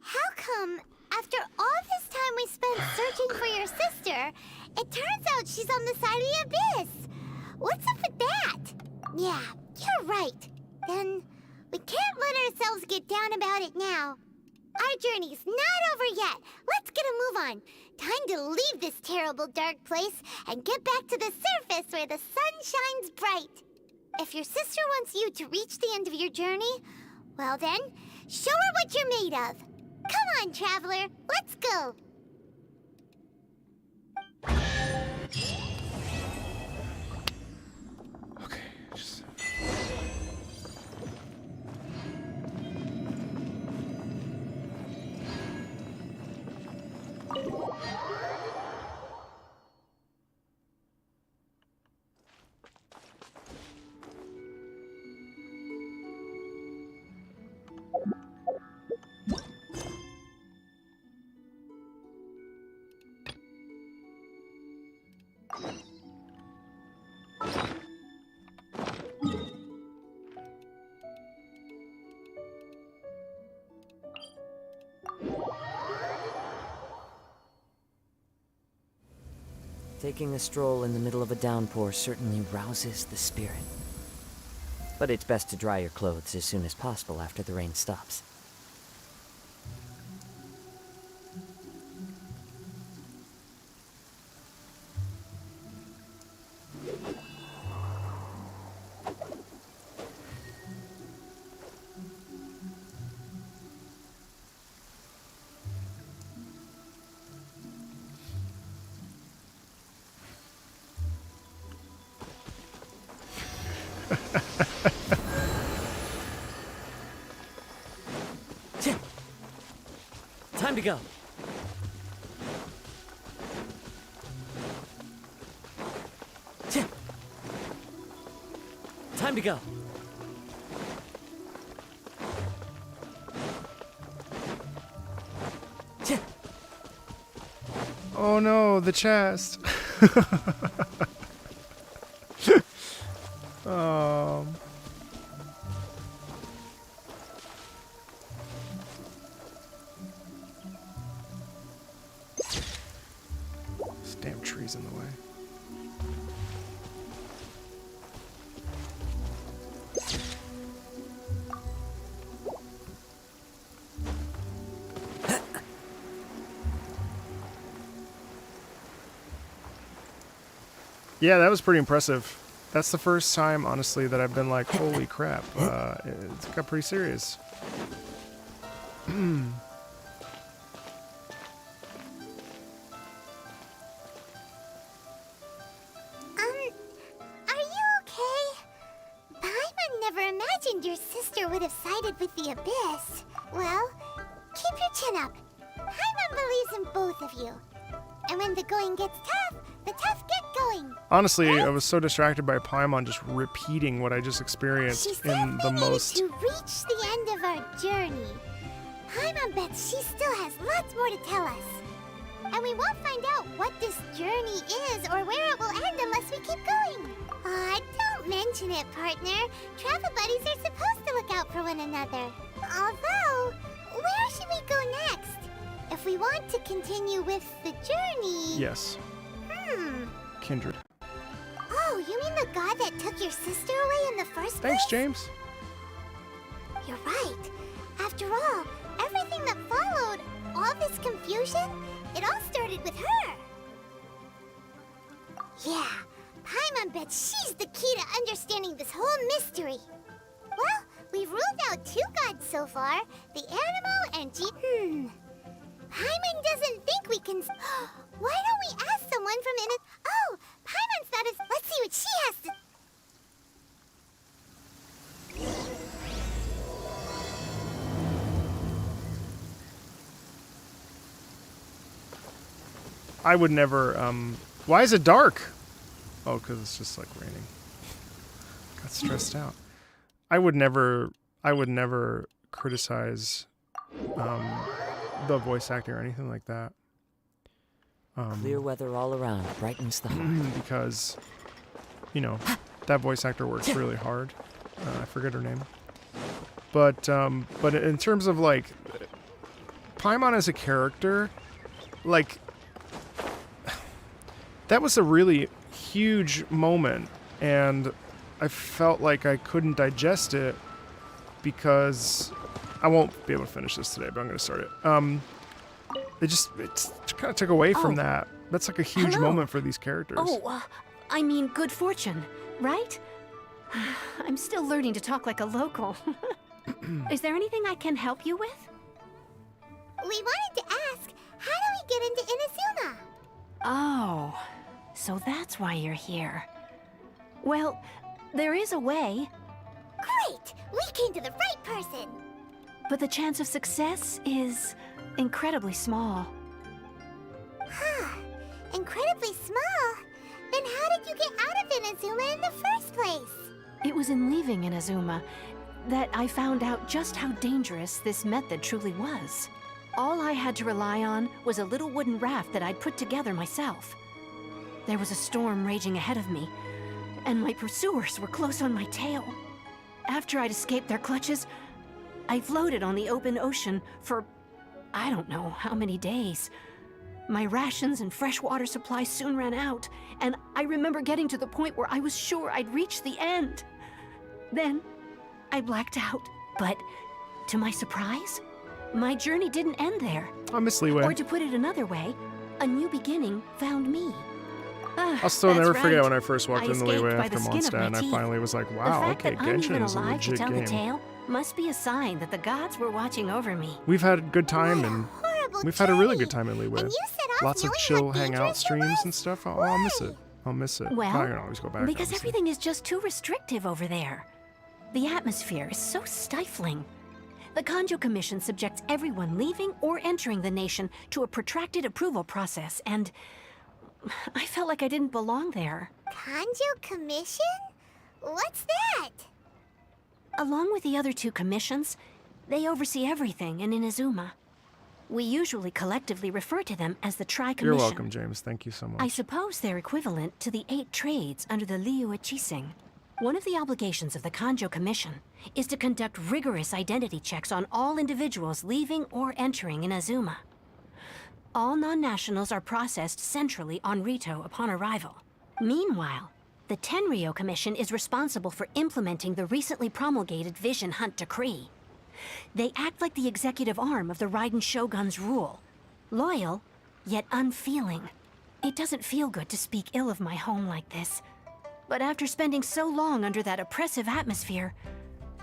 how come after all this time we spent searching for your sister, it turns out she's on the side of the Abyss? What's up with that? Yeah, you're right. Then we can't let ourselves get down about it now. Our journey's not over yet. Let's get a move on. Time to leave this terrible dark place and get back to the surface where the sun shines bright. If your sister wants you to reach the end of your journey, well then, show her what you're made of. Come on, traveler. Let's go. Okay, just... Taking a stroll in the middle of a downpour certainly rouses the spirit. But it's best to dry your clothes as soon as possible after the rain stops. Time to go. Time to go. Oh no, the chest. This damn tree's in the way. Yeah, that was pretty impressive. That's the first time, honestly, that I've been like, holy crap. It got pretty serious. Are you okay? Paimon never imagined your sister would have sided with the Abyss. Well, keep your chin up. Paimon believes in both of you. And when the going gets tough, the tough get going. Honestly, I was so distracted by Paimon just repeating what I just experienced in the most... to reach the end of our journey. Paimon bets she still has lots more to tell us. And we won't find out what this journey is or where it will end unless we keep going. Aw, don't mention it, partner. Travel buddies are supposed to look out for one another. Although, where should we go next? If we want to continue with the journey... Yes. Kindred. Oh, Oh, you mean the god that took your sister away in the first place? Thanks, James. You're right. After all, everything that followed, all this confusion, it all started with her. Yeah, Paimon bets she's the key to understanding this whole mystery. Well, we've ruled out 2 gods so far, the animal and Paimon doesn't think we can... Why don't we ask someone from Oh, Paimon's thought is... Let's see what she has to... I would never, why is it dark? Oh, because it's just like raining. Got stressed out. I would never criticize, the voice acting or anything like that. Clear weather all around, brightens the heart. Because, you know, that voice actor works really hard. I forget her name. But in terms of, like, Paimon as a character, like, that was a really huge moment, and I felt like I couldn't digest it because I won't be able to finish this today, but I'm going to start it. It kind of took away from that. That's like a huge moment for these characters. I mean good fortune, right? I'm still learning to talk like a local. Is there anything I can help you with? We wanted to ask, how do we get into Inazuma? Oh, so that's why you're here. Well, there is a way. Great! We came to the right person! But the chance of success is incredibly small. Huh. Incredibly small? Then how did you get out of Inazuma in the first place? It was in leaving Inazuma that I found out just how dangerous this method truly was. All I had to rely on was a little wooden raft that I'd put together myself. There was a storm raging ahead of me, and my pursuers were close on my tail. After I'd escaped their clutches, I floated on the open ocean for I don't know how many days. My rations and freshwater supply soon ran out, and I remember getting to the point where I was sure I'd reached the end. Then, I blacked out, but to my surprise, my journey didn't end there. I miss Leeway. Or to put it another way, a new beginning found me. I'll still never forget when I first walked I in the Leeway escaped by after the skin of Mondstadt, and my I teeth. finally was like, The wow, fact okay, that I'm Genshin even is a alive to legit tell the game. tale must be a sign that the gods were watching over me. We've had a good time, and we've had a really good time in Leeway. And you set off Lots of knowing chill how hangout dangerous it streams was? and stuff. Oh, I'll miss it. I'll miss it. Well, I can always go back. because obviously. everything is just too restrictive over there. The atmosphere is so stifling. The Kanjo Commission subjects everyone leaving or entering the nation to a protracted approval process, and I felt like I didn't belong there. Kanjo Commission? What's that? Along with the other 2 commissions, they oversee everything in Inazuma. We usually collectively refer to them as the Tri-Commission. You're welcome, James. Thank you so much. I suppose they're equivalent to the 8 trades under the Liyue Chising. One of the obligations of the Kanjo Commission is to conduct rigorous identity checks on all individuals leaving or entering Inazuma. All non-nationals are processed centrally on Rito upon arrival. Meanwhile, the Tenryou Commission is responsible for implementing the recently promulgated Vision Hunt Decree. They act like the executive arm of the Raiden Shogun's rule. Loyal, yet unfeeling. It doesn't feel good to speak ill of my home like this. But after spending so long under that oppressive atmosphere,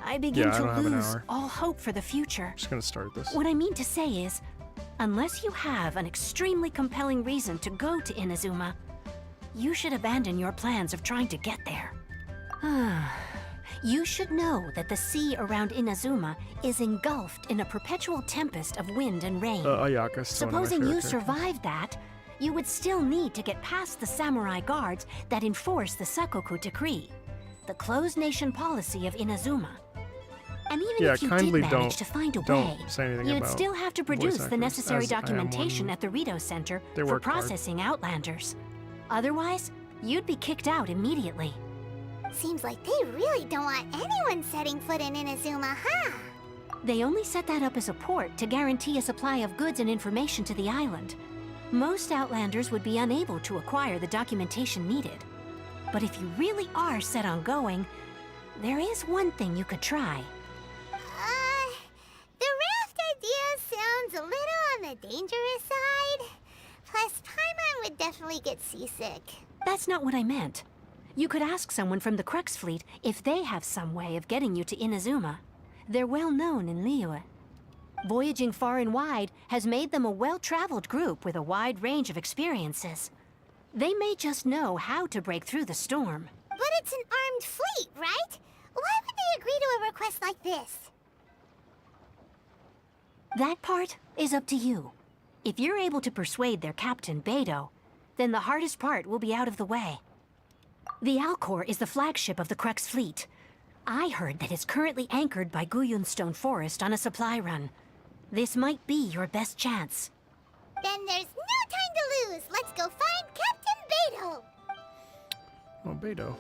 I begin to lose all hope for the future. Just gonna start this. What I mean to say is, unless you have an extremely compelling reason to go to Inazuma, you should abandon your plans of trying to get there. You should know that the sea around Inazuma is engulfed in a perpetual tempest of wind and rain. Ayaka's still one of my Supposing you favorite characters. survived that, you would still need to get past the samurai guards that enforce the Sakoku Decree, the closed nation policy of Inazuma. And even Yeah, if you did kindly manage to find a don't way, say anything you'd about still have to voice produce the actors, necessary as I am documentation one. at the Rito Center They for work hard. processing Outlanders. Otherwise, you'd be kicked out immediately. Seems like they really don't want anyone setting foot in Inazuma, huh? They only set that up as a port to guarantee a supply of goods and information to the island. Most Outlanders would be unable to acquire the documentation needed. But if you really are set on going, there is one thing you could try. The raft idea sounds a little on the dangerous side. Plus, Paimon would definitely get seasick. That's not what I meant. You could ask someone from the Crux fleet if they have some way of getting you to Inazuma. They're well known in Liyue. Voyaging far and wide has made them a well-traveled group with a wide range of experiences. They may just know how to break through the storm. But it's an armed fleet, right? Why would they agree to a request like this? That part is up to you. If you're able to persuade their captain, Beidou, then the hardest part will be out of the way. The Alcor is the flagship of the Crux fleet. I heard that it's currently anchored by Guyunstone Forest on a supply run. This might be your best chance. Then there's no time to lose. Let's go find Captain Beidou. Oh, Beidou.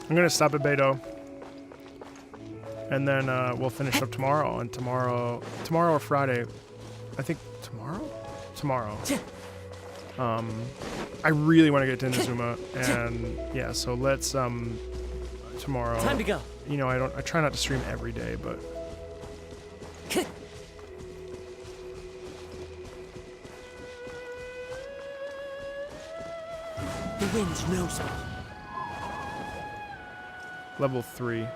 I'm gonna stop at Beidou, and then we'll finish up tomorrow. And tomorrow or Friday, I think tomorrow. I really want to get to Inazuma, and yeah, so let's tomorrow. Time to go. You know, I try not to stream every day, but. The wind knows me. Level 3.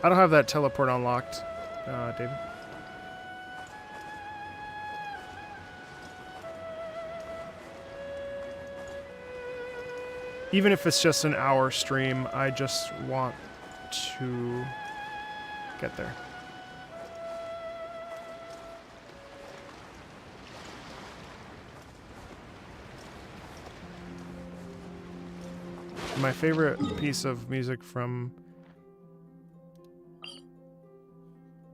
I don't have that teleport unlocked, David. Even if it's just an hour stream, I just want to get there. My favorite piece of music from...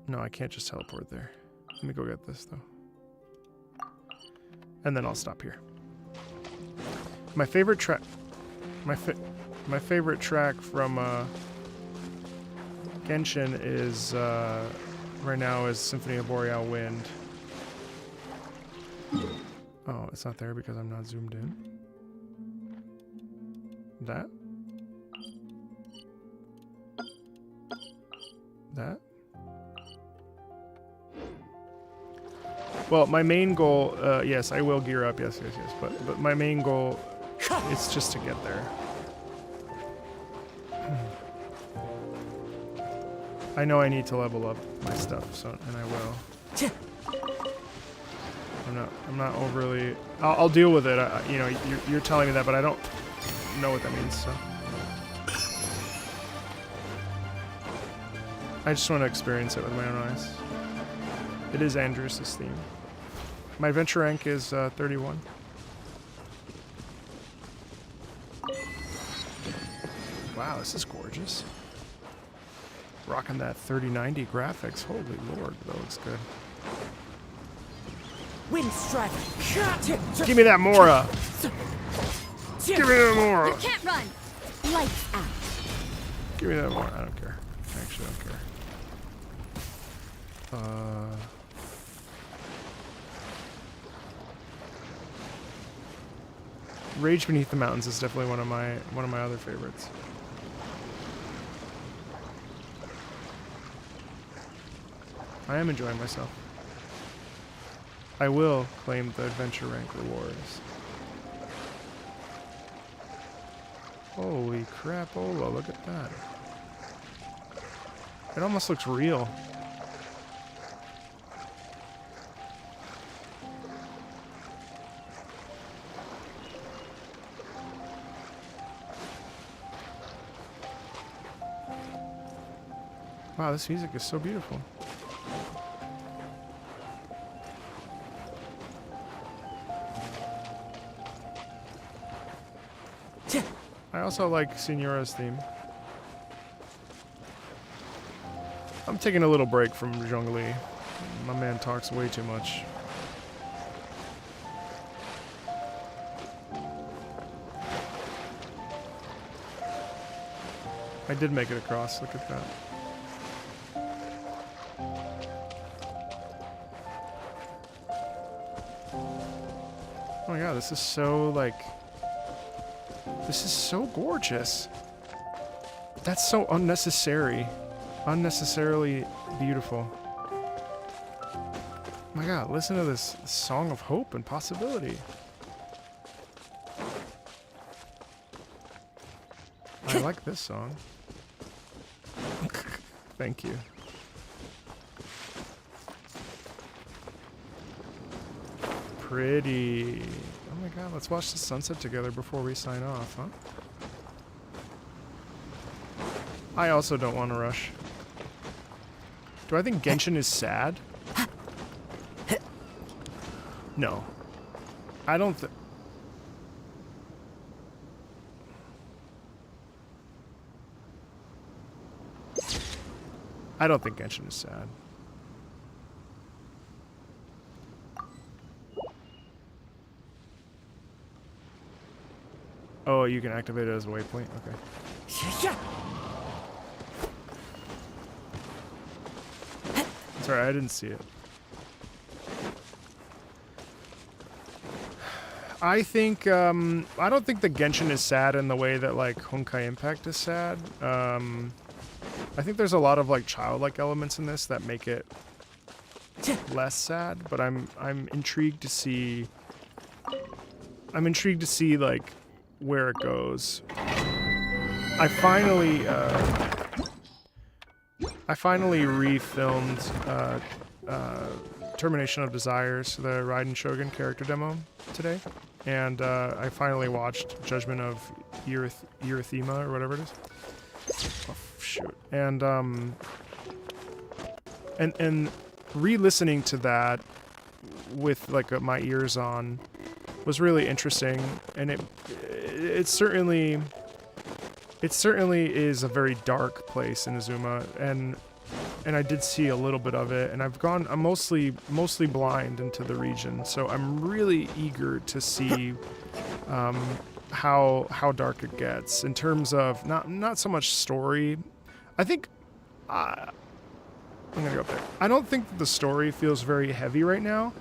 No, I can't just teleport there. Let me go get this, though. And then I'll stop here. My favorite track... My favorite track from Genshin is... right now is Symphony of Boreal Wind. Oh, it's not there because I'm not zoomed in. That? Well, my main goal, yes, I will gear up, yes, but my main goal is just to get there. I know I need to level up my stuff, so, and I will. I'm not overly, I'll deal with it, you know, you're telling me that, but I don't know what that means, so. I just want to experience it with my own eyes. It is Andrew's theme. My adventure rank is 31. Wow, this is gorgeous. Rocking that 3090 graphics. Holy lord, that looks good. Wind strike. Give me that Mora. Give me that Mora. You can't run. Lights out. Give me that Mora. I don't care. I actually don't care. Rage Beneath the Mountains is definitely one of my other favorites. I am enjoying myself. I will claim the adventure rank rewards. Holy crapola, look at that. It almost looks real. Wow, this music is so beautiful. I also like Signora's theme. I'm taking a little break from Zhongli. My man talks way too much. I did make it across, look at that. Oh my god, this is so, like... This is so gorgeous. That's so unnecessary. Unnecessarily beautiful. Oh my god, listen to this song of hope and possibility. I like this song. Thank you. Pretty. Oh my god, let's watch the sunset together before we sign off, huh? I also don't want to rush. Do I think Genshin is sad? No. I don't think... I don't think Genshin is sad. Oh, you can activate it as a waypoint? Okay. Sorry, I didn't see it. I think, I don't think the Genshin is sad in the way that, like, Honkai Impact is sad. I think there's a lot of, like, childlike elements in this that make it less sad, but I'm intrigued to see... I'm intrigued to see, like, where it goes. I finally refilmed Termination of Desires, the Raiden Shogun character demo today, and I finally watched Judgment of Eurythema, or whatever it is. Oh, shoot. And re-listening to that with like my ears on was really interesting, and it certainly is a very dark place in Inazuma, and I did see a little bit of it, and I'm mostly blind into the region, so I'm really eager to see how dark it gets in terms of not so much story. I think I'm gonna go up there. I don't think that the story feels very heavy right now,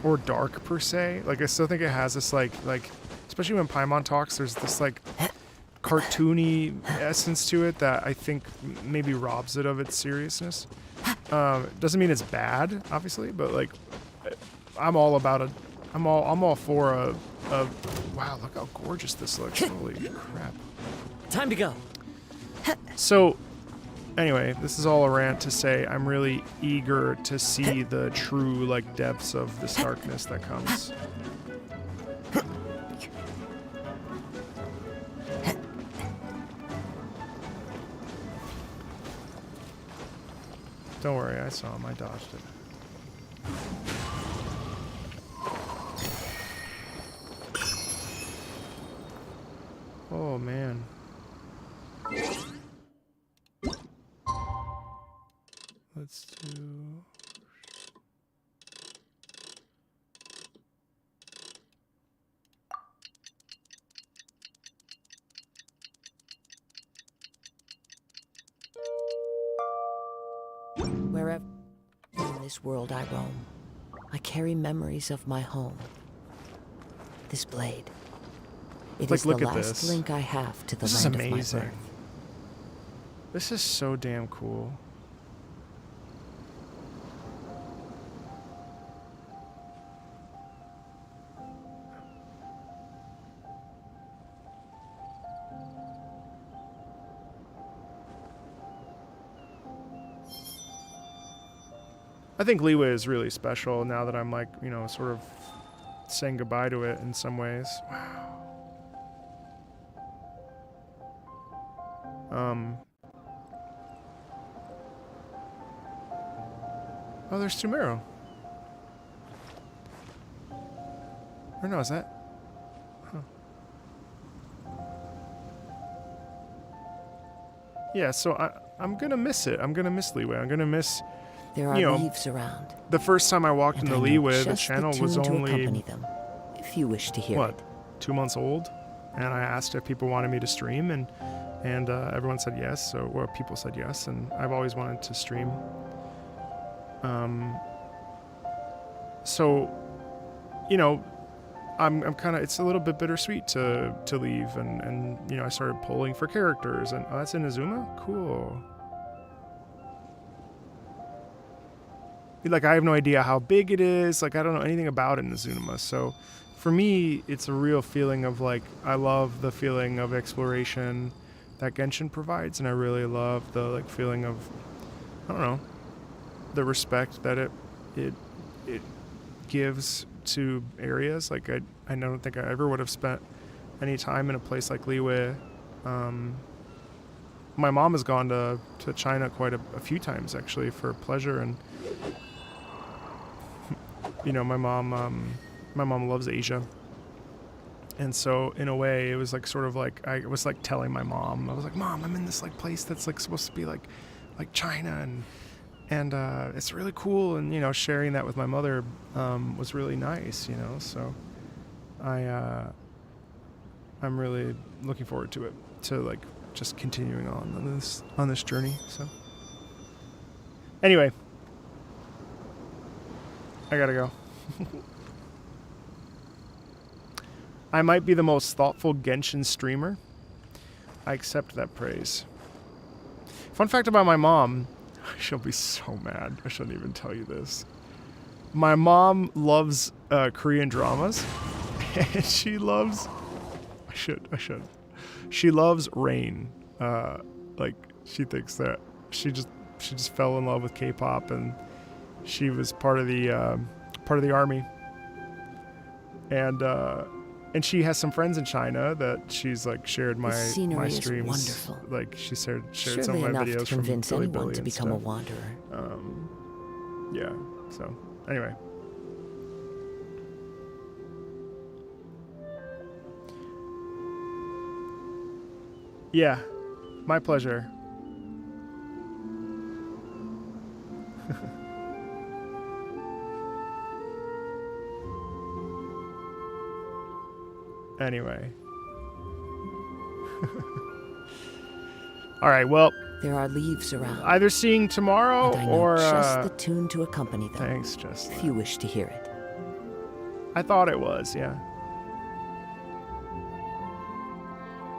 or dark per se. Like, I still think it has this like especially when Paimon talks, there's this like cartoony essence to it that I think maybe robs it of its seriousness. Doesn't mean it's bad, obviously, but like I'm all about it. I'm all for a wow, look how gorgeous this looks. Holy crap. Time to go. So anyway, this is all a rant to say I'm really eager to see the true like depths of this darkness that comes. Don't worry, I saw him. I dodged it. Oh, man. Let's do... Wherever in this world I roam, I carry memories of my home. This blade. It is the last link I have to the land of my birth. This is so damn cool. I think Liyue is really special now that I'm like, you know, sort of saying goodbye to it in some ways. Wow. Oh, there's Tumero. Or no, is that? Huh. Yeah, so I'm gonna miss it. I'm gonna miss Liyue. I'm gonna miss. There are leaves around. The first time I walked into Liyue, the channel was only them, if you wish to hear what, it. 2 months old, and I asked if people wanted me to stream, and everyone said yes. So, well, people said yes, and I've always wanted to stream. So, you know, I'm kind of, it's a little bit bittersweet to leave, and you know, I started polling for characters, and oh, that's Inazuma? Cool. Like, I have no idea how big it is, like, I don't know anything about Inazuma, so for me, it's a real feeling of, like, I love the feeling of exploration that Genshin provides, and I really love the, like, feeling of, I don't know, the respect that it gives to areas. Like, I don't think I ever would have spent any time in a place like Liyue. My mom has gone to China quite a few times, actually, for pleasure, and you know, my mom loves Asia, and so in a way, it was like sort of like I was like telling my mom, I was like, Mom, I'm in this like place that's like supposed to be like China, and it's really cool, and you know, sharing that with my mother was really nice, you know. So I'm really looking forward to it, to like just continuing on this journey. So anyway, I gotta go. I might be the most thoughtful Genshin streamer. I accept that praise. Fun fact about my mom. She'll be so mad. I shouldn't even tell you this. My mom loves Korean dramas. And she loves... I should. She loves Rain. Like, she thinks that... She just fell in love with K-pop, and she was part of the army. And she has some friends in China that she's like shared my streams. Is wonderful. Like she shared Surely some of my enough videos to from convince Billy anyone Billy to and become a stuff. wanderer. Yeah. So anyway. Yeah, my pleasure. Anyway. All right, well, there are leaves around. Either seeing tomorrow and I know or just the tune to accompany them. Thanks, just if you wish to hear it. I thought it was, yeah.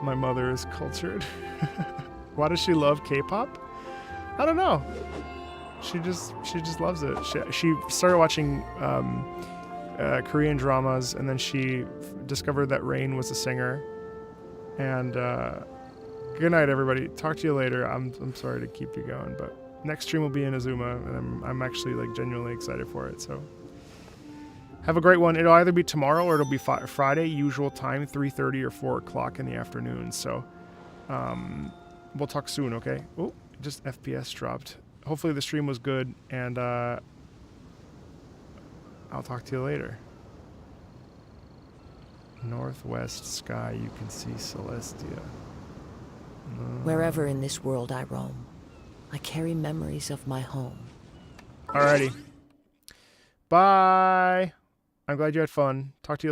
My mother is cultured. Why does she love K-pop? I don't know. She just loves it. She started watching Korean dramas, and then she discovered that Rain was a singer. And good night, everybody. Talk to you later. I'm sorry to keep you going, but next stream will be in Inazuma, and I'm actually like genuinely excited for it. So have a great one. It'll either be tomorrow or it'll be Friday, usual time, 3:30 or 4 o'clock in the afternoon. So we'll talk soon, okay? Oh, just FPS dropped. Hopefully the stream was good, and I'll talk to you later. Northwest sky, you can see Celestia. Wherever in this world I roam, I carry memories of my home. Alrighty. Bye. I'm glad you had fun. Talk to you later.